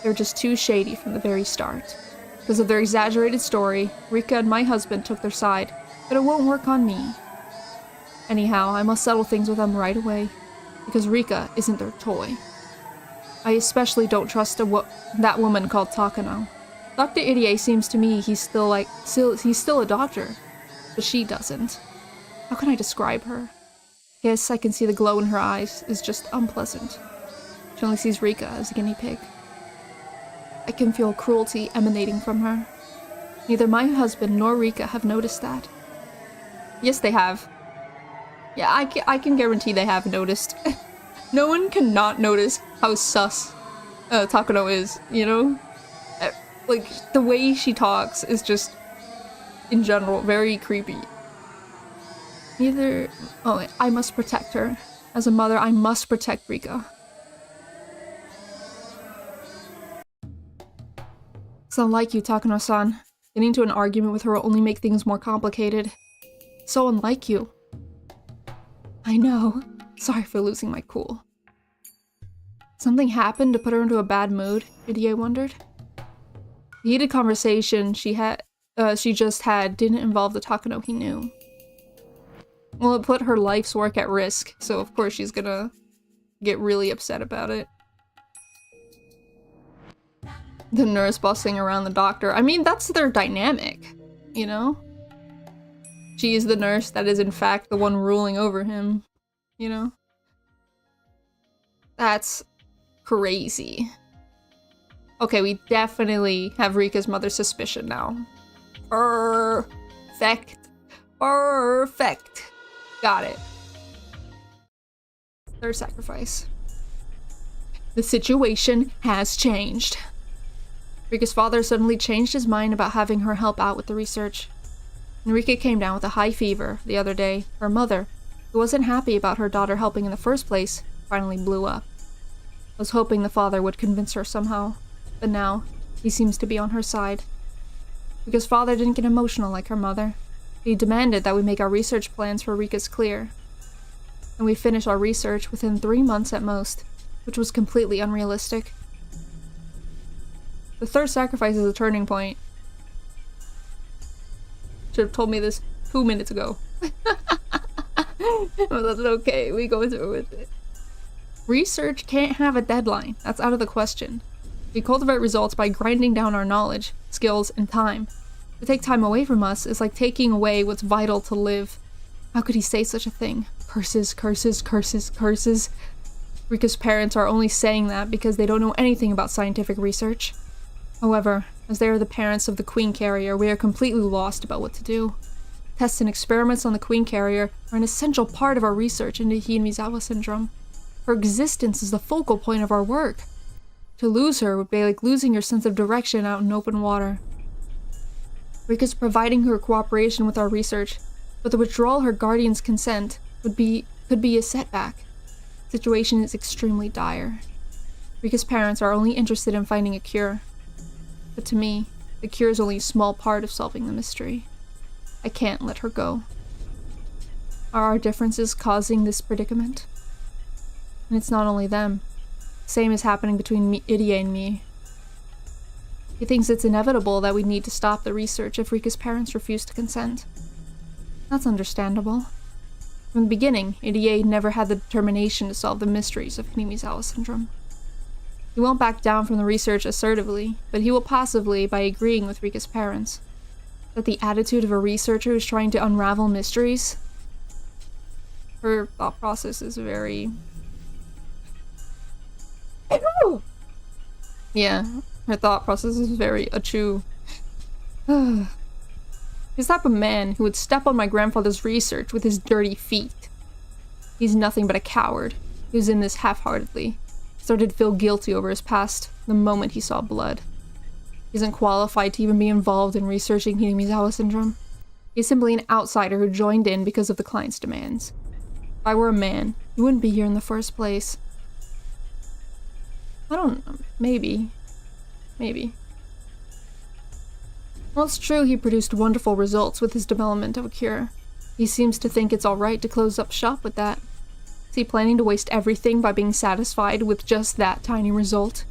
[SPEAKER 1] They're just too shady from the very start. Because of their exaggerated story, Rika and my husband took their side, but it won't work on me. Anyhow, I must settle things with them right away, because Rika isn't their toy. I especially don't trust that woman called Takano. Dr. Irie seems to me he's still a doctor, but she doesn't. How can I describe her? Yes, I can see the glow in her eyes is just unpleasant. She only sees Rika as a guinea pig. I can feel cruelty emanating from her. Neither my husband nor Rika have noticed that. Yes, they have. Yeah, I can guarantee they have noticed. No one cannot notice how sus Takano is, you know? Like, the way she talks is just, in general, very creepy. Neither... Oh, I must protect her. As a mother, I must protect Rika. It's unlike you, Takano-san. Getting into an argument with her will only make things more complicated. So unlike you. I know. Sorry for losing my cool. Something happened to put her into a bad mood, Irie wondered. The heated conversation she just had didn't involve the Takano he knew. Well, it put her life's work at risk, so of course she's gonna get really upset about it. The nurse bossing around the doctor. I mean, that's their dynamic, you know? She is the nurse that is in fact the one ruling over him, you know? That's crazy. Okay, we definitely have Rika's mother's suspicion now. Perfect. Perfect. Got it. Third sacrifice. The situation has changed. Rika's father suddenly changed his mind about having her help out with the research. When Rika came down with a high fever the other day, her mother, who wasn't happy about her daughter helping in the first place, finally blew up. I was hoping the father would convince her somehow, but now he seems to be on her side. Rika's father didn't get emotional like her mother. He demanded that we make our research plans for Rika's clear. And we finish our research within 3 months at most, which was completely unrealistic. The third sacrifice is a turning point. Should have told me this 2 minutes ago. Well, that's okay, we go through with it. Research can't have a deadline, that's out of the question. We cultivate results by grinding down our knowledge, skills, and time. To take time away from us is like taking away what's vital to live. How could he say such a thing? Curses, curses, curses, curses. Rika's parents are only saying that because they don't know anything about scientific research. However, as they are the parents of the Queen Carrier, we are completely lost about what to do. Tests and experiments on the Queen Carrier are an essential part of our research into Higurashi syndrome. Her existence is the focal point of our work. To lose her would be like losing your sense of direction out in open water. Rika's providing her cooperation with our research, but the withdrawal her guardian's consent could be a setback. The situation is extremely dire. Rika's parents are only interested in finding a cure. But to me, the cure is only a small part of solving the mystery. I can't let her go. Are our differences causing this predicament? And it's not only them. Same is happening between Irie and me. He thinks it's inevitable that we need to stop the research if Rika's parents refuse to consent. That's understandable. From the beginning, Irie never had the determination to solve the mysteries of Higurashi syndrome. He won't back down from the research assertively, but he will passively by agreeing with Rika's parents. That the attitude of a researcher who's trying to unravel mysteries? Her thought process is very... Yeah, her thought process is very achoo. He's the type of man who would step on my grandfather's research with his dirty feet. He's nothing but a coward, who's in this half-heartedly. Started to feel guilty over his past the moment he saw blood. He isn't qualified to even be involved in researching Higurashi syndrome. He's simply an outsider who joined in because of the client's demands. If I were a man, he wouldn't be here in the first place. I don't know. Maybe. Maybe. Well, it's true he produced wonderful results with his development of a cure. He seems to think it's alright to close up shop with that. Is he planning to waste everything by being satisfied with just that tiny result?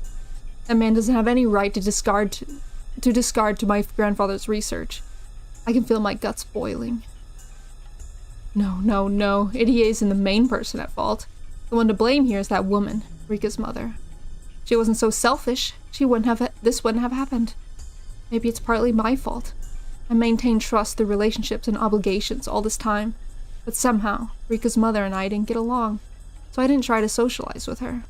[SPEAKER 1] That man doesn't have any right to discard to my grandfather's research. I can feel my guts boiling. No. Irie isn't the main person at fault. The one to blame here is that woman, Rika's mother. If she wasn't so selfish, this wouldn't have happened. Maybe it's partly my fault. I maintained trust through relationships and obligations all this time, but somehow, Rika's mother and I didn't get along, so I didn't try to socialize with her.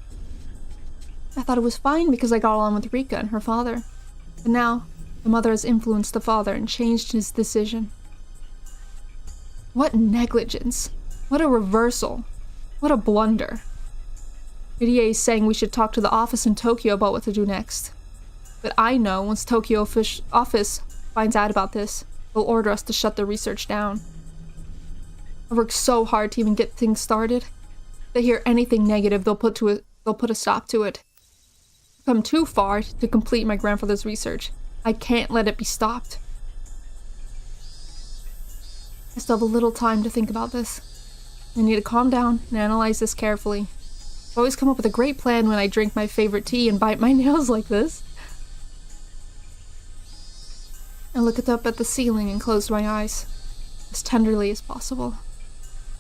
[SPEAKER 1] I thought it was fine because I got along with Rika and her father. But now, the mother has influenced the father and changed his decision. What negligence! What a reversal! What a blunder! Irie is saying we should talk to the office in Tokyo about what to do next. But I know once Tokyo office finds out about this, they'll order us to shut the research down. I worked so hard to even get things started. If they hear anything negative, they'll put a stop to it. I've come too far to complete my grandfather's research. I can't let it be stopped. I still have a little time to think about this. I need to calm down and analyze this carefully. I always come up with a great plan when I drink my favorite tea and bite my nails like this. I looked up at the ceiling and closed my eyes, as tenderly as possible.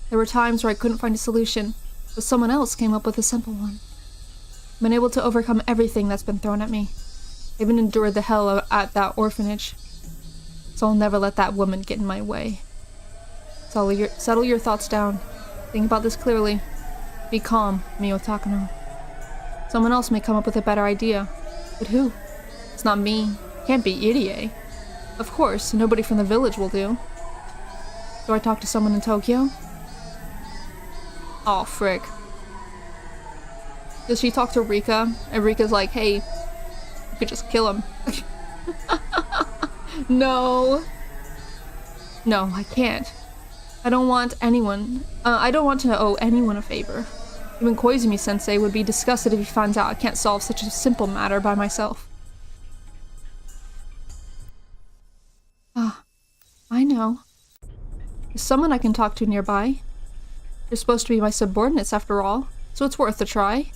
[SPEAKER 1] There were times where I couldn't find a solution, but someone else came up with a simple one. I've been able to overcome everything that's been thrown at me. I even endured the hell at that orphanage. So I'll never let that woman get in my way. Settle your thoughts down. Think about this clearly. Be calm, Mio Takano. Someone else may come up with a better idea. But who? It's not me. Can't be Irie. Of course, nobody from the village will do. Do I talk to someone in Tokyo? Oh, frick. Does she talk to Rika? And Rika's like, hey, you could just kill him. No. No, I can't. I don't want to owe anyone a favor. Even Koizumi-sensei would be disgusted if he finds out I can't solve such a simple matter by myself. Ah, I know. There's someone I can talk to nearby. They're supposed to be my subordinates after all, so it's worth a try.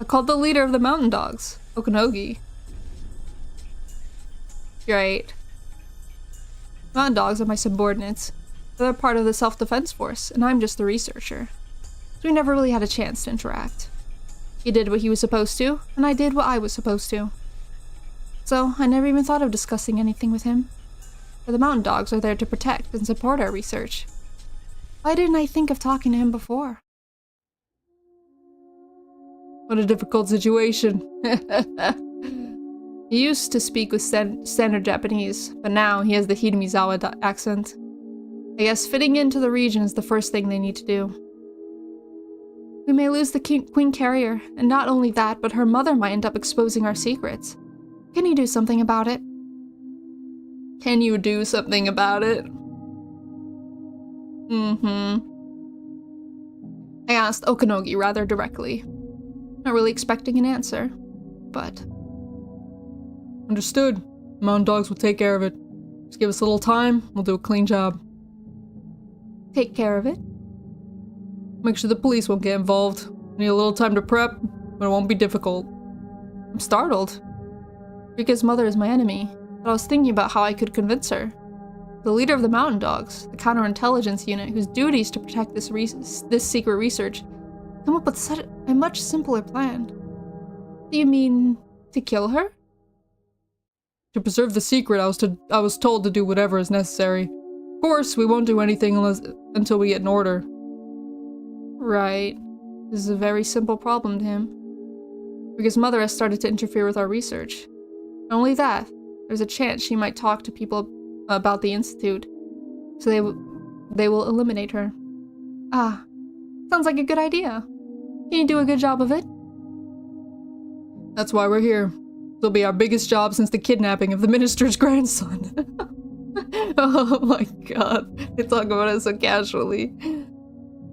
[SPEAKER 1] I called the leader of the mountain dogs, Okanogi. Right. Mountain dogs are my subordinates. They're part of the self-defense force, and I'm just the researcher. So we never really had a chance to interact. He did what he was supposed to, and I did what I was supposed to. So I never even thought of discussing anything with him. For the mountain dogs are there to protect and support our research. Why didn't I think of talking to him before?
[SPEAKER 2] What a difficult situation.
[SPEAKER 1] He used to speak with standard Japanese, but now he has the Hidemizawa accent. I guess fitting into the region is the first thing they need to do. We may lose the Queen Carrier, and not only that, but her mother might end up exposing our secrets. Can you do something about it?
[SPEAKER 2] Can you do something about it?
[SPEAKER 1] I asked Okanogi rather directly. Not really expecting an answer, but...
[SPEAKER 2] Understood. Mountain dogs will take care of it. Just give us a little time, we'll do a clean job.
[SPEAKER 1] Take care of it?
[SPEAKER 2] Make sure the police won't get involved. Need a little time to prep, but it won't be difficult.
[SPEAKER 1] I'm startled. Rika's mother is my enemy, but I was thinking about how I could convince her. The leader of the mountain dogs, the counterintelligence unit whose duty is to protect this secret research, come up with such a much simpler plan. Do you mean to kill her?
[SPEAKER 2] To preserve the secret, I was told to do whatever is necessary. Of course, we won't do anything until we get an order.
[SPEAKER 1] Right. This is a very simple problem to him. Rika's mother has started to interfere with our research. Not only that, there's a chance she might talk to people about the Institute, so they will eliminate her. Ah, sounds like a good idea. Can you do a good job of it?
[SPEAKER 2] That's why we're here. It'll be our biggest job since the kidnapping of the minister's grandson. Oh my god, they talk about it so casually.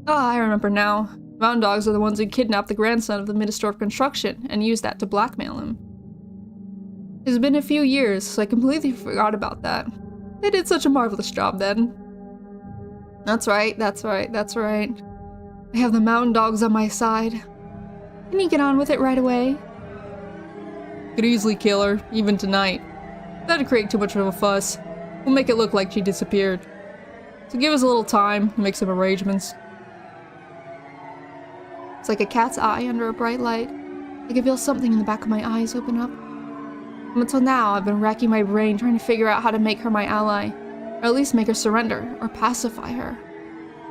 [SPEAKER 1] Ah, I remember now. Mountain dogs are the ones who kidnapped the grandson of the Minister of Construction and used that to blackmail him. It's been a few years, so I completely forgot about that. They did such a marvelous job then. That's right. I have the mountain dogs on my side. Can you get on with it right away?
[SPEAKER 2] Could easily kill her, even tonight. That'd create too much of a fuss. We'll make it look like she disappeared. So give us a little time to make some arrangements.
[SPEAKER 1] It's like a cat's eye under a bright light. I can feel something in the back of my eyes open up. Until now, I've been racking my brain trying to figure out how to make her my ally, or at least make her surrender, or pacify her.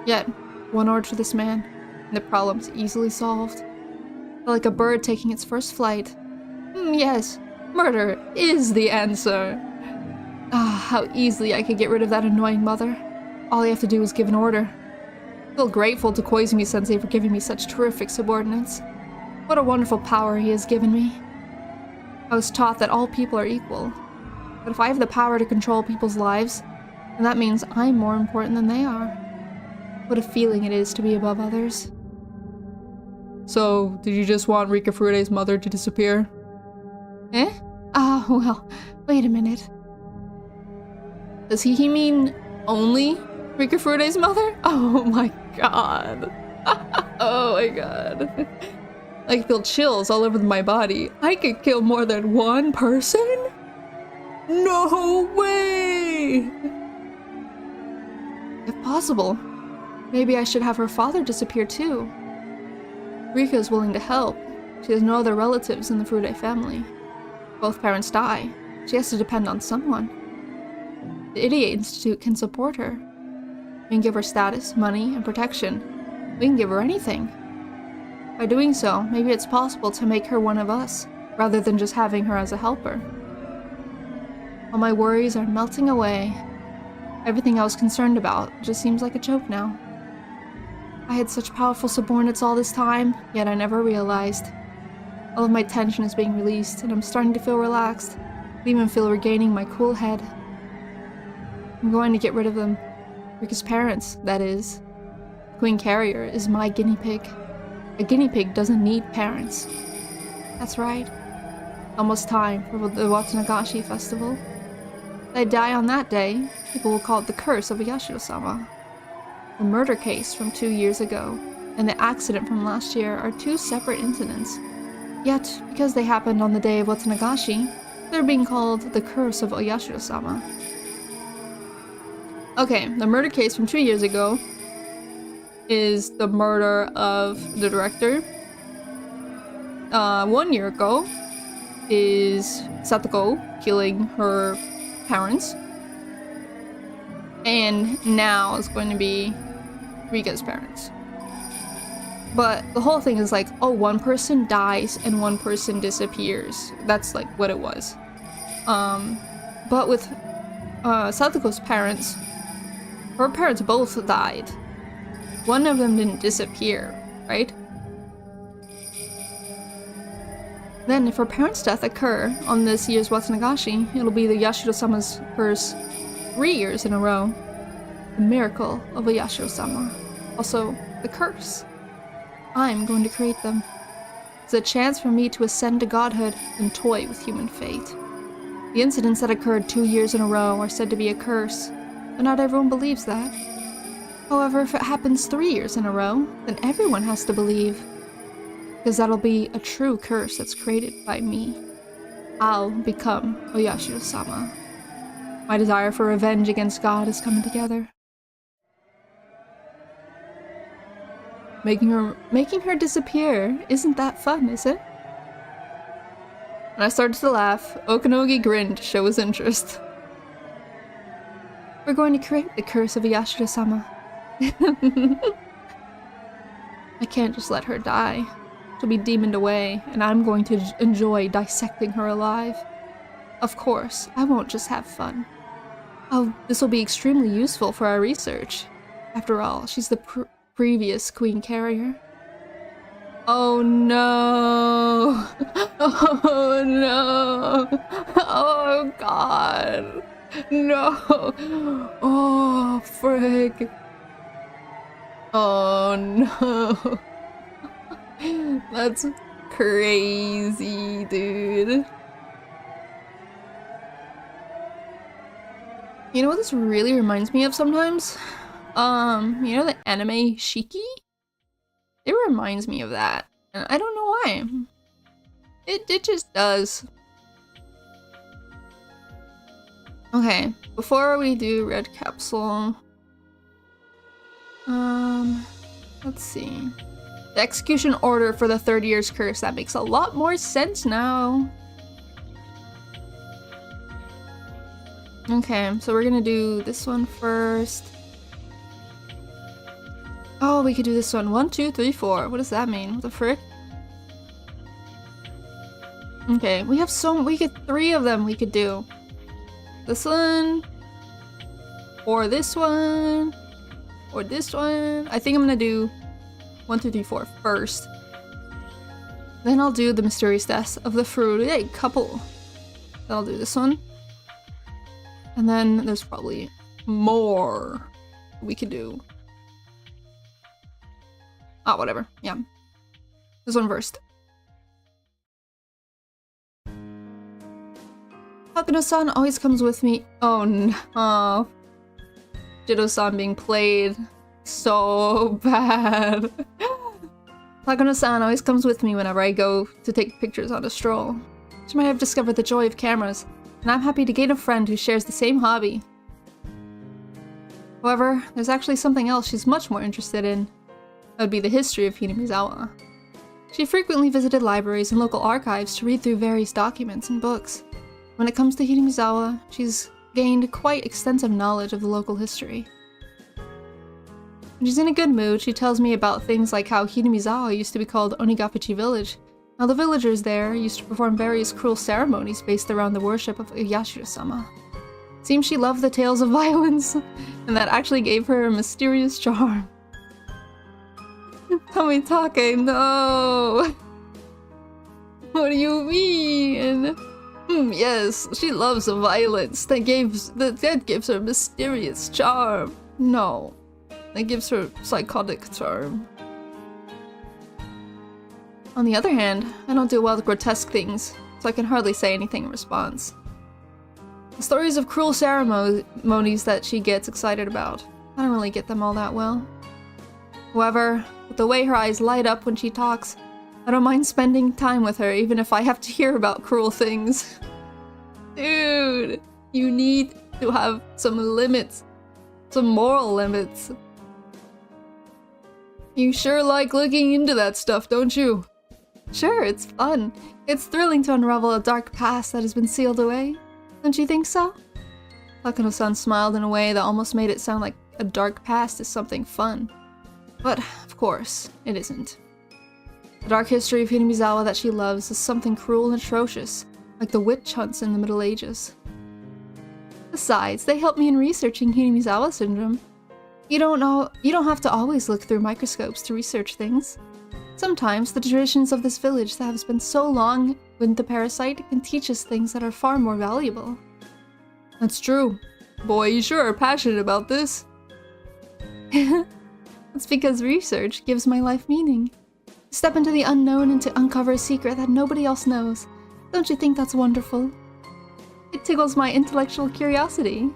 [SPEAKER 1] Yet, one order to this man, and the problem's easily solved. Like a bird taking its first flight. Yes, murder is the answer. Ah, how easily I could get rid of that annoying mother. All I have to do is give an order. I feel grateful to Koizumi-sensei for giving me such terrific subordinates. What a wonderful power he has given me. I was taught that all people are equal. But if I have the power to control people's lives, then that means I'm more important than they are. What a feeling it is to be above others.
[SPEAKER 2] So, did you just want Rika Furude's mother to disappear?
[SPEAKER 1] Eh? Ah, well, wait a minute. Does he mean only Rika Furude's mother? Oh my god. Oh my god. I feel chills all over my body. I could kill more than one person? No way! If possible, maybe I should have her father disappear too. Rika is willing to help. She has no other relatives in the Furude family. Both parents die. She has to depend on someone. The Idiot Institute can support her. We can give her status, money, and protection. We can give her anything. By doing so, maybe it's possible to make her one of us, rather than just having her as a helper. All my worries are melting away. Everything I was concerned about just seems like a joke now. I had such powerful subordinates all this time, yet I never realized. All of my tension is being released, and I'm starting to feel relaxed. I even feel regaining my cool head. I'm going to get rid of them. Rika's parents, that is. Queen Carrier is my guinea pig. A guinea pig doesn't need parents. That's right. Almost time for the Watanagashi festival. If I die on that day, people will call it the curse of Yashiro-sama. The murder case from 2 years ago and the accident from last year are two separate incidents. Yet, because they happened on the day of Watanagashi, they're being called the curse of Oyashiro-sama. Okay, the murder case from 2 years ago is the murder of the director. 1 year ago is Satoko killing her parents. And now it's going to be Rika's parents. But the whole thing is like, oh, one person dies and one person disappears. That's like what it was. But with Satoko's parents, her parents both died. One of them didn't disappear, right? Then if her parents' death occur on this year's Watanagashi, it'll be the Yashiro-sama's first 3 years in a row. The miracle of a Yashiro-sama. Also, the curse. I'm going to create them. It's a chance for me to ascend to godhood and toy with human fate. The incidents that occurred 2 years in a row are said to be a curse, but not everyone believes that. However, if it happens 3 years in a row, then everyone has to believe. Because that'll be a true curse that's created by me. I'll become Oyashiro-sama. My desire for revenge against God is coming together. Making her disappear, isn't that fun, is it? When I started to laugh, Okanogi grinned to show his interest. We're going to create the curse of Yashiro-sama. I can't just let her die. She'll be demoned away, and I'm going to enjoy dissecting her alive. Of course, I won't just have fun. Oh, this will be extremely useful for our research. After all, she's the previous Queen Carrier. Oh no! Oh no! Oh god! No! Oh frick! Oh no! That's crazy, dude. You know what this really reminds me of sometimes? You know the anime Shiki? It reminds me of that. And I don't know why. It just does. Okay, before we do Red Capsule, let's see. The execution order for the 30 years curse. That makes a lot more sense now. Okay, so we're gonna do this one first. Oh, we could do this one. 1, 2, 3, 4. What does that mean? What the frick? Okay, we have we get 3 of them we could do. This one, or this one, or this one. I think I'm gonna do 1, 2, 3, 4 first. Then I'll do the mysterious death of the fruit. Hey, couple. Then I'll do this one. And then there's probably more we could do. Ah, whatever. Yeah. This one first. Takano-san always comes with me. Oh no. Jito-san being played so bad. Takano-san always comes with me whenever I go to take pictures on a stroll. She might have discovered the joy of cameras, and I'm happy to gain a friend who shares the same hobby. However, there's actually something else she's much more interested in. That would be the history of Hinamizawa. She frequently visited libraries and local archives to read through various documents and books. When it comes to Hinamizawa, she's gained quite extensive knowledge of the local history. When she's in a good mood, she tells me about things like how Hinamizawa used to be called Onigafuchi Village. Now the villagers there used to perform various cruel ceremonies based around the worship of Yashiro-sama. Seems she loved the tales of violence, and that actually gave her a mysterious charm. VampyTK, no! What do you mean? Yes, she loves the violence. That gives her a mysterious charm. No, that gives her psychotic charm. On the other hand, I don't do well with grotesque things, so I can hardly say anything in response. The stories of cruel ceremonies that she gets excited about, I don't really get them all that well. However, with the way her eyes light up when she talks, I don't mind spending time with her even if I have to hear about cruel things. Dude, you need to have some limits. Some moral limits. You sure like looking into that stuff, don't you? Sure, it's fun. It's thrilling to unravel a dark past that has been sealed away. Don't you think so? Takano-san smiled in a way that almost made it sound like a dark past is something fun. But, of course, it isn't. The dark history of Hinamizawa that she loves is something cruel and atrocious, like the witch hunts in the Middle Ages. Besides, they helped me in researching Hinamizawa syndrome. You don't have to always look through microscopes to research things. Sometimes the traditions of this village that have been so long with the parasite can teach us things that are far more valuable. That's true. Boy, you sure are passionate about this. It's because research gives my life meaning. Step into the unknown and to uncover a secret that nobody else knows. Don't you think that's wonderful? It tickles my intellectual curiosity.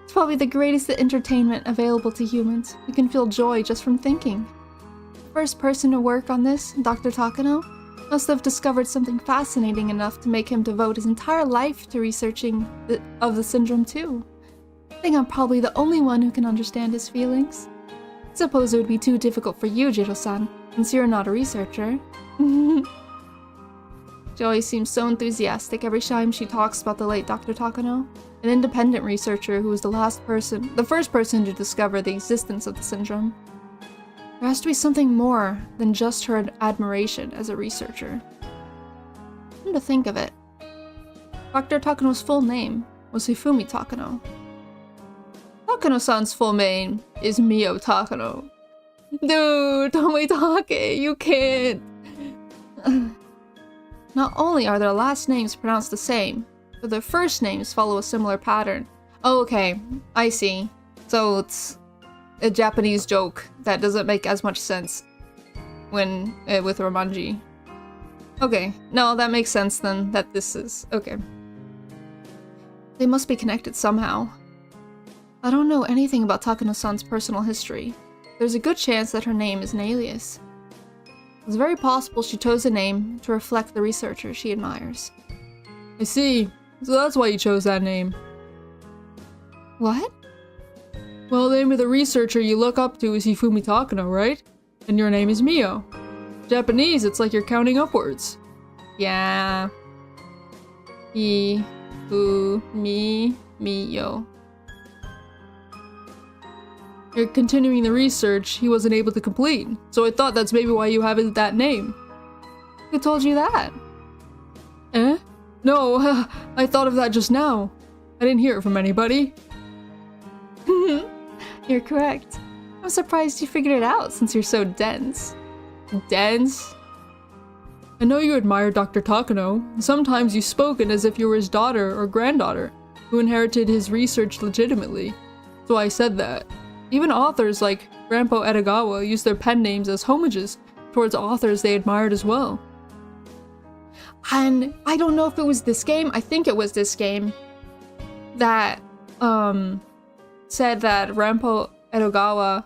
[SPEAKER 1] It's probably the greatest entertainment available to humans. You can feel joy just from thinking. The first person to work on this, Dr. Takano, must have discovered something fascinating enough to make him devote his entire life to researching the syndrome too. I think I'm probably the only one who can understand his feelings. I suppose it would be too difficult for you, Jiro-san, since you're not a researcher. Joey seems so enthusiastic every time she talks about the late Dr. Takano, an independent researcher who was the first person to discover the existence of the syndrome. There has to be something more than just her admiration as a researcher. Come to think of it, Dr. Takano's full name was Hifumi Takano. Takano-san's full name is Mio Takano. Dude, VampyTK, you can't! Not only are their last names pronounced the same, but their first names follow a similar pattern. Oh, okay, I see. So it's a Japanese joke that doesn't make as much sense when with Romanji. Okay, no, that makes sense then, that this is... okay. They must be connected somehow. I don't know anything about Takano-san's personal history. There's a good chance that her name is an alias. It's very possible she chose a name to reflect the researcher she admires. I see. So that's why you chose that name. What? Well, the name of the researcher you look up to is Hifumi Takano, right? And your name is Mio. Japanese, it's like you're counting upwards. Yeah. Mio. You're continuing the research he wasn't able to complete, so I thought that's maybe why you have that name. Who told you that?
[SPEAKER 2] Eh? No, I thought of that just now. I didn't hear it from anybody.
[SPEAKER 1] You're correct. I'm surprised you figured it out since you're so dense.
[SPEAKER 2] Dense? I know you admire Dr. Takano. Sometimes you've spoken as if you were his daughter or granddaughter, who inherited his research legitimately. So I said that. Even authors like Grandpa Edogawa use their pen names as homages towards authors they admired as well.
[SPEAKER 1] And I don't know if it was this game, I think it was this game, that, said that Grandpa Edogawa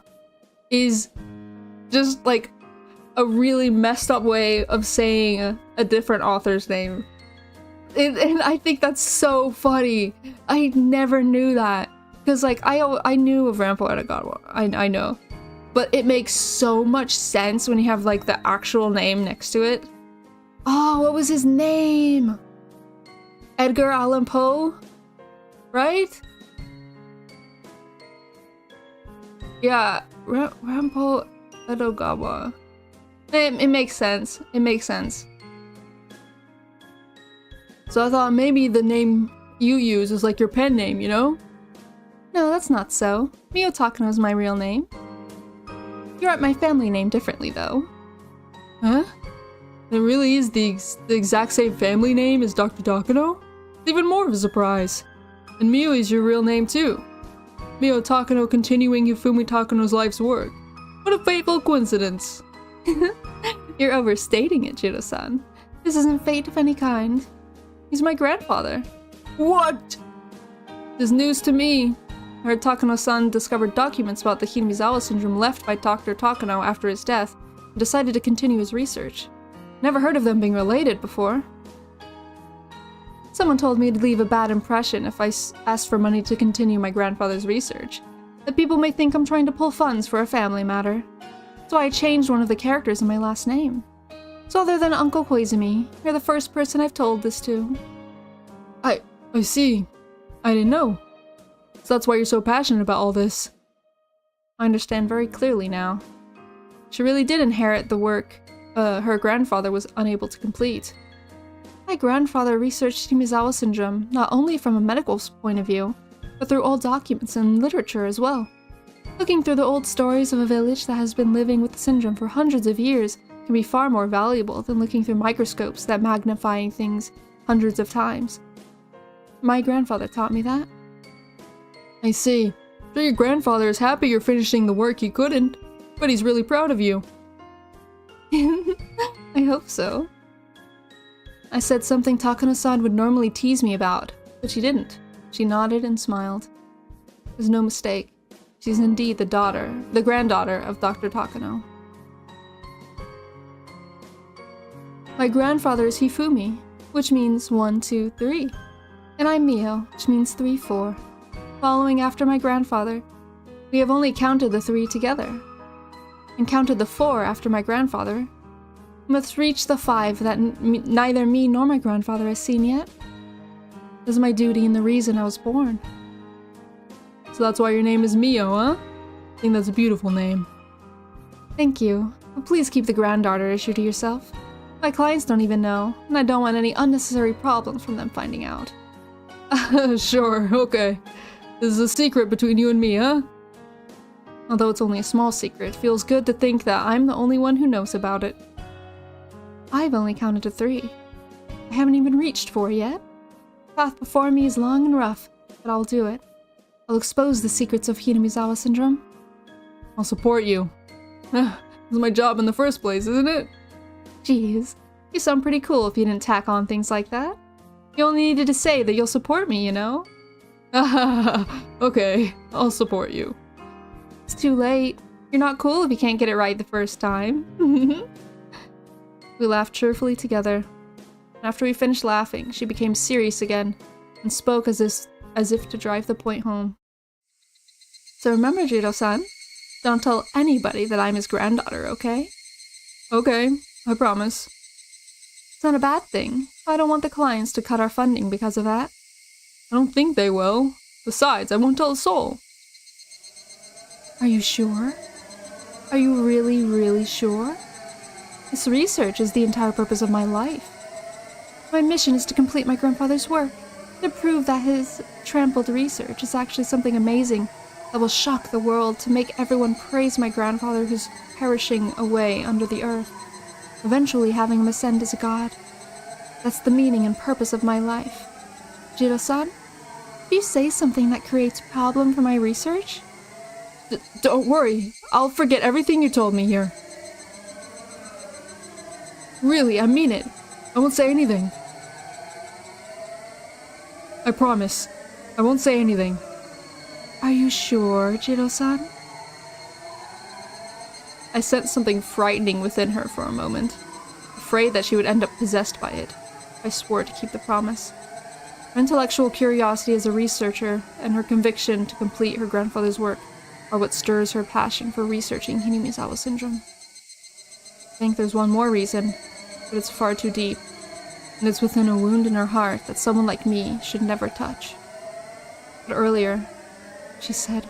[SPEAKER 1] is just, like, a really messed up way of saying a different author's name. And I think that's so funny. I never knew that. Because, like, I knew of Grandpa Edogawa. I know. But it makes so much sense when you have, like, the actual name next to it. Oh, what was his name? Edgar Allan Poe? Right? Yeah, Grandpa Edogawa. It makes sense. It makes sense.
[SPEAKER 2] So I thought maybe the name you use is like your pen name, you know?
[SPEAKER 1] No, that's not so. Mio Takano is my real name. You write my family name differently, though.
[SPEAKER 2] Huh? It really is the exact same family name as Dr. Takano? It's even more of a surprise. And Mio is your real name too. Mio Takano continuing Yufumi Takano's life's work. What a fateful coincidence.
[SPEAKER 1] You're overstating it, Judo-san. This isn't fate of any kind. He's my grandfather.
[SPEAKER 2] What?
[SPEAKER 1] This is news to me. I heard Takano-san discovered documents about the Hinamizawa syndrome left by Dr. Takano after his death and decided to continue his research. Never heard of them being related before. Someone told me to leave a bad impression if I asked for money to continue my grandfather's research. That people may think I'm trying to pull funds for a family matter. So I changed one of the characters in my last name. So other than Uncle Koizumi, you're the first person I've told this to.
[SPEAKER 2] I see. I didn't know. So that's why you're so passionate about all this.
[SPEAKER 1] I understand very clearly now. She really did inherit the work her grandfather was unable to complete. My grandfather researched Hinamizawa syndrome not only from a medical point of view, but through old documents and literature as well. Looking through the old stories of a village that has been living with the syndrome for hundreds of years can be far more valuable than looking through microscopes that magnify things hundreds of times. My grandfather taught me that.
[SPEAKER 2] I see. So your grandfather is happy you're finishing the work he couldn't, but he's really proud of you.
[SPEAKER 1] I hope so. I said something Takano-san would normally tease me about, but she didn't. She nodded and smiled. There's no mistake. She's indeed the granddaughter of Dr. Takano. My grandfather is Hifumi, which means 1, 2, 3. And I'm Mio, which means 3, 4. Following after my grandfather, we have only counted the 3 together. And counted the 4 after my grandfather. We must reach the 5 that neither me nor my grandfather has seen yet. This is my duty and the reason I was born.
[SPEAKER 2] So that's why your name is Mio, huh? I think that's a beautiful name.
[SPEAKER 1] Thank you. But please keep the granddaughter issue to yourself. My clients don't even know, and I don't want any unnecessary problems from them finding out.
[SPEAKER 2] Sure, okay. This is a secret between you and me, huh?
[SPEAKER 1] Although it's only a small secret, it feels good to think that I'm the only one who knows about it. I've only counted to 3. I haven't even reached 4 yet. The path before me is long and rough, but I'll do it. I'll expose the secrets of Hinamizawa syndrome.
[SPEAKER 2] I'll support you. This is my job in the first place, isn't it?
[SPEAKER 1] Jeez, you sound pretty cool if you didn't tack on things like that. You only needed to say that you'll support me, you know?
[SPEAKER 2] Okay, I'll support you.
[SPEAKER 1] It's too late. You're not cool if you can't get it right the first time. We laughed cheerfully together. After we finished laughing, she became serious again and spoke as if to drive the point home. So remember, Judo-san, don't tell anybody that I'm his granddaughter, okay?
[SPEAKER 2] Okay, I promise.
[SPEAKER 1] It's not a bad thing. I don't want the clients to cut our funding because of that.
[SPEAKER 2] I don't think they will. Besides, I won't tell a soul.
[SPEAKER 1] Are you sure? Are you really, really sure? This research is the entire purpose of my life. My mission is to complete my grandfather's work, to prove that his trampled research is actually something amazing that will shock the world, to make everyone praise my grandfather who's perishing away under the earth, eventually having him ascend as a god. That's the meaning and purpose of my life. Jiro-san, if you say something that creates a problem for my research?
[SPEAKER 2] Don't worry, I'll forget everything you told me here. Really, I mean it. I won't say anything. I promise. I won't say anything.
[SPEAKER 1] Are you sure, Jiro-san? I sensed something frightening within her for a moment, afraid that she would end up possessed by it. I swore to keep the promise. Her intellectual curiosity as a researcher and her conviction to complete her grandfather's work are what stirs her passion for researching Hinamizawa syndrome. I think there's one more reason, but it's far too deep, and it's within a wound in her heart that someone like me should never touch. But earlier, she said,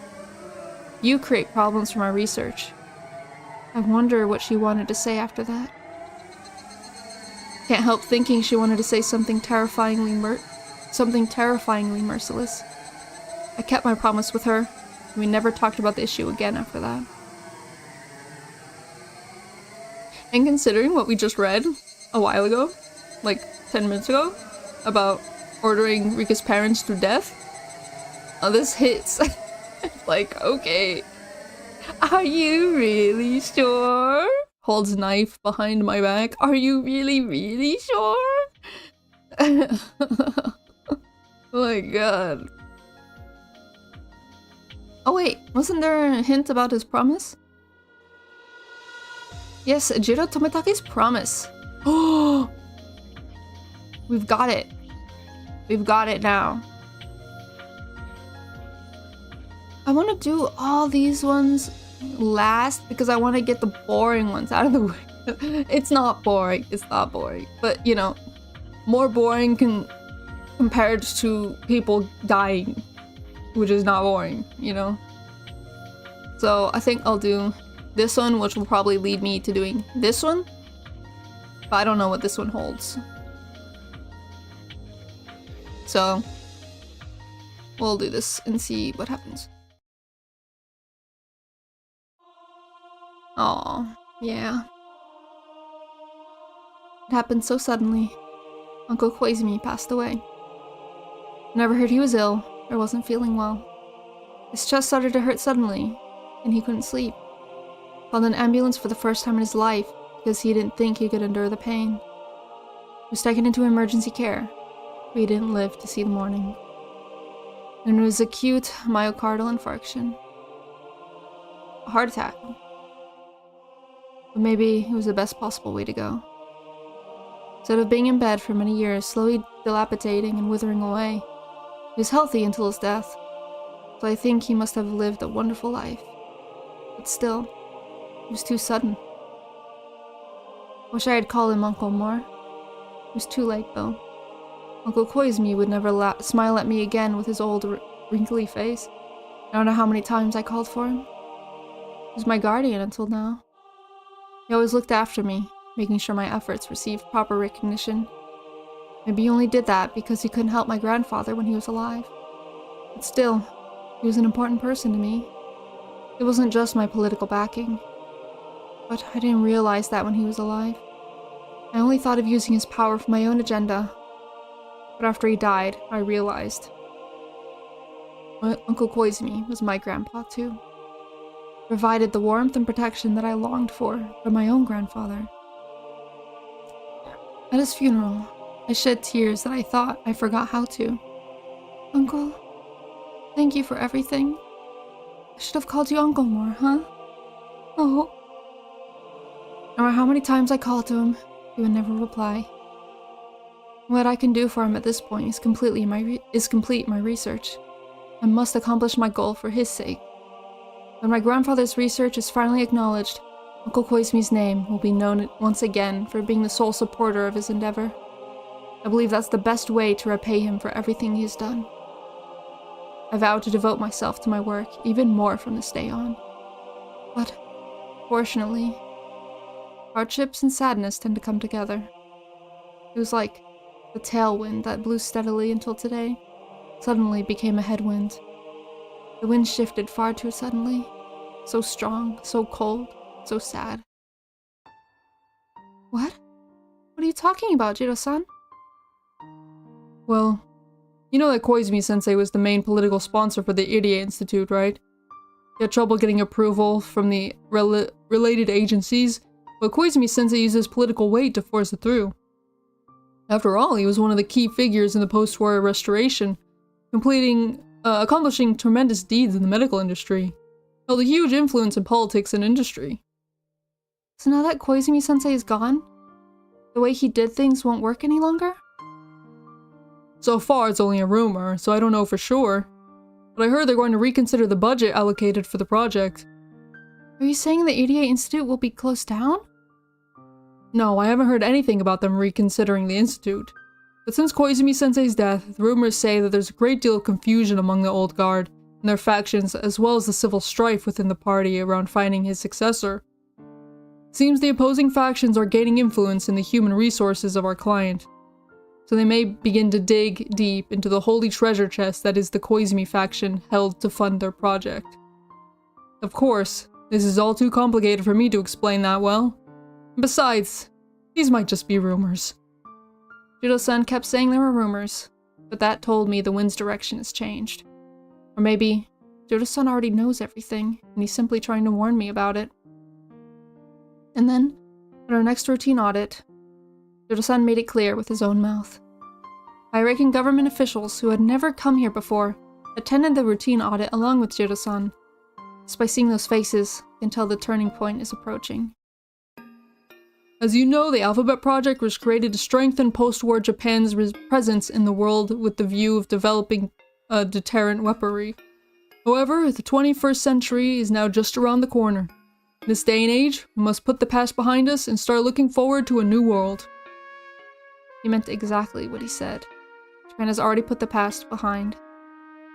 [SPEAKER 1] "You create problems for my research." I wonder what she wanted to say after that. Can't help thinking she wanted to say something terrifyingly merciless. I kept my promise with her, and we never talked about the issue again after that. And considering what we just read a while ago, like 10 minutes ago, about ordering Rika's parents to death, this hits. Like, okay. Are you really sure? Holds knife behind my back. Are you really, really sure? Oh my god. Oh wait, wasn't there a hint about his promise? Yes, Jiro Tomitake's promise. Oh! We've got it. We've got it now. I want to do all these ones last because I want to get the boring ones out of the way. It's not boring. It's not boring. But, you know, more boring compared to people dying, which is not boring, you know? So I think I'll do this one, which will probably lead me to doing this one. But I don't know what this one holds. So we'll do this and see what happens. Oh, yeah. It happened so suddenly. Uncle Koizumi passed away. Never heard he was ill or wasn't feeling well. His chest started to hurt suddenly, and he couldn't sleep. Called an ambulance for the first time in his life because he didn't think he could endure the pain. He was taken into emergency care, but he didn't live to see the morning. And it was acute myocardial infarction. A heart attack. But maybe it was the best possible way to go. Instead of being in bed for many years, slowly dilapidating and withering away, he was healthy until his death. So I think he must have lived a wonderful life. But still, it was too sudden. Wish I had called him Uncle more. It was too late, though. Uncle Koizumi would never smile at me again with his old, wrinkly face. I don't know how many times I called for him. He was my guardian until now. He always looked after me, making sure my efforts received proper recognition. Maybe he only did that because he couldn't help my grandfather when he was alive. But still, he was an important person to me. It wasn't just my political backing. But I didn't realize that when he was alive. I only thought of using his power for my own agenda. But after he died, I realized. Uncle Koizumi was my grandpa too. Provided the warmth and protection that I longed for from my own grandfather. At his funeral, I shed tears that I thought I forgot how to. Uncle, thank you for everything. I should have called you Uncle more, huh? Oh. No matter how many times I called to him, he would never reply. What I can do for him at this point is complete my research. I must accomplish my goal for his sake. When my grandfather's research is finally acknowledged, Uncle Koizumi's name will be known once again for being the sole supporter of his endeavor. I believe that's the best way to repay him for everything he has done. I vow to devote myself to my work even more from this day on. But, fortunately, hardships and sadness tend to come together. It was like The tailwind that blew steadily until today suddenly became a headwind. The wind shifted far too suddenly. So strong, so cold, so sad. What? What are you talking about, Jiro-san?
[SPEAKER 2] Well, you know that Koizumi-sensei was the main political sponsor for the Irie Institute, right? He had trouble getting approval from the related agencies, but Koizumi-sensei uses political weight to force it through. After all, he was one of the key figures in the post-war restoration, accomplishing tremendous deeds in the medical industry. Held a huge influence in politics and industry.
[SPEAKER 1] So now that Koizumi-sensei is gone, the way he did things won't work any longer?
[SPEAKER 2] So far, it's only a rumor, so I don't know for sure. But I heard they're going to reconsider the budget allocated for the project.
[SPEAKER 1] Are you saying the ADA Institute will be closed down?
[SPEAKER 2] No, I haven't heard anything about them reconsidering the institute. But since Koizumi-sensei's death, the rumors say that there's a great deal of confusion among the old guard and their factions, as well as the civil strife within the party around finding his successor. Seems the opposing factions are gaining influence in the human resources of our client, so they may begin to dig deep into the holy treasure chest that is the Koizumi faction held to fund their project. Of course, this is all too complicated for me to explain that well. Besides, these might just be rumors.
[SPEAKER 1] Jiro-san kept saying there were rumors, but that told me the wind's direction has changed. Or maybe Jiro-san already knows everything, and he's simply trying to warn me about it. And then, at our next routine audit, Jiro-san made it clear with his own mouth. High-ranking government officials who had never come here before attended the routine audit along with Jiro-san. Just by seeing those faces, you can tell the turning point is approaching.
[SPEAKER 2] As you know, the Alphabet Project was created to strengthen post-war Japan's presence in the world with the view of developing deterrent weaponry. However, the 21st century is now just around the corner. In this day and age, we must put the past behind us and start looking forward to a new world.
[SPEAKER 1] He meant exactly what he said. Japan has already put the past behind,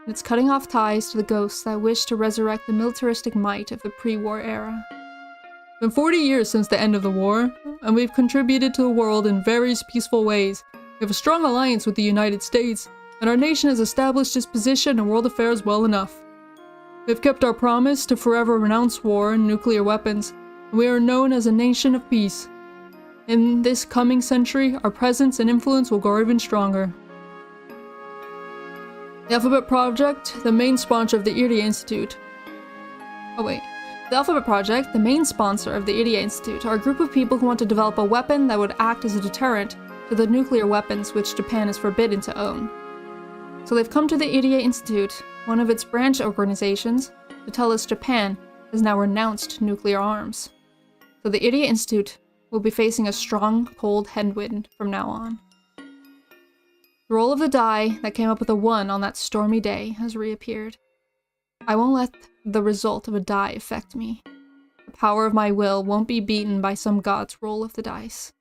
[SPEAKER 1] and it's cutting off ties to the ghosts that wish to resurrect the militaristic might of the pre-war era.
[SPEAKER 2] It's been 40 years since the end of the war, and we've contributed to the world in various peaceful ways. We have a strong alliance with the United States, and our nation has established its position in world affairs well enough. We have kept our promise to forever renounce war and nuclear weapons, and we are known as a nation of peace. In this coming century, our presence and influence will grow even stronger. The Alphabet Project, the main sponsor of the Irie Institute.
[SPEAKER 1] The Alphabet Project, the main sponsor of the Irie Institute, are a group of people who want to develop a weapon that would act as a deterrent to the nuclear weapons which Japan is forbidden to own. So they've come to the Irie Institute, one of its branch organizations, to tell us Japan has now renounced nuclear arms. So the Irie Institute will be facing a strong, cold headwind from now on. The roll of the die that came up with a 1 on that stormy day has reappeared. I won't let the result of a die affect me. The power of my will won't be beaten by some god's roll of the dice.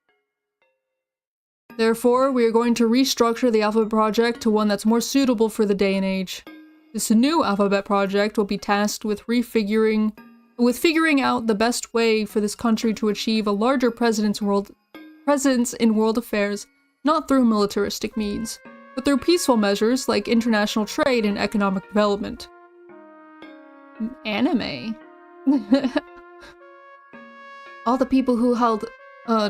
[SPEAKER 2] Therefore, we are going to restructure the Alphabet Project to one that's more suitable for the day and age. This new Alphabet Project will be tasked with figuring out the best way for this country to achieve a larger presence in world affairs, not through militaristic means, but through peaceful measures like international trade and economic development.
[SPEAKER 1] Anime. All the people who held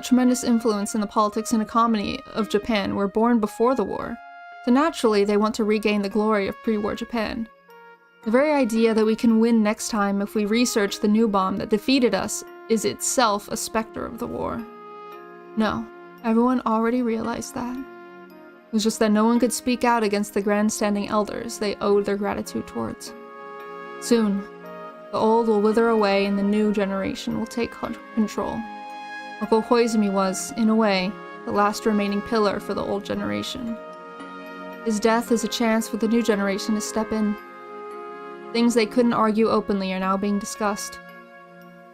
[SPEAKER 1] tremendous influence in the politics and economy of Japan were born before the war, so naturally they want to regain the glory of pre-war Japan. The very idea that we can win next time if we research the new bomb that defeated us is itself a specter of the war. No, everyone already realized that. It was just that no one could speak out against the grandstanding elders they owed their gratitude towards. Soon, the old will wither away and the new generation will take control. Uncle Koizumi was, in a way, the last remaining pillar for the old generation. His death is a chance for the new generation to step in. Things they couldn't argue openly are now being discussed.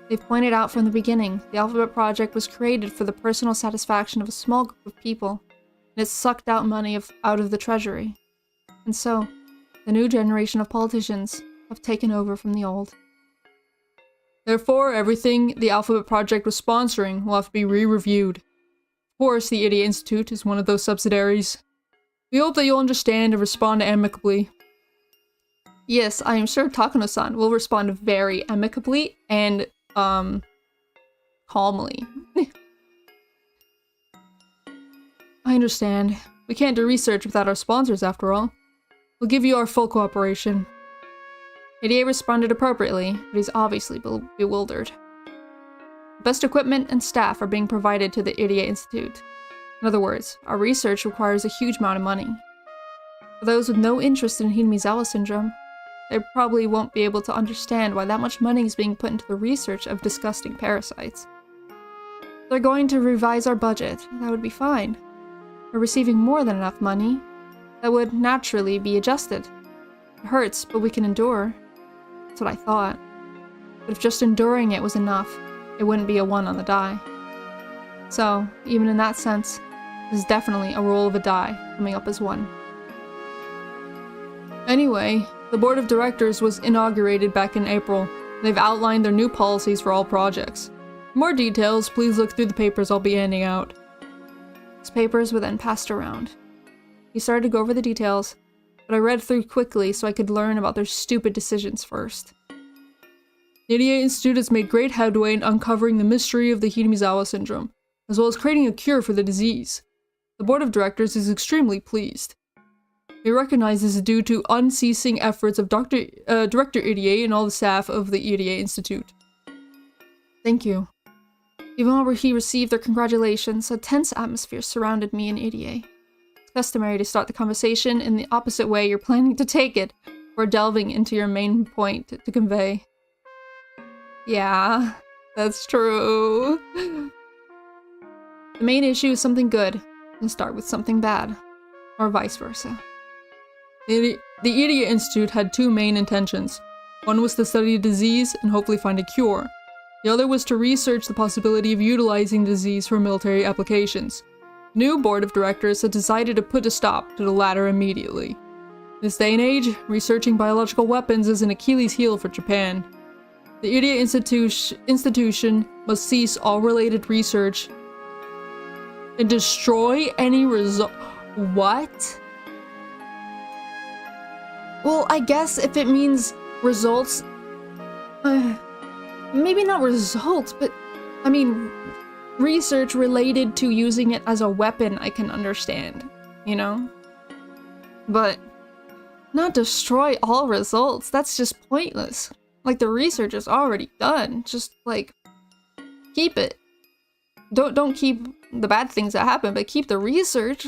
[SPEAKER 1] They've pointed out from the beginning, the Alphabet Project was created for the personal satisfaction of a small group of people, and it sucked out money out of the treasury. And so, the new generation of politicians have taken over from the old.
[SPEAKER 2] Therefore, everything the Alphabet Project was sponsoring will have to be re-reviewed. Of Of course, the Idiot Institute is one of those subsidiaries. We hope that you'll understand and respond amicably.
[SPEAKER 1] Yes, I am sure Takano-san will respond very amicably and, calmly.
[SPEAKER 2] I understand. We can't do research without our sponsors, after all. We'll give you our full cooperation.
[SPEAKER 1] Idiot responded appropriately, but he's obviously bewildered. The best equipment and staff are being provided to the Idiot Institute. In other words, our research requires a huge amount of money. For those with no interest in Hinamizawa syndrome, they probably won't be able to understand why that much money is being put into the research of disgusting parasites. If they're going to revise our budget, that would be fine. We're receiving more than enough money. That would naturally be adjusted. It hurts, but we can endure. That's what I thought. But if just enduring it was enough, it wouldn't be a 1 on the die. So, even in that sense, this is definitely a roll of a die, coming up as 1.
[SPEAKER 2] Anyway, the board of directors was inaugurated back in April. They've outlined their new policies for all projects. For more details, please look through the papers I'll be handing out.
[SPEAKER 1] His papers were then passed around. He started to go over the details, but I read through quickly so I could learn about their stupid decisions first.
[SPEAKER 2] The Idiot Institute has made great headway in uncovering the mystery of the Hinamizawa syndrome, as well as creating a cure for the disease. The board of directors is extremely pleased. We recognize this is due to unceasing efforts of Director Idiot and all the staff of the Idiot Institute.
[SPEAKER 1] Thank you. Even while he received their congratulations, a tense atmosphere surrounded me and Idiot. It's customary to start the conversation in the opposite way you're planning to take it, before delving into your main point to convey. Yeah, that's true. The main issue is something good, and start with something bad, or vice versa.
[SPEAKER 2] The Idiot Institute had 2 main intentions. One was to study the disease and hopefully find a cure. The other was to research the possibility of utilizing the disease for military applications. The new board of directors had decided to put a stop to the latter immediately. In this day and age, researching biological weapons is an Achilles heel for Japan. The Idiot institution must cease all related research and destroy any result. What?
[SPEAKER 1] Well, I guess if it means results, maybe not results, but I mean, research related to using it as a weapon I can understand, you know? But not destroy all results, that's just pointless. Like, the research is already done, just, like, keep it. Don't keep the bad things that happen, but keep the research.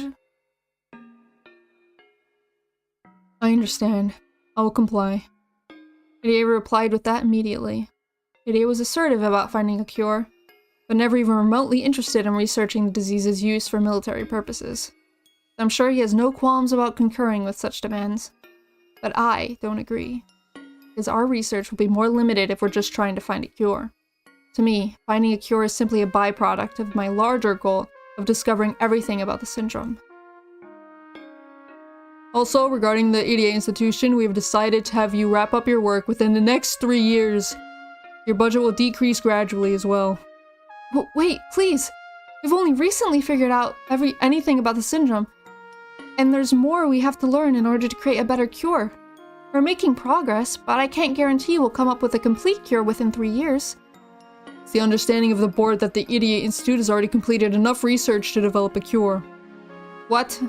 [SPEAKER 2] I understand. I will comply.
[SPEAKER 1] Idiot replied with that immediately. Idiot was assertive about finding a cure, but never even remotely interested in researching the disease's use for military purposes. I'm sure he has no qualms about concurring with such demands. But I don't agree. Because our research will be more limited if we're just trying to find a cure. To me, finding a cure is simply a byproduct of my larger goal of discovering everything about the syndrome.
[SPEAKER 2] Also, regarding the Idiot Institution, we have decided to have you wrap up your work within the next 3 years. Your budget will decrease gradually as well.
[SPEAKER 1] But wait, please! We've only recently figured out anything about the syndrome, and there's more we have to learn in order to create a better cure. We're making progress, but I can't guarantee we'll come up with a complete cure within 3 years.
[SPEAKER 2] It's the understanding of the board that the Idiot Institute has already completed enough research to develop a cure.
[SPEAKER 1] What?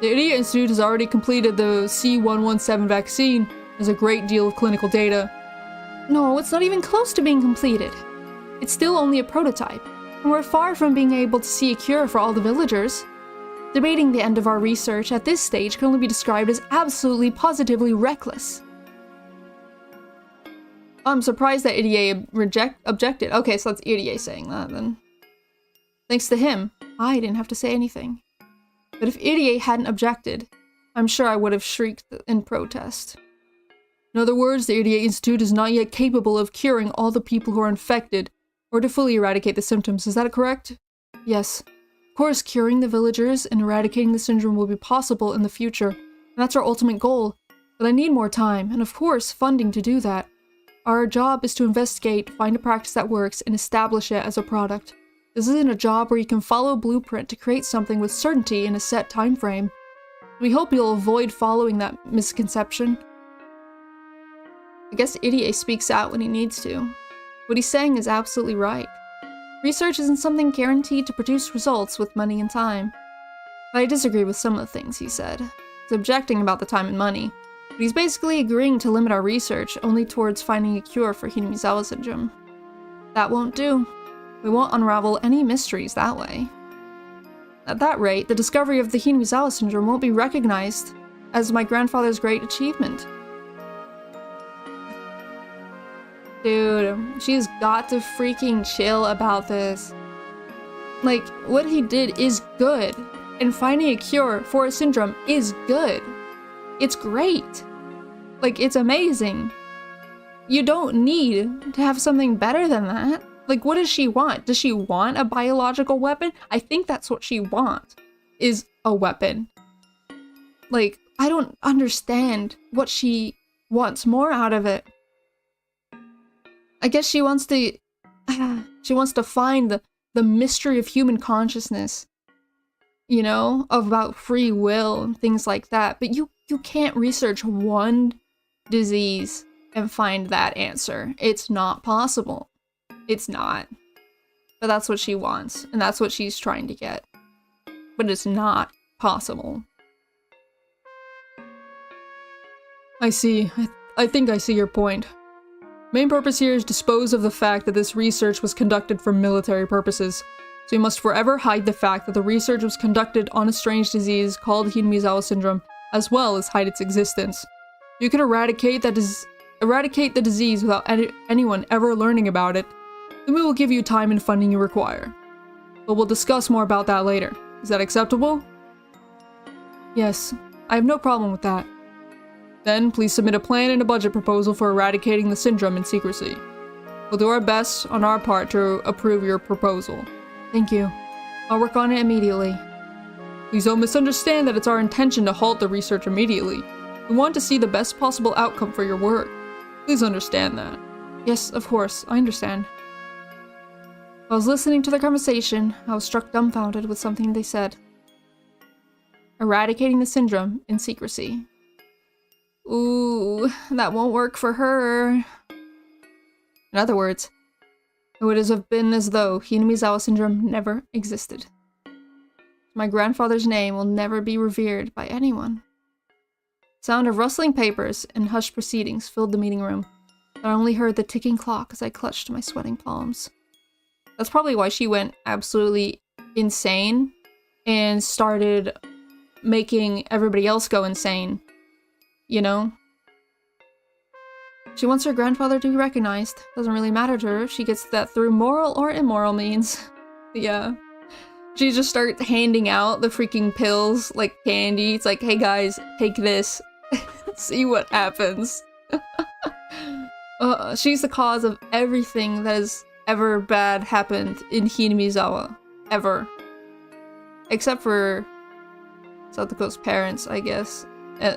[SPEAKER 2] The Idiot Institute has already completed the C117 vaccine. There's a great deal of clinical data.
[SPEAKER 1] No, it's not even close to being completed. It's still only a prototype, and we're far from being able to see a cure for all the villagers. Debating the end of our research at this stage can only be described as absolutely positively reckless. I'm surprised that Idiot objected. Okay, so that's Idiot saying that then. Thanks to him, I didn't have to say anything. But if Idiot hadn't objected, I'm sure I would have shrieked in protest.
[SPEAKER 2] In other words, the Idiot Institute is not yet capable of curing all the people who are infected, or to fully eradicate the symptoms. Is that correct?
[SPEAKER 1] Yes. Of course, curing the villagers and eradicating the syndrome will be possible in the future, and that's our ultimate goal. But I need more time, and of course, funding to do that. Our job is to investigate, find a practice that works, and establish it as a product. This isn't a job where you can follow a blueprint to create something with certainty in a set time frame. We hope you'll avoid following that misconception. I guess Irie speaks out when he needs to. What he's saying is absolutely right. Research isn't something guaranteed to produce results with money and time. But I disagree with some of the things he said. He's objecting about the time and money, but he's basically agreeing to limit our research only towards finding a cure for Hinamizawa syndrome. That won't do. We won't unravel any mysteries that way. At that rate, the discovery of the Hinamizawa syndrome won't be recognized as my grandfather's great achievement. Dude, she's got to freaking chill about this. Like, what he did is good, and finding a cure for a syndrome is good. It's great. Like, it's amazing. You don't need to have something better than that. Like, what does she want? Does she want a biological weapon? I think that's what she wants, is a weapon. Like, I don't understand what she wants more out of it. I guess she wants to find the mystery of human consciousness, you know, about free will and things like that. But you can't research one disease and find that answer. It's not possible. It's not. But that's what she wants, and that's what she's trying to get. But it's not possible.
[SPEAKER 2] I see. I think I see your point. Main purpose here is dispose of the fact that this research was conducted for military purposes. So you must forever hide the fact that the research was conducted on a strange disease called Hinamizawa syndrome, as well as hide its existence. You can eradicate the disease without anyone ever learning about it. Then we will give you time and funding you require. But we'll discuss more about that later. Is that acceptable?
[SPEAKER 1] Yes, I have no problem with that.
[SPEAKER 2] Then, please submit a plan and a budget proposal for eradicating the syndrome in secrecy. We'll do our best on our part to approve your proposal.
[SPEAKER 1] Thank you. I'll work on it immediately.
[SPEAKER 2] Please don't misunderstand that it's our intention to halt the research immediately. We want to see the best possible outcome for your work. Please understand that.
[SPEAKER 1] Yes, of course, I understand. While I was listening to their conversation, I was struck dumbfounded with something they said. Eradicating the syndrome in secrecy. Ooh, that won't work for her. In other words, it would have been as though Hinamizawa syndrome never existed. My grandfather's name will never be revered by anyone. Sound of rustling papers and hushed proceedings filled the meeting room. I only heard the ticking clock as I clutched my sweating palms. That's probably why she went absolutely insane and started making everybody else go insane. You know? She wants her grandfather to be recognized. Doesn't really matter to her if she gets that through moral or immoral means. Yeah. She just starts handing out the freaking pills like candy. It's like, hey guys, take this. See what happens. She's the cause of everything that has ever bad happened in Hinamizawa. Ever. Except for Satoko's parents, I guess.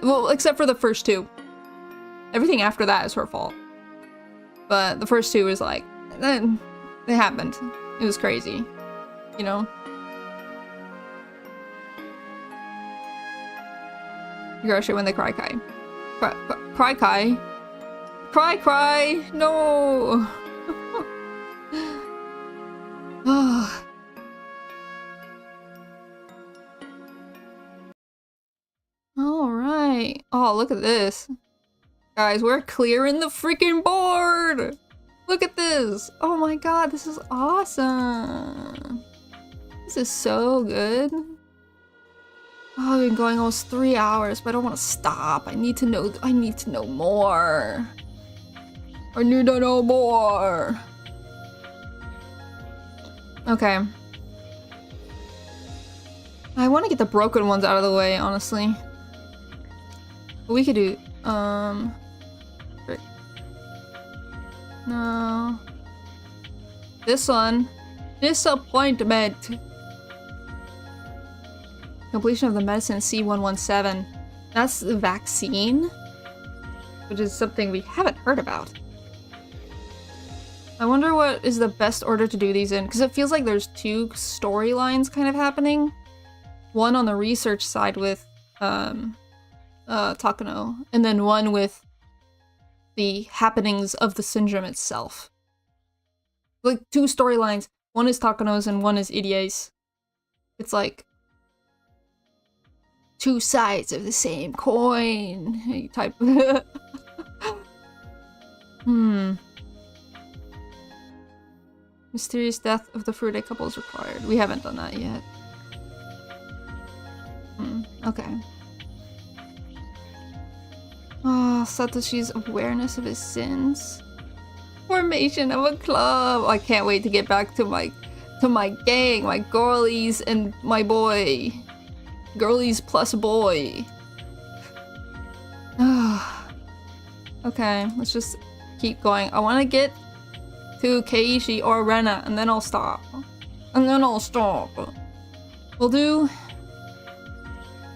[SPEAKER 1] Well, except for the first two. Everything after that is her fault. But the first two is like, it happened. It was crazy. You know? Higurashi when they cry kai. Cry kai? Cry! No! Alright. Oh, look at this. Guys, we're clearing the freaking board! Look at this! Oh my god, this is awesome! This is so good. Oh, I've been going almost 3 hours, but I don't want to stop. I need to know more. I need to know more! Okay. I want to get the broken ones out of the way, honestly. But we could do, no. This one. Disappointment. Completion of the medicine C117. That's the vaccine? Which is something we haven't heard about. I wonder what is the best order to do these in, because it feels like there's two storylines kind of happening. One on the research side with Takano, and then one with the happenings of the syndrome itself. Like two storylines. One is Takano's and one is Irie's. It's like two sides of the same coin type. Mysterious death of the Furude couple is required. We haven't done that yet. Okay. Oh, Satoshi's awareness of his sins. Formation of a club. I can't wait to get back to my gang, my girlies and my boy. Girlies plus boy. Okay, let's just keep going. I want to get to Keiichi or Rena, and then I'll stop. We'll do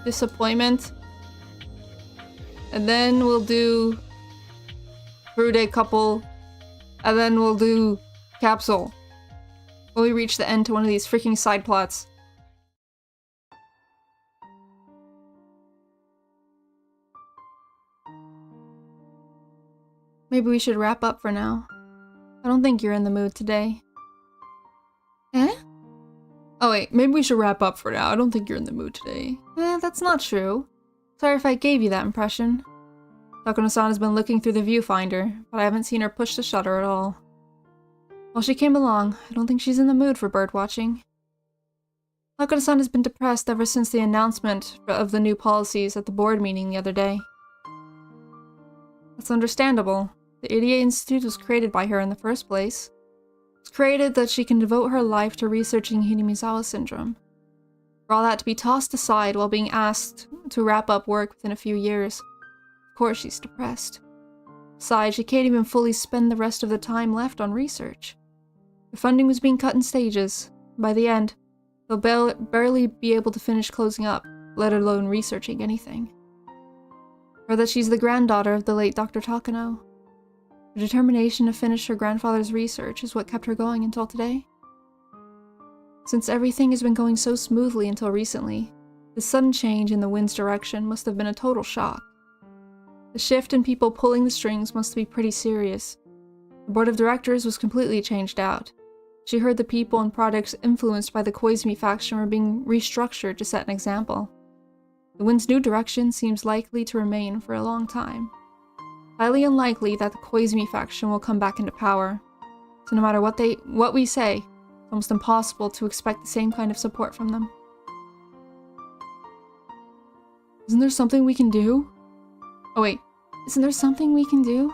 [SPEAKER 1] disappointment, and then we'll do Furude couple, and then we'll do capsule. When we reach the end to one of these freaking side plots. Maybe we should wrap up for now. I don't think you're in the mood today. Eh? Oh wait, maybe we should wrap up for now. I don't think you're in the mood today. That's not true. Sorry if I gave you that impression. Takano-san has been looking through the viewfinder, but I haven't seen her push the shutter at all. While she came along, I don't think she's in the mood for birdwatching. Takano-san has been depressed ever since the announcement of the new policies at the board meeting the other day. That's understandable. The Idiot Institute was created by her in the first place. It was created that she can devote her life to researching Hinamizawa syndrome. For all that to be tossed aside while being asked to wrap up work within a few years. Of course she's depressed. Besides, she can't even fully spend the rest of the time left on research. The funding was being cut in stages. By the end, they'll barely be able to finish closing up, let alone researching anything. Or that she's the granddaughter of the late Dr. Takano. Her determination to finish her grandfather's research is what kept her going until today. Since everything has been going so smoothly until recently, the sudden change in the wind's direction must have been a total shock. The shift in people pulling the strings must be pretty serious. The board of directors was completely changed out. She heard the people and products influenced by the Koizumi faction were being restructured to set an example. The wind's new direction seems likely to remain for a long time. Highly unlikely that the Koizumi faction will come back into power. So no matter what we say, it's almost impossible to expect the same kind of support from them. Isn't there something we can do? Oh wait, isn't there something we can do?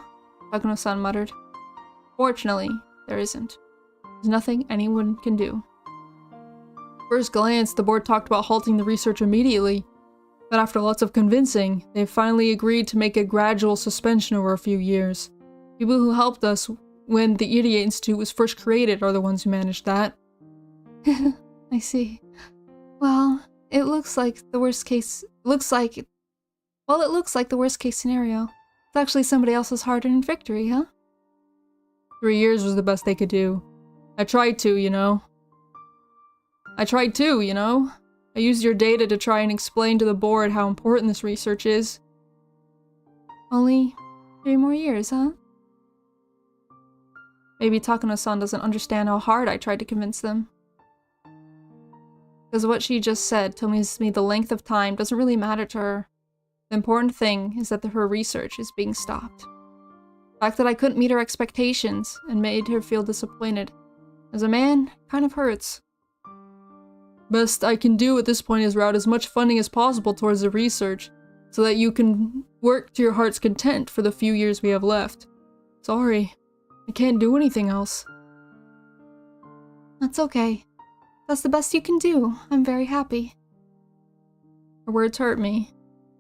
[SPEAKER 1] Takano-san muttered. Fortunately, there isn't. There's nothing anyone can do. First glance, the board talked about halting the research immediately. But after lots of convincing, they finally agreed to make a gradual suspension over a few years. People who helped us when the Idiot Institute was first created are the ones who managed that. I see. Well, it looks like the worst case... it looks like the worst case scenario. It's actually somebody else's hard-earned victory, huh? 3 years was the best they could do. I tried to, you know. I used your data to try and explain to the board how important this research is. Only 3 more years, huh? Maybe Takano-san doesn't understand how hard I tried to convince them. Because what she just said tells me the length of time doesn't really matter to her. The important thing is that her research is being stopped. The fact that I couldn't meet her expectations and made her feel disappointed, as a man, kind of hurts. Best I can do at this point is route as much funding as possible towards the research, so that you can work to your heart's content for the few years we have left. Sorry, I can't do anything else.
[SPEAKER 3] That's okay. That's the best you can do. I'm very happy.
[SPEAKER 1] Her words hurt me.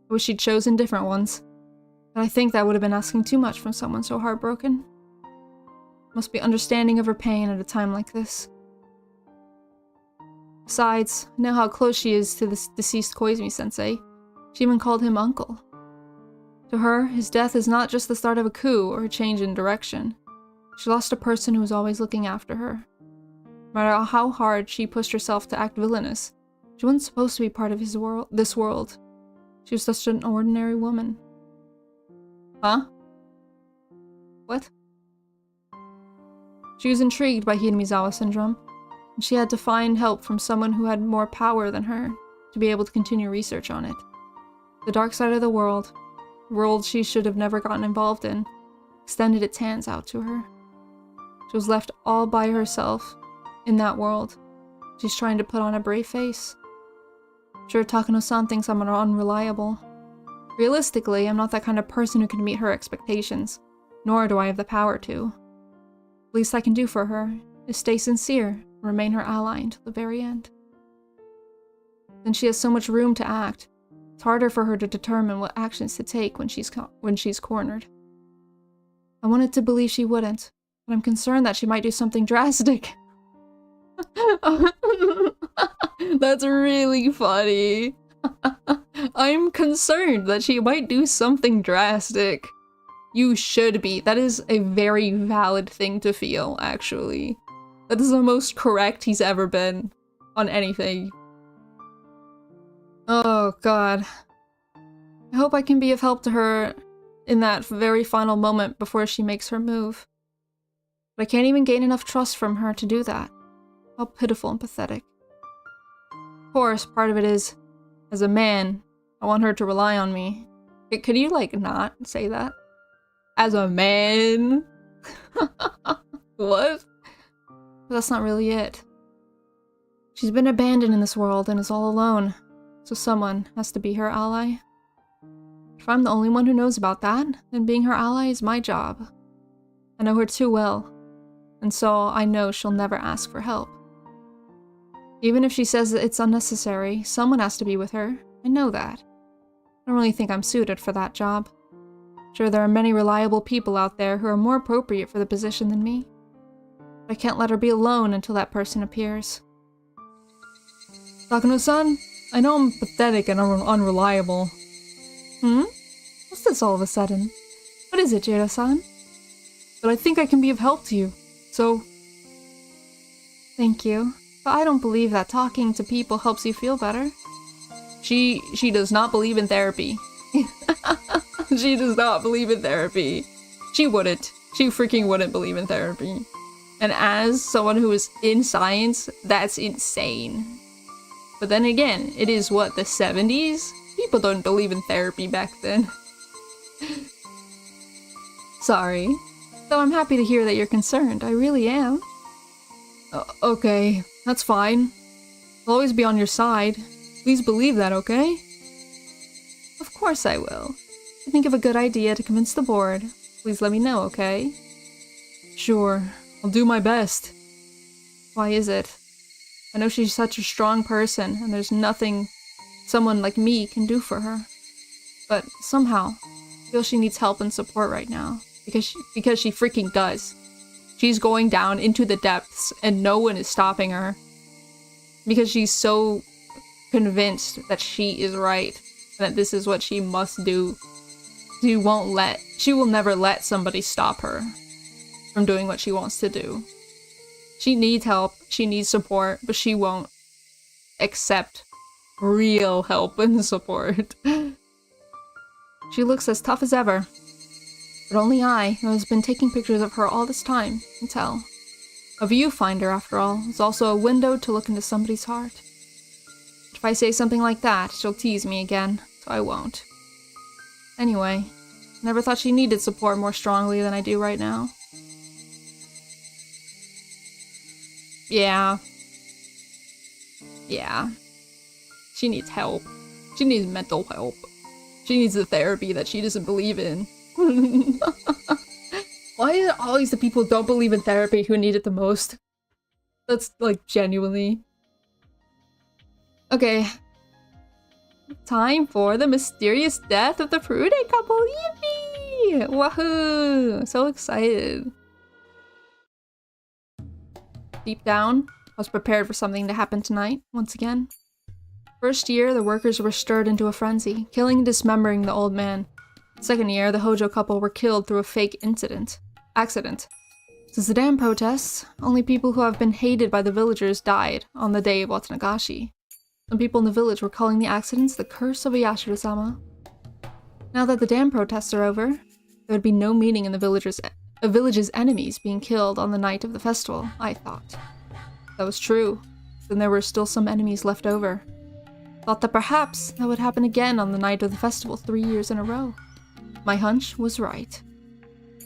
[SPEAKER 1] I wish she'd chosen different ones. But I think that would have been asking too much from someone so heartbroken. Must be understanding of her pain at a time like this. Besides, I know how close she is to this deceased Koizumi-sensei. She even called him uncle. To her, his death is not just the start of a coup or a change in direction. She lost a person who was always looking after her. No matter how hard she pushed herself to act villainous, she wasn't supposed to be part of this world. She was just an ordinary woman. Huh? What? She was intrigued by Hidemizawa syndrome, and she had to find help from someone who had more power than her to be able to continue research on it. The dark side of the world she should have never gotten involved in, extended its hands out to her. She was left all by herself in that world. She's trying to put on a brave face. Sure, Takano-san thinks I'm unreliable. Realistically, I'm not that kind of person who can meet her expectations, nor do I have the power to. The least I can do for her is stay sincere and remain her ally until the very end. Then she has so much room to act. It's harder for her to determine what actions to take when she's cornered. I wanted to believe she wouldn't, but I'm concerned that she might do something drastic. That's really funny. I'm concerned that she might do something drastic. You should be. That is a very valid thing to feel, actually. That is the most correct he's ever been on anything. Oh god. I hope I can be of help to her in that very final moment before she makes her move. But I can't even gain enough trust from her to do that. How pitiful and pathetic. Of course, part of it is, as a man, I want her to rely on me. Could you, like, not say that? As a man? What? But that's not really it. She's been abandoned in this world and is all alone, so someone has to be her ally. If I'm the only one who knows about that, then being her ally is my job. I know her too well, and so I know she'll never ask for help. Even if she says that it's unnecessary, someone has to be with her. I know that. I don't really think I'm suited for that job. Sure, there are many reliable people out there who are more appropriate for the position than me. But I can't let her be alone until that person appears.
[SPEAKER 2] Takano-san, I know I'm pathetic and unreliable.
[SPEAKER 1] What's this all of a sudden? What is it, Jiro-san?
[SPEAKER 2] But I think I can be of help to you, so...
[SPEAKER 1] Thank you. But I don't believe that talking to people helps you feel better.
[SPEAKER 2] She does not believe in therapy. She does not believe in therapy. She wouldn't. She freaking wouldn't believe in therapy. And as someone who is in science, that's insane. But then again, it is what, the 70s? People don't believe in therapy back then.
[SPEAKER 1] Sorry. Though I'm happy to hear that you're concerned. I really am.
[SPEAKER 2] Okay, that's fine. I'll always be on your side. Please believe that, okay?
[SPEAKER 1] Of course I will. If you think of a good idea to convince the board, please let me know, okay?
[SPEAKER 2] Sure. I'll do my best.
[SPEAKER 1] Why is it? I know she's such a strong person, and there's nothing someone like me can do for her. But somehow, I feel she needs help and support right now. Because she freaking does. She's going down into the depths, and no one is stopping her. Because she's so convinced that she is right, and that this is what she must do. She will never let somebody stop her from doing what she wants to do. She needs help, she needs support, but she won't accept real help and support. She looks as tough as ever. But only I, who has been taking pictures of her all this time, can tell. A viewfinder, after all, is also a window to look into somebody's heart. If I say something like that, she'll tease me again, so I won't. Anyway, I never thought she needed support more strongly than I do right now. Yeah. She needs help. She needs mental help. She needs the therapy that she doesn't believe in. Why is it always the people who don't believe in therapy who need it the most? That's, like, genuinely. Okay. Time for the mysterious death of the Prude couple. Yippee! Wahoo! So excited. Deep down, I was prepared for something to happen tonight, once again. First year, the workers were stirred into a frenzy, killing and dismembering the old man. Second year, the Hojo couple were killed through a fake accident. Since the dam protests, only people who have been hated by the villagers died on the day of Watsunagashi. Some people in the village were calling the accidents the curse of Yashiro-sama. Now that the dam protests are over, there would be no meaning in the village's enemies being killed on the night of the festival, I thought. That was true. Then there were still some enemies left over. Thought that perhaps that would happen again on the night of the festival 3 years in a row. My hunch was right.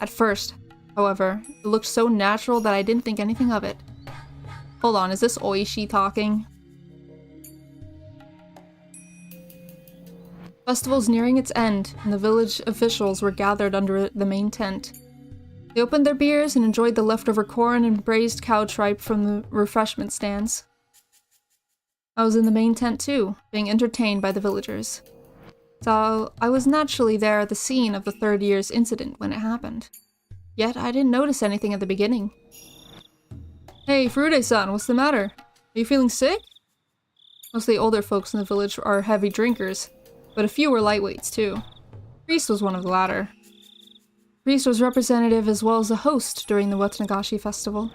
[SPEAKER 1] At first, however, it looked so natural that I didn't think anything of it. Hold on, is this Oishi talking? Festival's nearing its end, and the village officials were gathered under the main tent. They opened their beers and enjoyed the leftover corn and braised cow tripe from the refreshment stands. I was in the main tent too, being entertained by the villagers. So I was naturally there at the scene of the 3rd year's incident when it happened. Yet I didn't notice anything at the beginning. Hey, Furude-san, what's the matter? Are you feeling sick? Most of the older folks in the village are heavy drinkers, but a few were lightweights too. Priest was one of the latter. Priest was representative as well as a host during the Watsunagashi festival.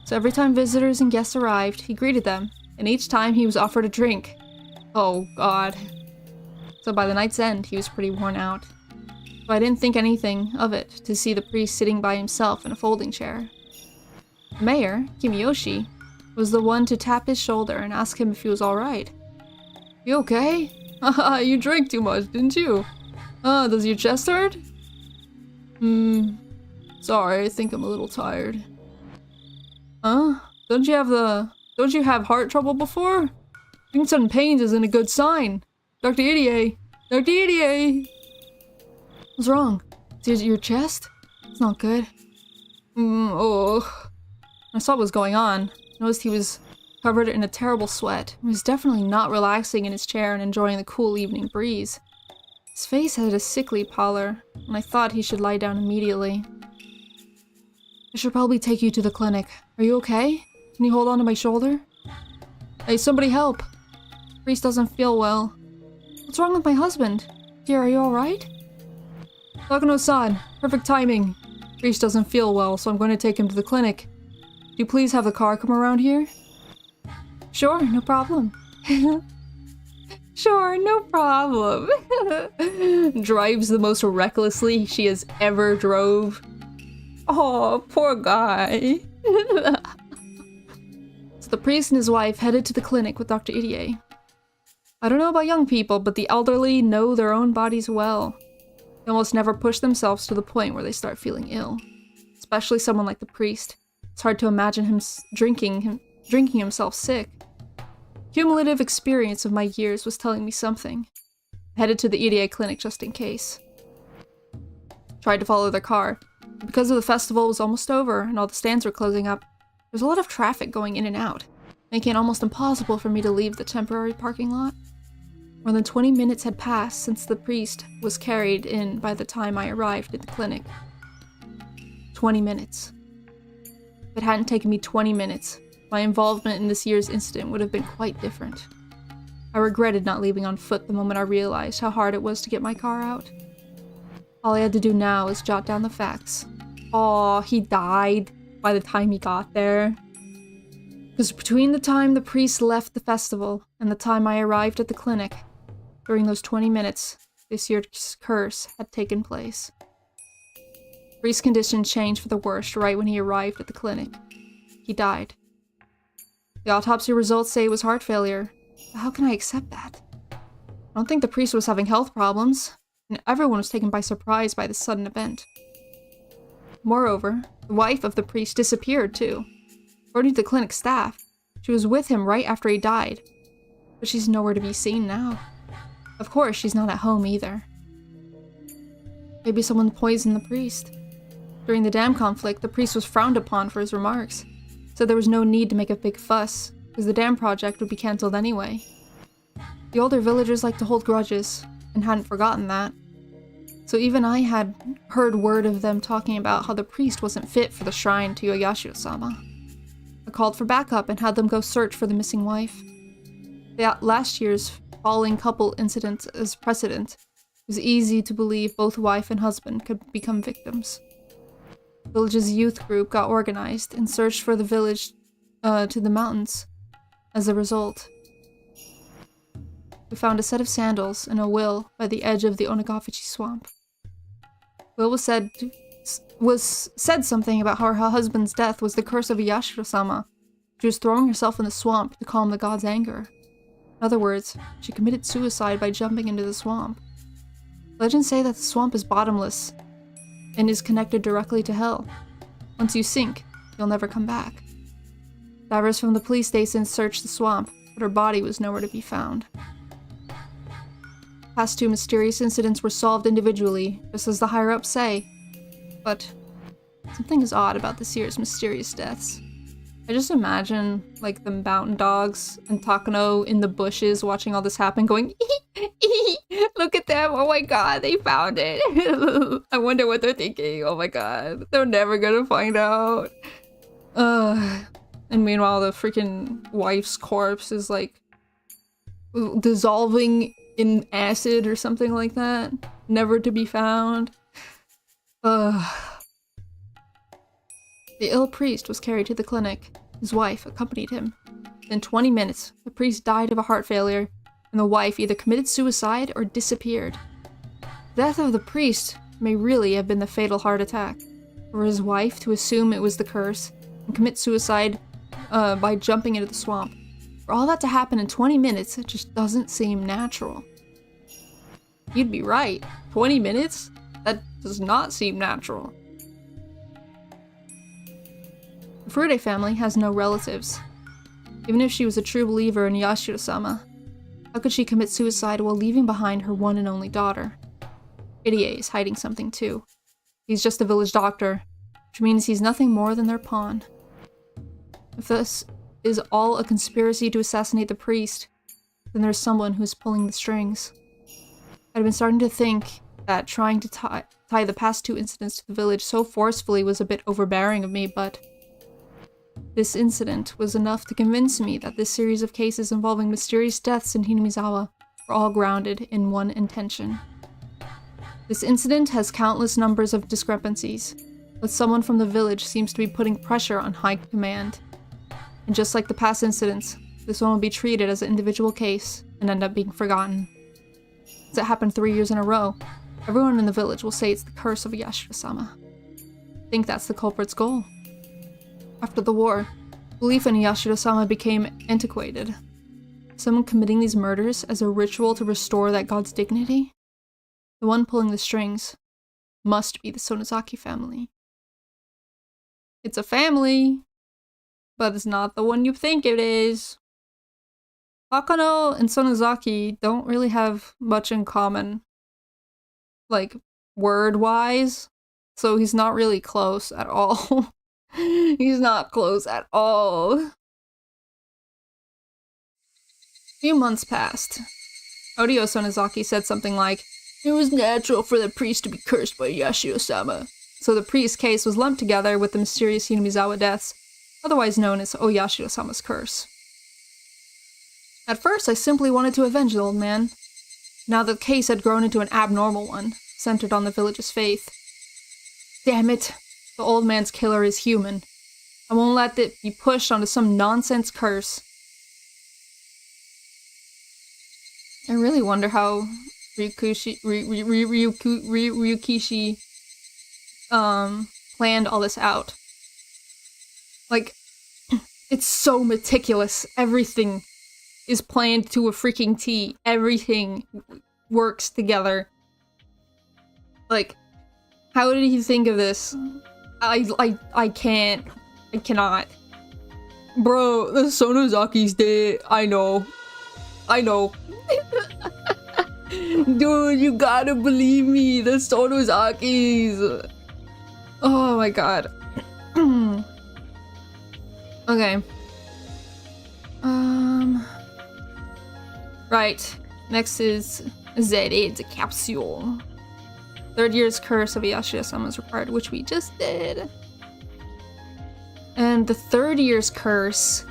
[SPEAKER 1] So every time visitors and guests arrived, he greeted them, and each time he was offered a drink. Oh god. So by the night's end, he was pretty worn out. So I didn't think anything of it to see the priest sitting by himself in a folding chair. The mayor, Kimiyoshi, was the one to tap his shoulder and ask him if he was alright. You okay? Haha, you drank too much, didn't you? Does your chest hurt? Sorry, I think I'm a little tired. Don't you have heart trouble before? Being sudden pains isn't a good sign. Dr. Irie! Dr. Irie! What's wrong? Is it your chest? It's not good. I saw what was going on. Noticed he was covered in a terrible sweat. He was definitely not relaxing in his chair and enjoying the cool evening breeze. His face had a sickly pallor, and I thought he should lie down immediately. I should probably take you to the clinic. Are you okay? Can you hold on to my shoulder? Hey, somebody help! Priest doesn't feel well. What's wrong with my husband? Dear, are you alright? Takano-san, perfect timing. Priest doesn't feel well, so I'm going to take him to the clinic. Do you please have the car come around here? Sure, no problem. Sure, no problem. Drives the most recklessly she has ever drove. Oh, poor guy. So the priest and his wife headed to the clinic with Dr. Irie. I don't know about young people, but the elderly know their own bodies well. They almost never push themselves to the point where they start feeling ill. Especially someone like the priest. It's hard to imagine him drinking himself sick. Cumulative experience of my years was telling me something. I headed to the Irie clinic just in case. Tried to follow their car. Because of the festival was almost over and all the stands were closing up, there's a lot of traffic going in and out, making it almost impossible for me to leave the temporary parking lot. More than 20 minutes had passed since the priest was carried in by the time I arrived at the clinic. 20 minutes. If it hadn't taken me 20 minutes, my involvement in this year's incident would have been quite different. I regretted not leaving on foot the moment I realized how hard it was to get my car out. All I had to do now was jot down the facts. Aw, he died by the time he got there. Because between the time the priest left the festival and the time I arrived at the clinic, during those 20 minutes, this year's curse had taken place. The priest's condition changed for the worst right when he arrived at the clinic. He died. The autopsy results say it was heart failure. But how can I accept that? I don't think the priest was having health problems, and everyone was taken by surprise by this sudden event. Moreover, the wife of the priest disappeared too. According to the clinic staff, she was with him right after he died, but she's nowhere to be seen now. Of course, she's not at home either. Maybe someone poisoned the priest. During the dam conflict, the priest was frowned upon for his remarks, so there was no need to make a big fuss, because the dam project would be cancelled anyway. The older villagers liked to hold grudges, and hadn't forgotten that. So even I had heard word of them talking about how the priest wasn't fit for the shrine to Yashiro-sama. I called for backup and had them go search for the missing wife. Last year's falling couple incident as precedent, it was easy to believe both wife and husband could become victims. The village's youth group got organized and searched for the village to the mountains. As a result, we found a set of sandals and a will by the edge of the Onagafuchi swamp. Will said something about how her husband's death was the curse of Yashiro-sama. She was throwing herself in the swamp to calm the god's anger. In other words, she committed suicide by jumping into the swamp. Legends say that the swamp is bottomless and is connected directly to hell. Once you sink, you'll never come back. Divers from the police station searched the swamp, but her body was nowhere to be found. Past 2 mysterious incidents were solved individually, just as the higher-ups say. But something is odd about this year's mysterious deaths. I just imagine, like, the mountain dogs and Takano in the bushes watching all this happen going, look at them, oh my god, they found it. I wonder what they're thinking, oh my god, they're never gonna find out. And meanwhile, the freaking wife's corpse is, like, dissolving in acid or something like that. Never to be found. The ill priest was carried to the clinic. His wife accompanied him. In 20 minutes, the priest died of a heart failure, and the wife either committed suicide or disappeared. The death of the priest may really have been the fatal heart attack. For his wife to assume it was the curse and commit suicide by jumping into the swamp. For all that to happen in 20 minutes, it just doesn't seem natural. You'd be right. 20 minutes? That does not seem natural. The Furude family has no relatives. Even if she was a true believer in Yashiro-sama, how could she commit suicide while leaving behind her one and only daughter? Irie is hiding something too. He's just a village doctor, which means he's nothing more than their pawn. If this is all a conspiracy to assassinate the priest, then there's someone who's pulling the strings. I'd been starting to think that trying to tie the past 2 incidents to the village so forcefully was a bit overbearing of me, but this incident was enough to convince me that this series of cases involving mysterious deaths in Hinamizawa were all grounded in one intention. This incident has countless numbers of discrepancies, but someone from the village seems to be putting pressure on high command. And just like the past incidents, this one will be treated as an individual case and end up being forgotten. As it happened 3 years in a row, everyone in the village will say it's the curse of Yashiro-sama. I think that's the culprit's goal. After the war, belief in Yashiro-sama became antiquated. Someone committing these murders as a ritual to restore that god's dignity? The one pulling the strings must be the Sonozaki family. It's a family, but it's not the one you think it is. Takano and Sonozaki don't really have much in common, like, word-wise, so he's not really close at all. He's not close at all. A few months passed. Odio Sonozaki said something like, "It was natural for the priest to be cursed by Yashiro-sama." So the priest's case was lumped together with the mysterious Hinamizawa deaths, otherwise known as Oyashiro-sama's curse. At first, I simply wanted to avenge the old man. Now the case had grown into an abnormal one, centered on the village's faith. Damn it, the old man's killer is human. I won't let it be pushed onto some nonsense curse. I really wonder how Ryukishi planned all this out. Like, it's so meticulous. Everything is planned to a freaking T. Everything works together. Like, how did he think of this? I cannot.
[SPEAKER 2] Bro, the Sonozaki's dead. I know.
[SPEAKER 1] Dude, you gotta believe me. The Sonozakis. Oh my god. Okay. Right. Next is ZA, the capsule. 3rd year's curse of Yashiro-sama is required, which we just did. And the 3rd year's curse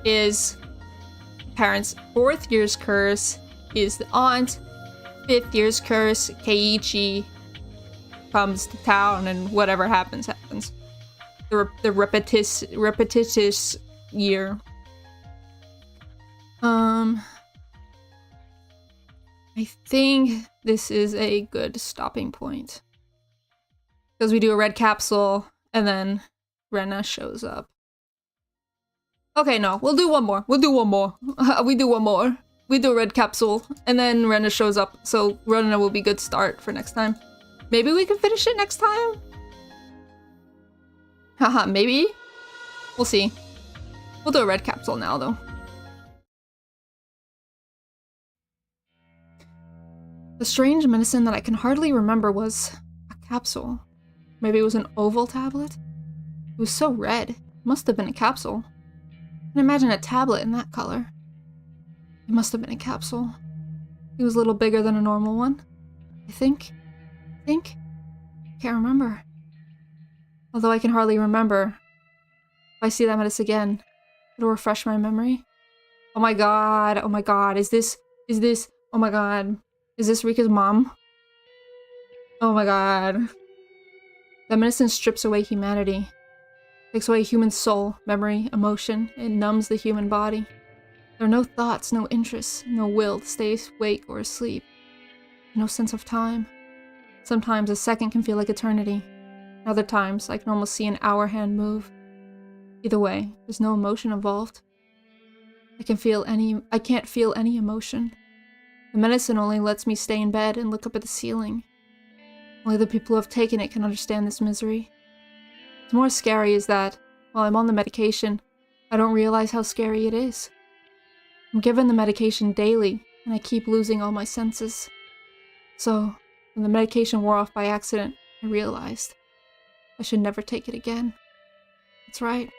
[SPEAKER 1] is parents. 4th year's curse is the aunt. 5th year's curse, Keiichi. comes to town and whatever happens, happens. The repetitious year. I think this is a good stopping point. Because we do a red capsule, and then Rena shows up. Okay, no, we'll do one more. We'll do one more. We do one more. We do a red capsule, and then Rena shows up, so Rena will be a good start for next time. Maybe we can finish it next time? Haha, maybe? We'll see. We'll do a red capsule now, though. The strange medicine that I can hardly remember was a capsule. Maybe it was an oval tablet? It was so red. It must have been a capsule. I can imagine a tablet in that color. It must have been a capsule. It was a little bigger than a normal one. I think? Can't remember. Although I can hardly remember. If I see that medicine again, it'll refresh my memory. Oh my god, is this, oh my god. Is this Rika's mom? Oh my god. That medicine strips away humanity. Takes away human soul, memory, emotion. It numbs the human body. There are no thoughts, no interests, no will to stay awake or asleep. No sense of time. Sometimes a second can feel like eternity. Other times, I can almost see an hour hand move. Either way, there's no emotion involved. I can't feel any emotion. The medicine only lets me stay in bed and look up at the ceiling. Only the people who have taken it can understand this misery. What's more scary is that, while I'm on the medication, I don't realize how scary it is. I'm given the medication daily, and I keep losing all my senses. So, when the medication wore off by accident, I realized I should never take it again. That's right.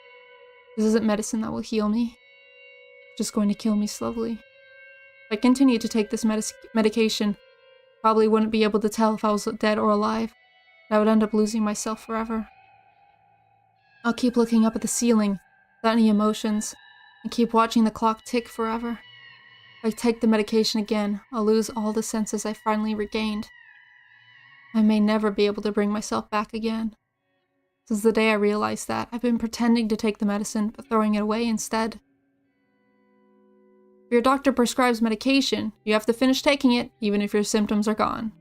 [SPEAKER 1] This isn't medicine that will heal me. It's just going to kill me slowly. If I continued to take this medication, I probably wouldn't be able to tell if I was dead or alive. I would end up losing myself forever. I'll keep looking up at the ceiling, without any emotions, and keep watching the clock tick forever. If I take the medication again, I'll lose all the senses I finally regained. I may never be able to bring myself back again. Since the day I realized that, I've been pretending to take the medicine, but throwing it away instead. If your doctor prescribes medication, you have to finish taking it, even if your symptoms are gone.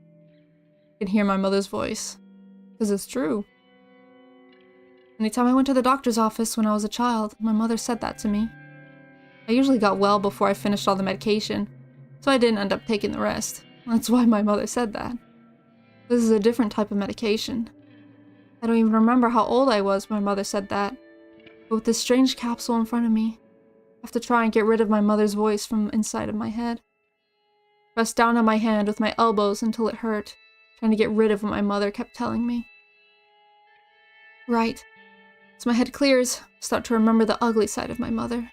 [SPEAKER 1] I can hear my mother's voice. Because it's true. Anytime I went to the doctor's office when I was a child, my mother said that to me. I usually got well before I finished all the medication, so I didn't end up taking the rest. That's why my mother said that. This is a different type of medication. I don't even remember how old I was when my mother said that. But with this strange capsule in front of me, I have to try and get rid of my mother's voice from inside of my head. Press down on my hand with my elbows until it hurt, trying to get rid of what my mother kept telling me. Right. As my head clears, I start to remember the ugly side of my mother.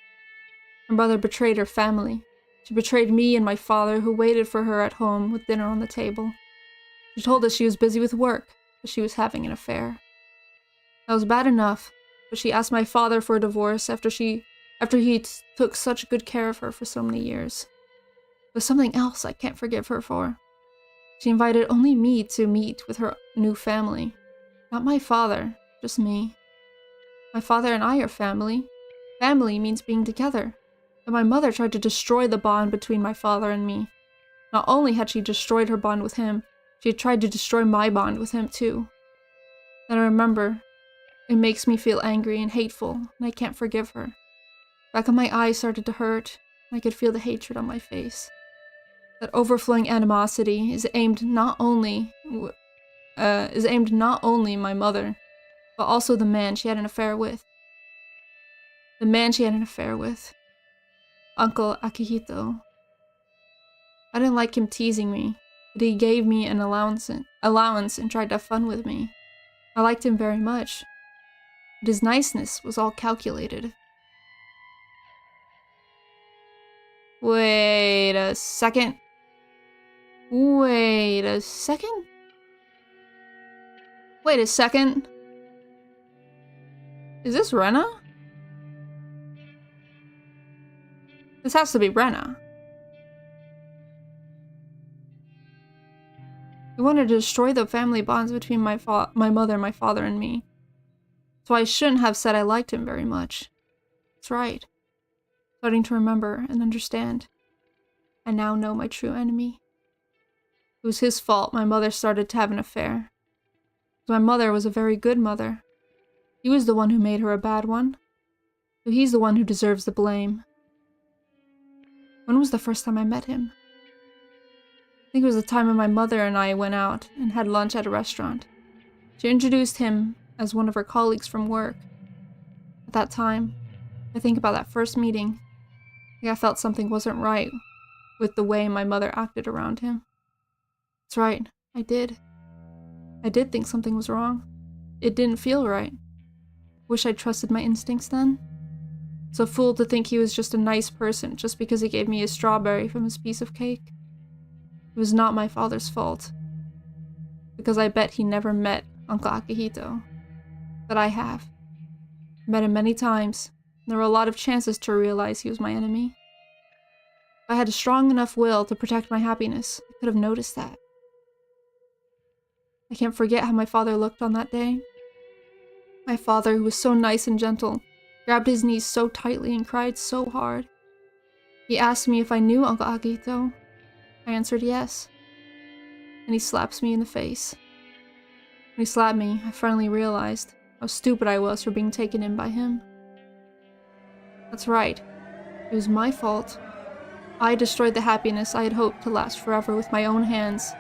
[SPEAKER 1] My mother betrayed her family. She betrayed me and my father, who waited for her at home with dinner on the table. She told us she was busy with work, but she was having an affair. That was bad enough, but she asked my father for a divorce after he took such good care of her for so many years. There's something else I can't forgive her for. She invited only me to meet with her new family. Not my father, just me. My father and I are family. Family means being together. And my mother tried to destroy the bond between my father and me. Not only had she destroyed her bond with him, she had tried to destroy my bond with him too. And I remember, it makes me feel angry and hateful, and I can't forgive her. Back of my eyes started to hurt, and I could feel the hatred on my face. That overflowing animosity is aimed not only my mother, but also the man she had an affair with. The man she had an affair with. Uncle Akihito. I didn't like him teasing me, but he gave me an allowance and tried to have fun with me. I liked him very much, but his niceness was all calculated. Wait a second. Wait a second? Wait a second. Is this Rena? This has to be Rena. He wanted to destroy the family bonds between my mother, my father, and me. So I shouldn't have said I liked him very much. That's right. Starting to remember and understand. I now know my true enemy. It was his fault my mother started to have an affair. My mother was a very good mother. He was the one who made her a bad one. So he's the one who deserves the blame. When was the first time I met him? I think it was the time when my mother and I went out and had lunch at a restaurant. She introduced him as one of her colleagues from work. At that time, I think about that first meeting. I felt something wasn't right with the way my mother acted around him. That's right, I did. I did think something was wrong. It didn't feel right. Wish I'd trusted my instincts then. So fooled to think he was just a nice person just because he gave me a strawberry from his piece of cake. It was not my father's fault. Because I bet he never met Uncle Akihito. But I have. Met him many times. There were a lot of chances to realize he was my enemy. If I had a strong enough will to protect my happiness, I could have noticed that. I can't forget how my father looked on that day. My father, who was so nice and gentle, grabbed his knees so tightly and cried so hard. He asked me if I knew Uncle Akihito. I answered yes. And he slaps me in the face. When he slapped me, I finally realized how stupid I was for being taken in by him. That's right. It was my fault. I destroyed the happiness I had hoped to last forever with my own hands.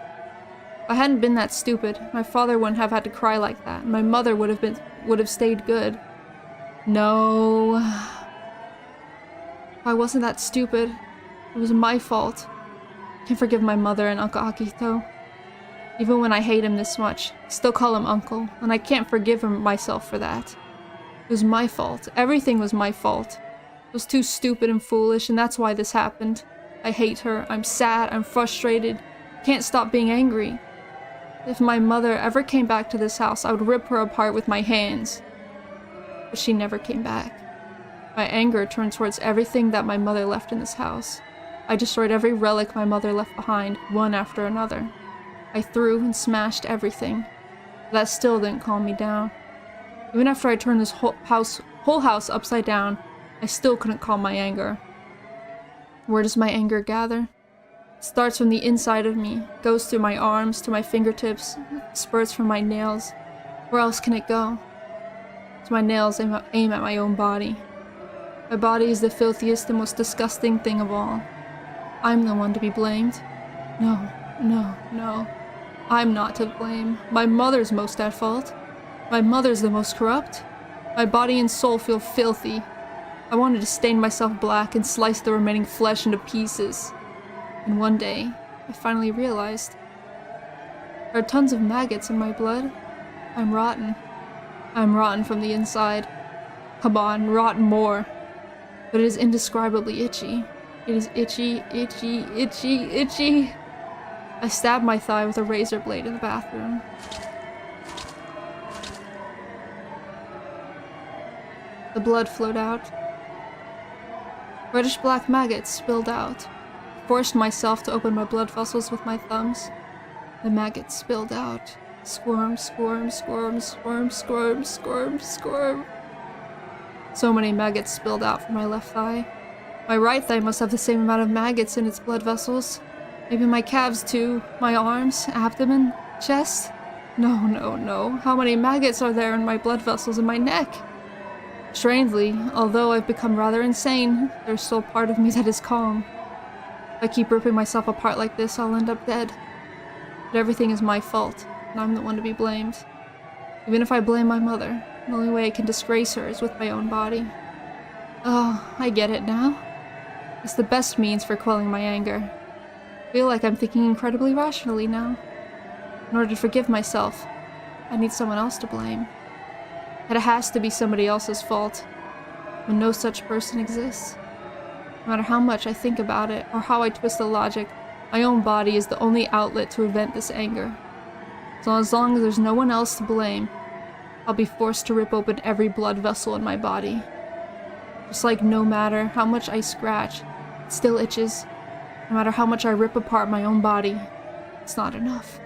[SPEAKER 1] If I hadn't been that stupid, my father wouldn't have had to cry like that, and my mother would have stayed good. No. If I wasn't that stupid, it was my fault. I can't forgive my mother and Uncle Akihito. Even when I hate him this much, I still call him Uncle, and I can't forgive myself for that. It was my fault. Everything was my fault. I was too stupid and foolish, and that's why this happened. I hate her. I'm sad. I'm frustrated. Can't stop being angry. If my mother ever came back to this house, I would rip her apart with my hands. But she never came back. My anger turned towards everything that my mother left in this house. I destroyed every relic my mother left behind, one after another. I threw and smashed everything. But that still didn't calm me down. Even after I turned this whole house upside down, I still couldn't calm my anger. Where does my anger gather? It starts from the inside of me, goes through my arms, to my fingertips, spurts from my nails. Where else can it go? To my nails aim at my own body. My body is the filthiest and most disgusting thing of all. I'm the one to be blamed. No. I'm not to blame. My mother's most at fault. My mother's the most corrupt. My body and soul feel filthy. I wanted to stain myself black and slice the remaining flesh into pieces. And one day, I finally realized. There are tons of maggots in my blood. I'm rotten. I'm rotten from the inside. Come on, rotten more. But it is indescribably itchy. It is itchy, itchy, itchy, itchy. I stabbed my thigh with a razor blade in the bathroom. The blood flowed out. Reddish black maggots spilled out. I forced myself to open my blood vessels with my thumbs. The maggots spilled out. Squirm, squirm, squirm, squirm, squirm, squirm, squirm. So many maggots spilled out from my left thigh. My right thigh must have the same amount of maggots in its blood vessels. Maybe my calves too. My arms, abdomen, chest. No. How many maggots are there in my blood vessels in my neck? Strangely, although I've become rather insane, there's still part of me that is calm. If I keep ripping myself apart like this, I'll end up dead. But everything is my fault, and I'm the one to be blamed. Even if I blame my mother, the only way I can disgrace her is with my own body. Oh, I get it now. It's the best means for quelling my anger. I feel like I'm thinking incredibly rationally now. In order to forgive myself, I need someone else to blame. It has to be somebody else's fault, when no such person exists. No matter how much I think about it, or how I twist the logic, my own body is the only outlet to vent this anger. So as long as there's no one else to blame, I'll be forced to rip open every blood vessel in my body. Just like no matter how much I scratch, it still itches. No matter how much I rip apart my own body, it's not enough.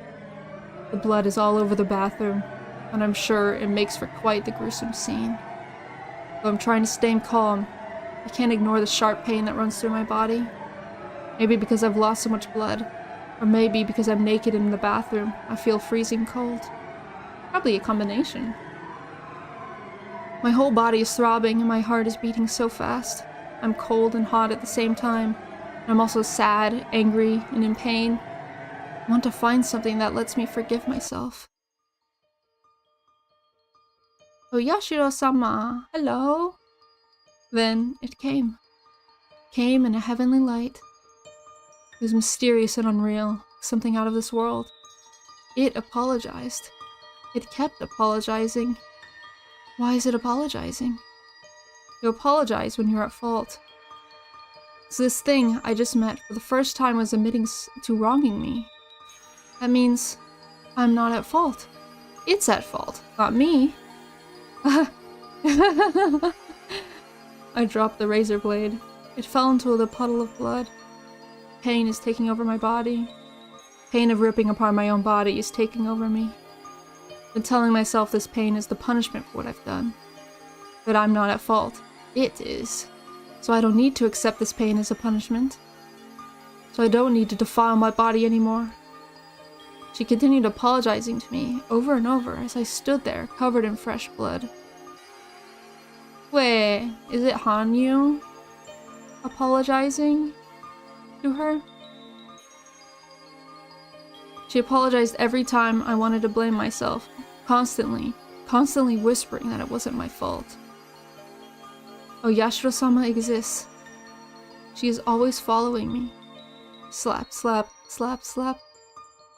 [SPEAKER 1] The blood is all over the bathroom, and I'm sure it makes for quite the gruesome scene. Though I'm trying to stay calm, I can't ignore the sharp pain that runs through my body. Maybe because I've lost so much blood, or maybe because I'm naked in the bathroom, I feel freezing cold. Probably a combination. My whole body is throbbing and my heart is beating so fast. I'm cold and hot at the same time. I'm also sad, angry, and in pain. I want to find something that lets me forgive myself. Oh, Yashiro-sama, hello? Then it came. Came in a heavenly light. It was mysterious and unreal, something out of this world. It apologized. It kept apologizing. Why is it apologizing? You apologize when you're at fault. So this thing I just met for the first time was admitting to wronging me. That means I'm not at fault. It's at fault, not me. I dropped the razor blade. It fell into the puddle of blood. Pain is taking over my body. Pain of ripping apart my own body is taking over me. I've been telling myself this pain is the punishment for what I've done. But I'm not at fault. It is. So I don't need to accept this pain as a punishment. So I don't need to defile my body anymore. She continued apologizing to me over and over as I stood there covered in fresh blood. Wait, is it Hanyu apologizing to her? She apologized every time I wanted to blame myself, constantly whispering that it wasn't my fault. Oh, Yashiro-sama exists. She is always following me. Slap, slap, slap, slap.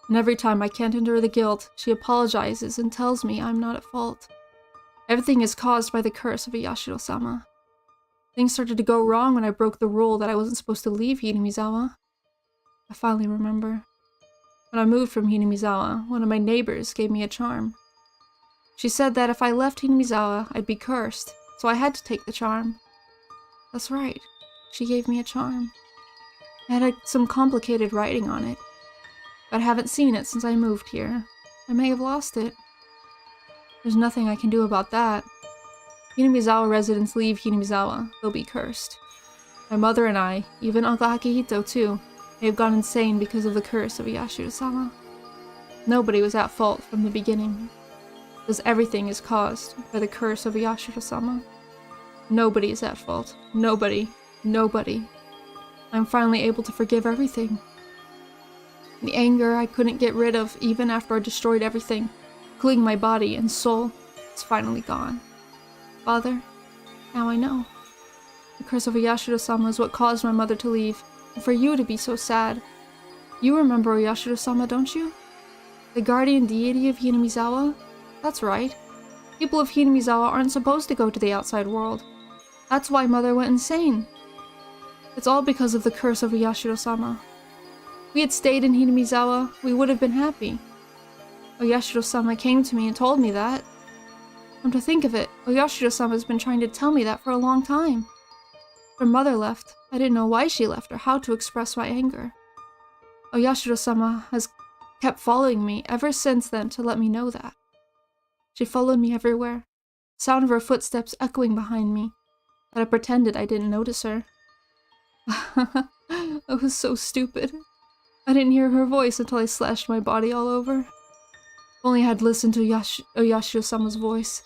[SPEAKER 1] And every time I can't endure the guilt, she apologizes and tells me I'm not at fault. Everything is caused by the curse of a Yashiro-sama. Things started to go wrong when I broke the rule that I wasn't supposed to leave Hinamizawa. I finally remember. When I moved from Hinamizawa, one of my neighbors gave me a charm. She said that if I left Hinamizawa, I'd be cursed, so I had to take the charm. That's right, she gave me a charm. It had some complicated writing on it, but I haven't seen it since I moved here. I may have lost it. There's nothing I can do about that. Hinamizawa residents leave Hinamizawa, they'll be cursed. My mother and I, even Uncle Akihito too, may have gone insane because of the curse of Yashiro-sama. Nobody was at fault from the beginning, because everything is caused by the curse of Yashiro-sama. Nobody is at fault. Nobody. Nobody. I'm finally able to forgive everything. The anger I couldn't get rid of even after I destroyed everything, including my body and soul, is finally gone. Father, now I know. The curse of Yashiro-sama is what caused my mother to leave, and for you to be so sad. You remember Yashiro-sama, don't you? The guardian deity of Hinamizawa? That's right. People of Hinamizawa aren't supposed to go to the outside world. That's why Mother went insane. It's all because of the curse of Yashiro-sama. If we had stayed in Hinamizawa, we would have been happy. Oyashiro-sama came to me and told me that. Come to think of it, Oyashiro-sama has been trying to tell me that for a long time. When Mother left, I didn't know why she left or how to express my anger. Oyashiro-sama has kept following me ever since then to let me know that. She followed me everywhere, the sound of her footsteps echoing behind me, but I pretended I didn't notice her. I was so stupid. I didn't hear her voice until I slashed my body all over. If only I had listened to Oyashiro-sama's voice.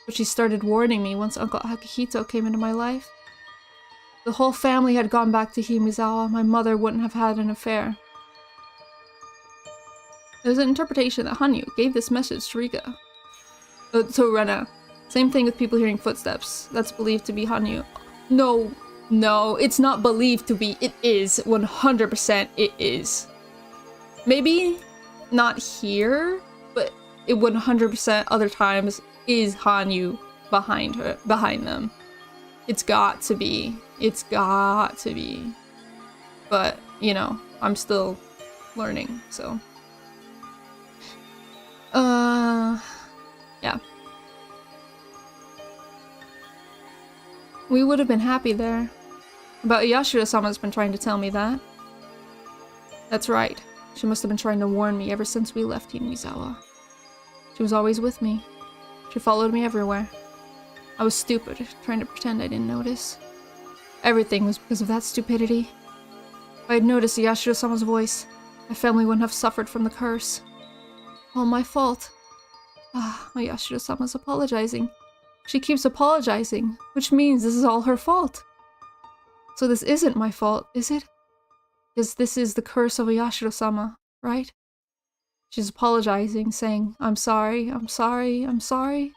[SPEAKER 1] But she started warning me once Uncle Akihito came into my life. If the whole family had gone back to Hinamizawa, my mother wouldn't have had an affair. There's an interpretation that Hanyu gave this message to Rika. To Rena. Same thing with people hearing footsteps. That's believed to be Hanyu. No, it's not believed to be. It is. 100% it is. Maybe not here, but it 100% other times is Hanyu behind them. It's got to be. It's got to be. But, you know, I'm still learning, so. Yeah. We would have been happy there. But Yashiro-sama's been trying to tell me that. That's right. She must have been trying to warn me ever since we left Hinamizawa. She was always with me. She followed me everywhere. I was stupid, trying to pretend I didn't notice. Everything was because of that stupidity. If I had noticed Yashiro-sama's voice, my family wouldn't have suffered from the curse. All my fault. Yashiro-sama's apologizing. She keeps apologizing, which means this is all her fault. So this isn't my fault, is it? Because this is the curse of Yashiro-sama, right? She's apologizing, saying, I'm sorry, I'm sorry, I'm sorry.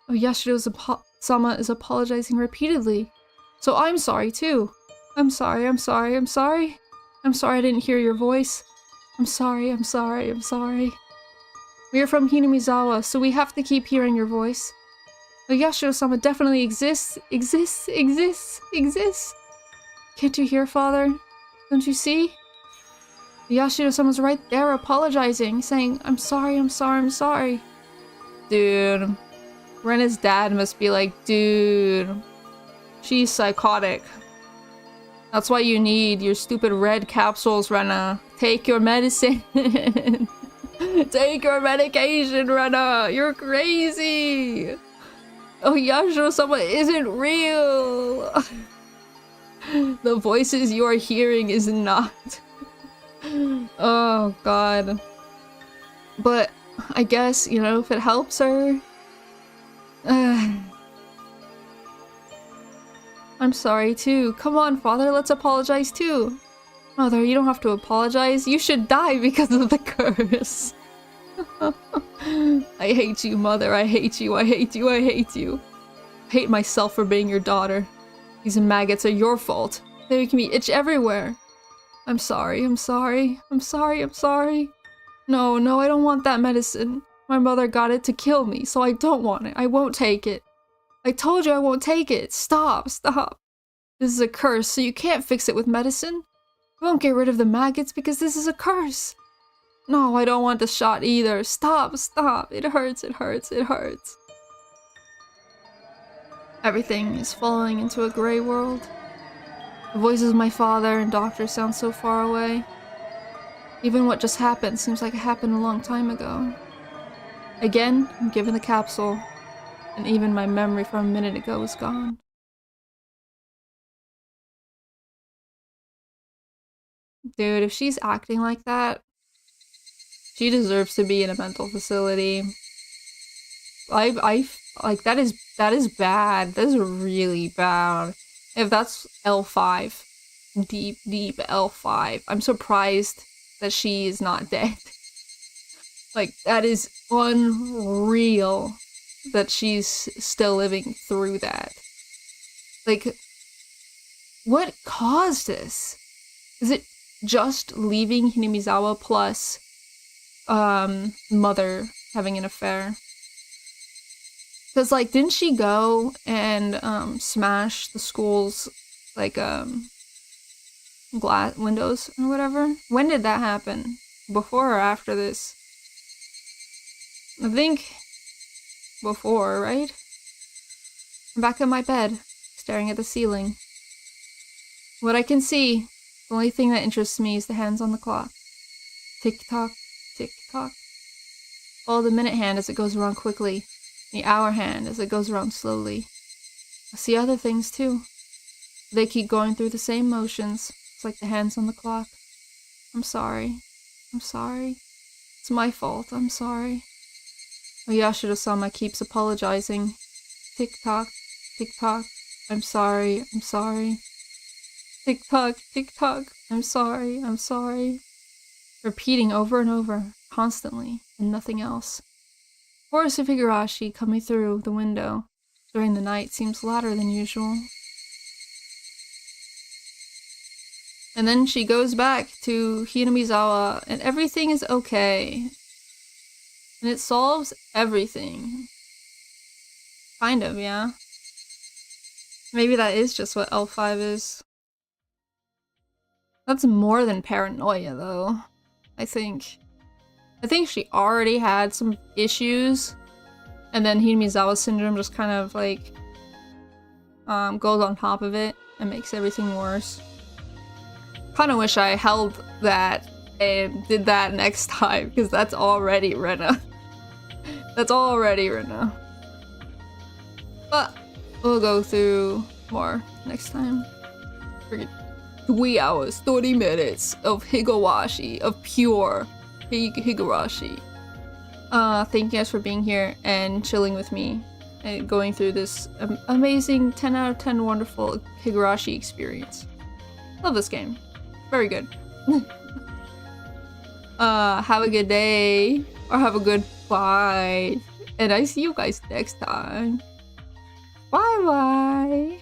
[SPEAKER 1] Yashiro-sama is apologizing repeatedly. So I'm sorry too. I'm sorry, I'm sorry, I'm sorry. I'm sorry I didn't hear your voice. I'm sorry, I'm sorry, I'm sorry. We are from Hinamizawa, so we have to keep hearing your voice. Yashiro-sama definitely exists. Can't you hear, Father? Don't you see? Yashiro-sama's right there apologizing, saying, I'm sorry, I'm sorry, I'm sorry. Dude. Rena's dad must be like, dude. She's psychotic. That's why you need your stupid red capsules, Rena. Take your medicine. Take your medication, Rena. You're crazy. Oh, Yashiro-sama isn't real. The voices you are hearing is not. Oh, God. But I guess, you know, if it helps her. I'm sorry too. Come on, Father, let's apologize too. Mother, you don't have to apologize. You should die because of the curse. I hate you, Mother. I hate you. I hate you. I hate you. I hate myself for being your daughter. These maggots are your fault. They make me itch everywhere. I'm sorry. I'm sorry. I'm sorry. I'm sorry. No, no, I don't want that medicine. My mother got it to kill me, so I don't want it. I won't take it. I told you I won't take it. Stop, stop. This is a curse, so you can't fix it with medicine. We won't get rid of the maggots because this is a curse. No, I don't want the shot either. Stop, stop. It hurts, it hurts, it hurts. Everything is falling into a gray world. The voices of my father and doctor sound so far away. Even what just happened seems like it happened a long time ago. Again, I'm given the capsule, and even my memory from a minute ago is gone. Dude, if she's acting like that, she deserves to be in a mental facility. Like, that is bad. That is really bad. If that's L5, deep L5, I'm surprised that she is not dead. Like, that is unreal that she's still living through that. Like, what caused this? Is it just leaving Hinamizawa plus mother having an affair? Because, like, didn't she go and smash the school's, like, glass windows or whatever? When did that happen? Before or after this? I think before, right? I'm back in my bed, staring at the ceiling. What I can see, the only thing that interests me is the hands on the clock. Tick-tock, tick-tock. Follow the minute hand as it goes around quickly, the hour hand as it goes around slowly. I see other things too. They keep going through the same motions. It's like the hands on the clock. I'm sorry. I'm sorry. It's my fault. I'm sorry. Yashiro-sama keeps apologizing. Tick-tock, tick-tock. I'm sorry. I'm sorry. Tick-tock, tick-tock. I'm sorry. I'm sorry. Repeating over and over, constantly, and nothing else. The chorus of Higurashi coming through the window during the night seems louder than usual. And then she goes back to Hinamizawa, and everything is okay. And it solves everything. Kind of, yeah. Maybe that is just what L5 is. That's more than paranoia, though. I think she already had some issues, and then Hinamizawa syndrome just kind of, like, goes on top of it and makes everything worse. Kinda wish I held that and did that next time, because that's already Rena. That's already Rena. But we'll go through more next time. Freaking 3 hours, 30 minutes of Higurashi, of pure Higurashi. Thank you guys for being here and chilling with me and going through this amazing 10 out of 10 wonderful Higurashi experience. Love this game. Very good. Have a good day, or have a good fight, and I see you guys next time. Bye bye.